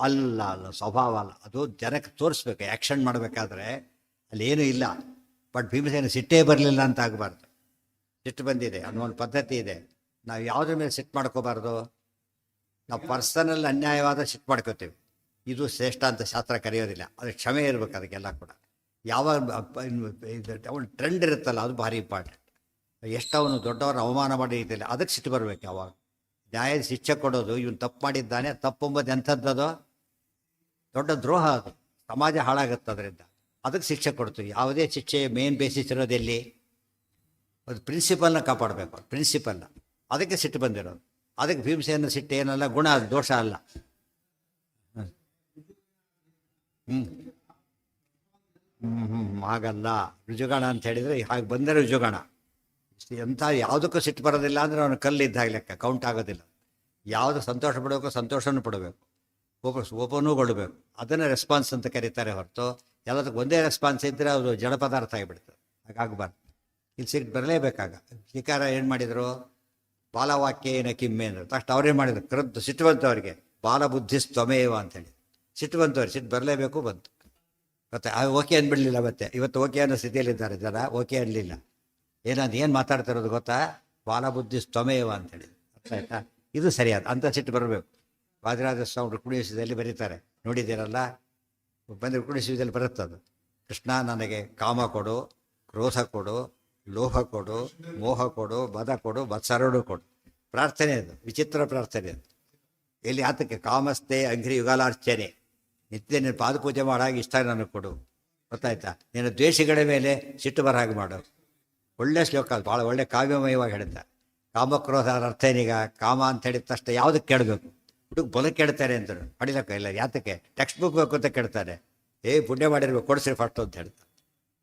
ಅಲ್ಲ ಅಲ್ಲ, ಸ್ವಭಾವ ಅಲ್ಲ, ಅದು ಜನಕ್ಕೆ ತೋರಿಸ್ಬೇಕು. ಆ್ಯಕ್ಷನ್ ಮಾಡಬೇಕಾದ್ರೆ ಅಲ್ಲಿ ಏನೂ ಇಲ್ಲ. ಬಟ್ ಭೀಮಸೇನ ಸಿಟ್ಟೇ ಬರಲಿಲ್ಲ ಅಂತ ಆಗಬಾರ್ದು. ಸಿಟ್ಟು ಬಂದಿದೆ ಅನ್ನೋ ಒಂದು ಪದ್ಧತಿ ಇದೆ. ನಾವು ಯಾವುದ್ರ ಮೇಲೆ ಸಿಟ್ಟು ಮಾಡ್ಕೋಬಾರ್ದು. ನಾವು ಪರ್ಸನಲ್ ಅನ್ಯಾಯವಾದ ಸಿಟ್ಟು ಮಾಡ್ಕೋತೀವಿ. ಇದು ಶ್ರೇಷ್ಠ ಅಂತ ಶಾಸ್ತ್ರ ಕರೆಯೋದಿಲ್ಲ. ಅದಕ್ಕೆ ಕ್ಷಮೆ ಇರಬೇಕು ಅದಕ್ಕೆಲ್ಲ ಕೂಡ. ಯಾವಾಗ ಅವನು ಟ್ರೆಂಡ್ ಇರುತ್ತಲ್ಲ ಅದು ಭಾರಿ ಇಂಪಾರ್ಟೆಂಟ್. ಎಷ್ಟು ಅವನು ದೊಡ್ಡವ್ರನ್ನ ಅವಮಾನ ಮಾಡಿದ್ದಿಲ್ಲ ಅದಕ್ಕೆ ಸಿಟ್ಟು ಬರಬೇಕು. ಯಾವಾಗ ನ್ಯಾಯದ ಶಿಕ್ಷೆ ಕೊಡೋದು, ಇವನು ತಪ್ಪು ಮಾಡಿದ್ದಾನೆ, ತಪ್ಪೊಂಬದು ಎಂಥದ್ದದು ದೊಡ್ಡ ದ್ರೋಹ, ಅದು ಸಮಾಜ ಹಾಳಾಗುತ್ತೆ ಅದರಿಂದ. ಅದಕ್ಕೆ ಶಿಕ್ಷೆ ಕೊಡ್ತೀವಿ. ಯಾವುದೇ ಶಿಕ್ಷೆ ಮೇನ್ ಬೇಸಿಸ್ ಇರೋದೆಲ್ಲಿ, ಅದು ಪ್ರಿನ್ಸಿಪಲ್ನ ಕಾಪಾಡಬೇಕು. ಪ್ರಿನ್ಸಿಪಲ್ನ, ಅದಕ್ಕೆ ಸಿಟ್ಟು ಬಂದಿರೋದು. ಅದಕ್ಕೆ ಭೀಮಸೇನ ಸಿಟ್ಟು ಏನಲ್ಲ, ಗುಣ, ಅದು ದೋಷ ಅಲ್ಲ. ಹಾಗಲ್ಲ. ರುಜುಗಣ ಅಂತ ಹೇಳಿದರೆ ಹಾಗೆ ಬಂದರೆ ರುಜುಗಣ. ಎಂಥ ಯಾವುದಕ್ಕೂ ಸಿಟ್ಟು ಬರೋದಿಲ್ಲ ಅಂದರೆ ಅವನು ಕಲ್ಲಿದ್ದಾಗ ಲೆಕ್ಕ, ಕೌಂಟ್ ಆಗೋದಿಲ್ಲ. ಯಾವುದು ಸಂತೋಷ ಪಡಬೇಕು ಸಂತೋಷನೂ ಪಡಬೇಕು, ಕೋಪನೂಗೊಳ್ಳಬೇಕು. ಅದನ್ನು ರೆಸ್ಪಾನ್ಸ್ ಅಂತ ಕರೀತಾರೆ ಹೊರತು ಎಲ್ಲದಕ್ಕೂ ಒಂದೇ ರೆಸ್ಪಾನ್ಸ್ ಇದ್ದರೆ ಅದು ಜಡ ಪದಾರ್ಥ ಆಗಿಬಿಡ್ತದೆ. ಹಾಗಾಗಬಾರ್ದು. ಇಲ್ಲಿ ಸಿಟ್ಟು ಬರಲೇಬೇಕಾಗ. ಶಿಕಾರ ಏನು ಮಾಡಿದರು, ಬಾಲವಾಕ್ಯ ಏನ ಕಿಮ್ಮೆ ಅಂದರು. ತಕ್ಷಣ ಅವ್ರೇನು ಮಾಡಿದ್ರು, ಕರೆದ್ದು ಸಿಟ್ಟು ಬಂತು ಅವರಿಗೆ. ಬಾಲಬುದ್ಧಿಸ್ ತ್ವಮೇವ ಅಂತೇಳಿ ಸಿಟ್ಟು ಬಂತು ಅವ್ರಿಗೆ. ಸಿಟ್ಟು ಬರಲೇಬೇಕು, ಬಂತು. ಮತ್ತೆ ಓಕೆ ಅಂದ್ಬಿಡಲಿಲ್ಲ. ಮತ್ತೆ ಇವತ್ತು ಓಕೆ ಅನ್ನೋ ಸ್ಥಿತಿಯಲ್ಲಿದ್ದಾರೆ ಜನ. ಓಕೆ ಅನ್ನಲಿಲ್ಲ. ಏನು ಮಾತಾಡ್ತಿರೋದು ಗೊತ್ತಾ, ಬಾಲಬುದ್ಧಿಸ್ ತ್ವಮೇವ ಅಂತೇಳಿ. ಅರ್ಥ ಆಯ್ತಾ? ಇದು ಸರಿಯಾದ ಅಂತ ಸಿಟ್ಟು ಬರಬೇಕು. ವಾದಿರಾಜ ಸ್ವಾಮಿ ರುಕ್ಮಿಣಿ ವಿಷಯದಲ್ಲಿ ಬರೀತಾರೆ, ನೋಡಿದ್ದೀರಲ್ಲ, ಬಂದು ರುಕ್ಮಿಣಿ ವಿಷಯದಲ್ಲಿ ಬರುತ್ತದು. ಕೃಷ್ಣ ನನಗೆ ಕಾಮ ಕೊಡು, ಕ್ರೋಧ ಕೊಡು, ಲೋಹ ಕೊಡು, ಮೋಹ ಕೊಡು, ಮದ ಕೊಡು, ಮತ್ಸರಡು ಕೊಡು. ಪ್ರಾರ್ಥನೆ ಅದು, ವಿಚಿತ್ರ ಪ್ರಾರ್ಥನೆ ಅದು. ಎಲ್ಲಿ ಆತಕ್ಕೆ ಕಾಮಸ್ತೆ ಅಂಗ್ರಿ ಯುಗಾಲಾರ್ಚನೆ, ನಿತ್ಯ ನೀನು ಪಾದಪೂಜೆ ಮಾಡಾಗಿ ಇಷ್ಟ ನನಗೆ ಕೊಡು. ಗೊತ್ತಾಯ್ತಾ? ನೀನು ದ್ವೇಷಗಳ ಮೇಲೆ ಸಿಟ್ಟು ಬರ ಹಾಗೆ ಮಾಡು. ಒಳ್ಳೆ ಶ್ಲೋಕ, ಅದು ಭಾಳ ಒಳ್ಳೆ ಕಾವ್ಯಮಯವಾಗಿ ಹೇಳ್ತಾರೆ. ಕಾಮಕ್ರೋಧ ಅರ್ಥ ಏನೀಗ, ಕಾಮ ಅಂತ ಹೇಳಿದ ತಕ್ಷಣ ಯಾವುದಕ್ಕೆ ಕೇಳಬೇಕು, ಹುಡುಗ ಬಲಕ್ಕೆ ಕೇಳ್ತಾರೆ ಅಂತೇಳಿ ಹೊಡಿಲಕ್ಕ ಇಲ್ಲ. ಯಾತಕ್ಕೆ? ಟೆಕ್ಸ್ಟ್ ಬುಕ್ ಬೇಕು ಅಂತ ಕೇಳ್ತಾರೆ. ಪುಣ್ಯ ಮಾಡಿರ್ಬೇಕು, ಕೊಡಿಸ್ರಿ ಫಸ್ಟು ಅಂತ ಹೇಳ್ತಾರೆ.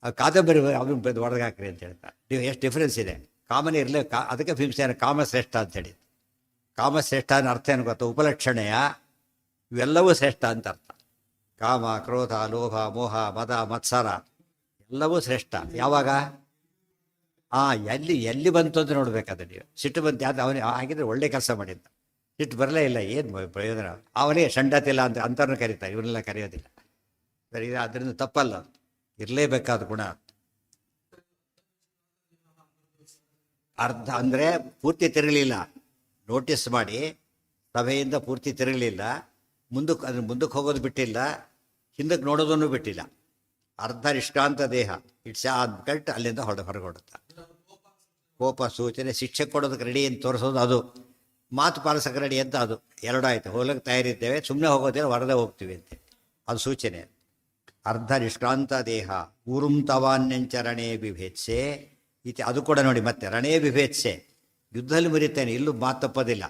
ಆ ಕಾದಂಬರಿ ಅವ್ನು ಬಂದು ಹೊಡೆದು ಹಾಕ್ರಿ ಅಂತ ಹೇಳ್ತಾರೆ. ಎಷ್ಟು ಡಿಫ್ರೆನ್ಸ್ ಇದೆ. ಕಾಮನೇ ಇರಲಿ. ಅದಕ್ಕೆ ಭೀಮಸೇನ ಕಾಮಶ್ರೇಷ್ಠ ಅಂತ ಹೇಳಿ. ಕಾಮಶ್ರೇಷ್ಠ ಅನ್ನೋ ಅರ್ಥ ಏನು ಗೊತ್ತಾ, ಉಪಲಕ್ಷಣೆಯ ಇವೆಲ್ಲವೂ ಶ್ರೇಷ್ಠ ಅಂತ ಅರ್ಥ. ಕಾಮ, ಕ್ರೋಧ, ಲೋಭ, ಮೋಹ, ಮದ, ಮತ್ಸರ ಎಲ್ಲವೂ ಶ್ರೇಷ್ಠ. ಯಾವಾಗ ಎಲ್ಲಿ ಬಂತು ಅಂತ ನೋಡ್ಬೇಕಾದ್ರೆ ನೀವು. ಸಿಟ್ಟು ಬಂತು ಯಾವ್ದು ಅವನೇ ಹಾಗಿದ್ರೆ ಒಳ್ಳೆ ಕೆಲಸ ಮಾಡಿದ್ದ. ಸಿಟ್ಟು ಬರಲೇ ಇಲ್ಲ, ಏನು ಪ್ರಯೋಜನ? ಅವನೇ ಷಂಡತಿಲ್ಲ ಅಂತ ಅಂಥವ್ರನ್ನ ಕರೀತಾರೆ, ಇವನ್ನೆಲ್ಲ ಕರೆಯೋದಿಲ್ಲ. ಸರಿ, ಅದರಿಂದ ತಪ್ಪಲ್ಲ, ಇರಲೇಬೇಕಾದ ಗುಣ. ಅರ್ಧ ಅಂದರೆ ಪೂರ್ತಿ ತಿರುಗಲಿಲ್ಲ, ನೋಟಿಸ್ ಮಾಡಿ ಸಭೆಯಿಂದ ಪೂರ್ತಿ ತಿರುಗಲಿಲ್ಲ, ಮುಂದಕ್ಕೆ ಹೋಗೋದು ಬಿಟ್ಟಿಲ್ಲ, ಹಿಂದಕ್ಕೆ ನೋಡೋದನ್ನು ಬಿಟ್ಟಿಲ್ಲ. ಅರ್ಧ ನಿಷ್ಕ್ರಾಂತ ದೇಹ ಇಟ್ಸ್ ಕರೆಕ್ಟ್ ಅಲ್ಲಿಂದ ಹೊರಗೊಡುತ್ತೆ. ಕೋಪ ಸೂಚನೆ ಶಿಕ್ಷೆ ಕೊಡೋದಕ್ಕೆ ರೆಡಿ ಅಂತ ತೋರಿಸೋದು ಅದು, ಮಾತು ಪಾಲಿಸೋಕೆ ರೆಡಿ ಅಂತ ಅದು. ಎರಡಾಯ್ತು. ಹೋಗಕ್ಕೆ ತಯಾರಿದ್ದೇವೆ, ಸುಮ್ಮನೆ ಹೋಗೋದಿಲ್ಲ, ಹೊರದೇ ಹೋಗ್ತೀವಿ ಅಂತ ಅದು ಸೂಚನೆ. ಅರ್ಧ ನಿಷ್ಕ್ರಾಂತ ದೇಹ ಊರುಂ ತವಾನ್ಯಂಚ ರಣೇ ಬಿಭೇತ್ಸೆ ಇತಿ. ಅದು ಕೂಡ ನೋಡಿ ಮತ್ತೆ ರಣೇ ಬಿಭೇತ್ಸೆ, ಯುದ್ಧದಲ್ಲಿ ಮುರಿತೇನೆ, ಇಲ್ಲೂ ಮಾತು ತಪ್ಪೋದಿಲ್ಲ,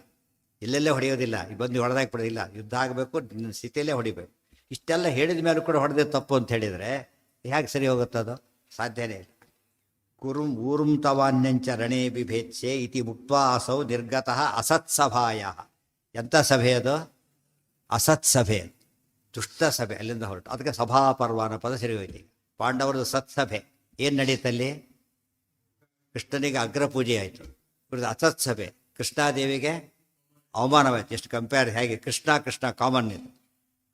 ಇಲ್ಲೆಲ್ಲೇ ಹೊಡೆಯೋದಿಲ್ಲ, ಬಂದು ಹೊಡೆದಾಕಿ ಬಿಡೋದಿಲ್ಲ. ಯುದ್ಧ ಆಗಬೇಕು, ಸ್ಥಿತಿಯಲ್ಲೇ ಹೊಡಿಬೇಕು. ಇಷ್ಟೆಲ್ಲ ಹೇಳಿದ ಮೇಲೂ ಕೂಡ ಹೊಡೆದೇ ತಪ್ಪು ಅಂತ ಹೇಳಿದರೆ ಹೇಗೆ ಸರಿ ಹೋಗುತ್ತದು? ಸಾಧ್ಯನೇ ಇಲ್ಲ. ಊರುಂ ತವಾನ್ಯಂಚ ರಣೇ ಬಿಭೇತ್ಸೆ ಇತಿ ಮುಕ್ತ್ವಾ ಅಸೌ ನಿರ್ಗತಃ ಅಸತ್ಸಭಾಯ. ಎಂಥ ಸಭೆ ಅದು? ಅಸತ್ಸಭೆ, ದುಷ್ಟ ಸಭೆ. ಅಲ್ಲಿಂದ ಹೊರಟು. ಅದಕ್ಕೆ ಸಭಾಪರ್ವಾನ ಪದ ಸರಿ ಹೋಯ್ತು. ಪಾಂಡವರದು ಸತ್ಸಭೆ. ಏನು ನಡೀತಲ್ಲಿ? ಕೃಷ್ಣನಿಗೆ ಅಗ್ರಪೂಜೆ ಆಯಿತು. ಇವ್ರದ್ದು ಅಸತ್ಸಭೆ, ಕೃಷ್ಣಾದೇವಿಗೆ ಅವಮಾನವಾಯಿತು. ಎಷ್ಟು ಕಂಪೇರ್, ಹೇಗೆ ಕೃಷ್ಣ ಕಾಮನ್ ಇದು.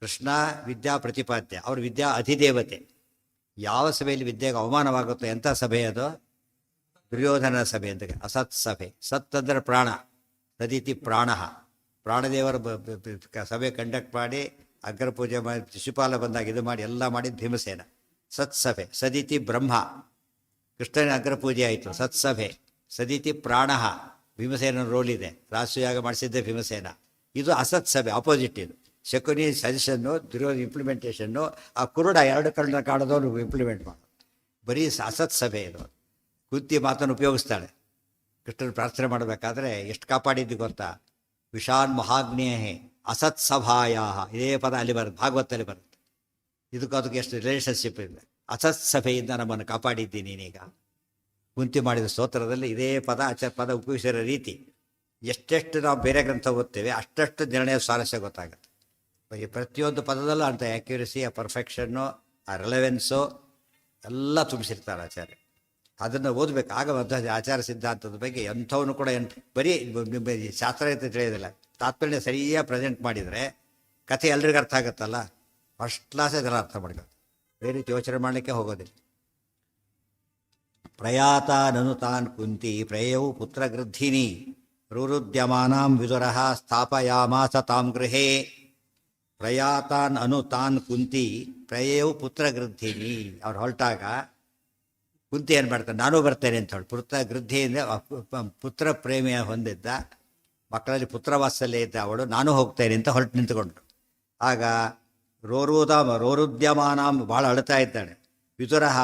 ಕೃಷ್ಣ ವಿದ್ಯಾ ಪ್ರತಿಪಾದ್ಯ, ಅವರು ವಿದ್ಯಾ ಅಧಿದೇವತೆ. ಯಾವ ಸಭೆಯಲ್ಲಿ ವಿದ್ಯೆಗೆ ಅವಮಾನವಾಗುತ್ತೋ ಎಂಥ ಸಭೆ ಅದು? ದುರ್ಯೋಧನ ಸಭೆ ಅಂತ. ಅಸತ್ ಸಭೆ. ಸತ್ ಅಂದರೆ ಪ್ರಾಣ, ಸದಿತಿ ಪ್ರಾಣ. ಪ್ರಾಣದೇವರ ಸಭೆ ಕಂಡಕ್ಟ್ ಮಾಡಿ ಅಗ್ರಪೂಜೆ ಮಾಡಿ ಶಿಶುಪಾಲ ಬಂದಾಗ ಇದು ಮಾಡಿ ಎಲ್ಲ ಮಾಡಿದ್ದು ಭೀಮಸೇನ. ಸತ್ಸಭೆ. ಸದಿತಿ ಬ್ರಹ್ಮ, ಕೃಷ್ಣನ ಅಗ್ರಪೂಜೆ ಆಯಿತು. ಸತ್ಸಭೆ. ಸದಿತಿ ಪ್ರಾಣ, ಭೀಮಸೇನ ರೋಲ್ ಇದೆ. ರಾಸಯಾಗ ಮಾಡಿಸಿದ್ದೆ ಭೀಮಸೇನ. ಇದು ಅಸತ್ ಸಭೆ, ಅಪೋಸಿಟ್ ಇದು. ಶಕುನಿ ಸಜೆಷನ್ನು, ದುರ್ಯೋಧನ ಇಂಪ್ಲಿಮೆಂಟೇಷನ್ನು, ಆ ಕುರುಡ ಎರಡು ಕಣ್ಣು ಕಾಣೋದವ್ರು ಇಂಪ್ಲಿಮೆಂಟ್ ಮಾಡೋದು. ಬರೀ ಅಸತ್ ಸಭೆ ಇದು. ಕುಂತಿ ಮಾತನ್ನು ಉಪಯೋಗಿಸ್ತಾಳೆ. ಕೃಷ್ಣನ ಪ್ರಾರ್ಥನೆ ಮಾಡಬೇಕಾದ್ರೆ ಎಷ್ಟು ಕಾಪಾಡಿದ್ದು ಗೊತ್ತಾ? ವಿಷಾನ್ ಮಹಾಗ್ನೇಹೇ ಅಸತ್ ಸಭಾಯ, ಇದೇ ಪದ ಅಲ್ಲಿ ಬರುತ್ತೆ, ಭಾಗವತಲ್ಲಿ ಬರುತ್ತೆ. ಅದಕ್ಕೆ ಎಷ್ಟು ರಿಲೇಷನ್ಶಿಪ್ ಇದೆ. ಅಸತ್ ಸಭೆಯಿಂದ ನಮ್ಮನ್ನು ಕಾಪಾಡಿದ್ದೀನಿ ನೀನೀಗ. ಕುಂತಿ ಮಾಡಿದ ಸ್ತೋತ್ರದಲ್ಲಿ ಇದೇ ಪದ ಪದ ಉಪಯೋಗಿಸಿರೋ ರೀತಿ. ಎಷ್ಟೆಷ್ಟು ನಾವು ಬೇರೆ ಗ್ರಂಥ ಓದ್ತೇವೆ ಅಷ್ಟಷ್ಟು ನಿರ್ಣಯ ಸ್ವಾರಸ್ಯ ಗೊತ್ತಾಗುತ್ತೆ. ಈ ಪ್ರತಿಯೊಂದು ಪದದಲ್ಲೂ ಅಂತ ಆ್ಯಕ್ಯುರಸಿ, ಆ ಪರ್ಫೆಕ್ಷನ್ನು, ಆ ರೆಲೆವೆನ್ಸು ಎಲ್ಲ ತುಂಬಿಸಿರ್ತಾರೆ ಆಚಾರ್ಯ. ಅದನ್ನು ಓದಬೇಕು. ಆಗ ಆಚಾರ ಸಿದ್ಧಾಂತದ ಬಗ್ಗೆ ಎಂಥವನು ಕೂಡ ಬರೀ ಶಾಸ್ತ್ರ ತಿಳಿಯೋದಿಲ್ಲ. ತಾತ್ಪರ್ಯ ಸರಿಯಾಗಿ ಪ್ರೆಸೆಂಟ್ ಮಾಡಿದರೆ ಕಥೆ ಎಲ್ರಿಗೂ ಅರ್ಥ ಆಗುತ್ತಲ್ಲ, ಫಸ್ಟ್ ಕ್ಲಾಸ್ ಇದೆಲ್ಲ ಅರ್ಥ ಮಾಡ್ಕೊಂಡು ಬೇರೆ ರೀತಿ ಯೋಚನೆ ಮಾಡಲಿಕ್ಕೆ ಹೋಗೋದಿಲ್ಲ. ಪ್ರಯಾತಾನನು ತಾನ್ ಕುಂತಿ ಪ್ರಯವು ಪುತ್ರಗೃದ್ಧಿನಿ ರುರುದ್ಯಮಾನಾಂ ವಿದುರಃ ಸ್ಥಾಪಯಾಮಾಸ ತಾಂ ಗೃಹೇ. ಪ್ರಯಾತಾನ್ ಅನು ತಾನ್ ಕುಂತಿ ಪ್ರಯವು ಪುತ್ರಗೃದ್ಧಿನಿ. ಅವ್ರು ಹೊರಟಾಗ ಕುಂತಿ ಏನು ಮಾಡ್ತಾರೆ, ನಾನೂ ಬರ್ತೇನೆ ಅಂತ ಹೇಳಿ ಪುತ್ರಗೃದ್ಧಿಯಿಂದ ಪುತ್ರ ಪ್ರೇಮಿಯ ಹೊಂದಿದ್ದ, ಮಕ್ಕಳಲ್ಲಿ ಪುತ್ರವಾತ್ಸಲ್ಯ ಇದ್ದ ಅವಳು ನಾನು ಹೋಗ್ತೇನೆ ಅಂತ ಹೊರಟು ನಿಂತುಕೊಂಡ್ರು. ಆಗ ರೋರುದ್ಯಮಾನಾಂ ಭಾಳ ಅಳ್ತಾ ಇದ್ದಾಳೆ. ವಿದುರಃ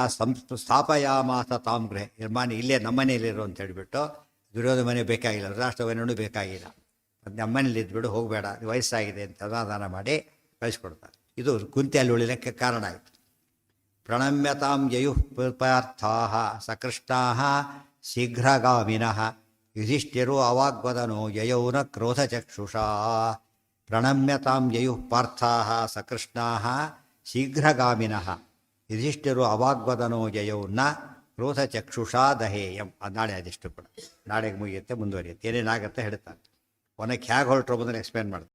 ಸ್ಥಾಪಯಾಮಾಸ ತಾಂ ಗೃಹೆ, ನಿರ್ಮಾಣ ಇಲ್ಲೇ ನಮ್ಮನೇಲಿರು ಅಂತ ಹೇಳಿಬಿಟ್ಟು, ದುರ್ಯೋಧನ ಮನೆ ಬೇಕಾಗಿಲ್ಲ, ರಾಷ್ಟ್ರವನ್ನೂ ಬೇಕಾಗಿಲ್ಲ, ಅದು ನಮ್ಮನೇಲಿ ಇದ್ಬಿಡು, ಹೋಗಬೇಡ, ವಯಸ್ಸಾಗಿದೆ ಅಂತ ಸಮಾಧಾನ ಮಾಡಿ ಕಳಿಸ್ಕೊಡ್ತಾರೆ. ಇದು ಕುಂತಿ ಅಲ್ಲಿ ಉಳಿಲಿಕ್ಕೆ ಕಾರಣ ಆಯಿತು. ಪ್ರಣಮ್ಯತಾಂ ಯಯುಃ ಪಾರ್ಥಾಃ ಸಕೃಷ್ಣಾಃ ಶೀಘ್ರಗಾಮಿನಃ ಯುಧಿಷ್ಠಿರೋ ಅವಾಗ್ವದನೋ ಯಯೌನ ಕ್ರೋಧಚಕ್ಷುಷಾ. ಪ್ರಣಮ್ಯತಾಂ ಯಯುಃ ಪಾರ್ಥಾಃ ಸಕೃಷ್ಣಾಃ ಶೀಘ್ರಗಾಮಿನಃ ಯುಧಿಷ್ಠಿರೋ ಅವಾಗ್ವದನೋ ಯಯೌನ ಕ್ರೋಧಚಕ್ಷುಷಾ ದಹೇಯಂ. ಅದು ನಾಳೆ ಅದಿಷ್ಟು ಕೂಡ ನಾಳೆಗೆ ಮುಗಿಯುತ್ತೆ, ಮುಂದುವರಿಯುತ್ತೆ, ಏನೇನಾಗುತ್ತೆ ಹೇಳ್ತಾನೆ. ಕೊನೆಗೆ ಹೇಗೆ ಹೊರಟರು ಬಂದರೆ ಎಕ್ಸ್ಪ್ಲೇನ್ ಮಾಡ್ತಾರೆ.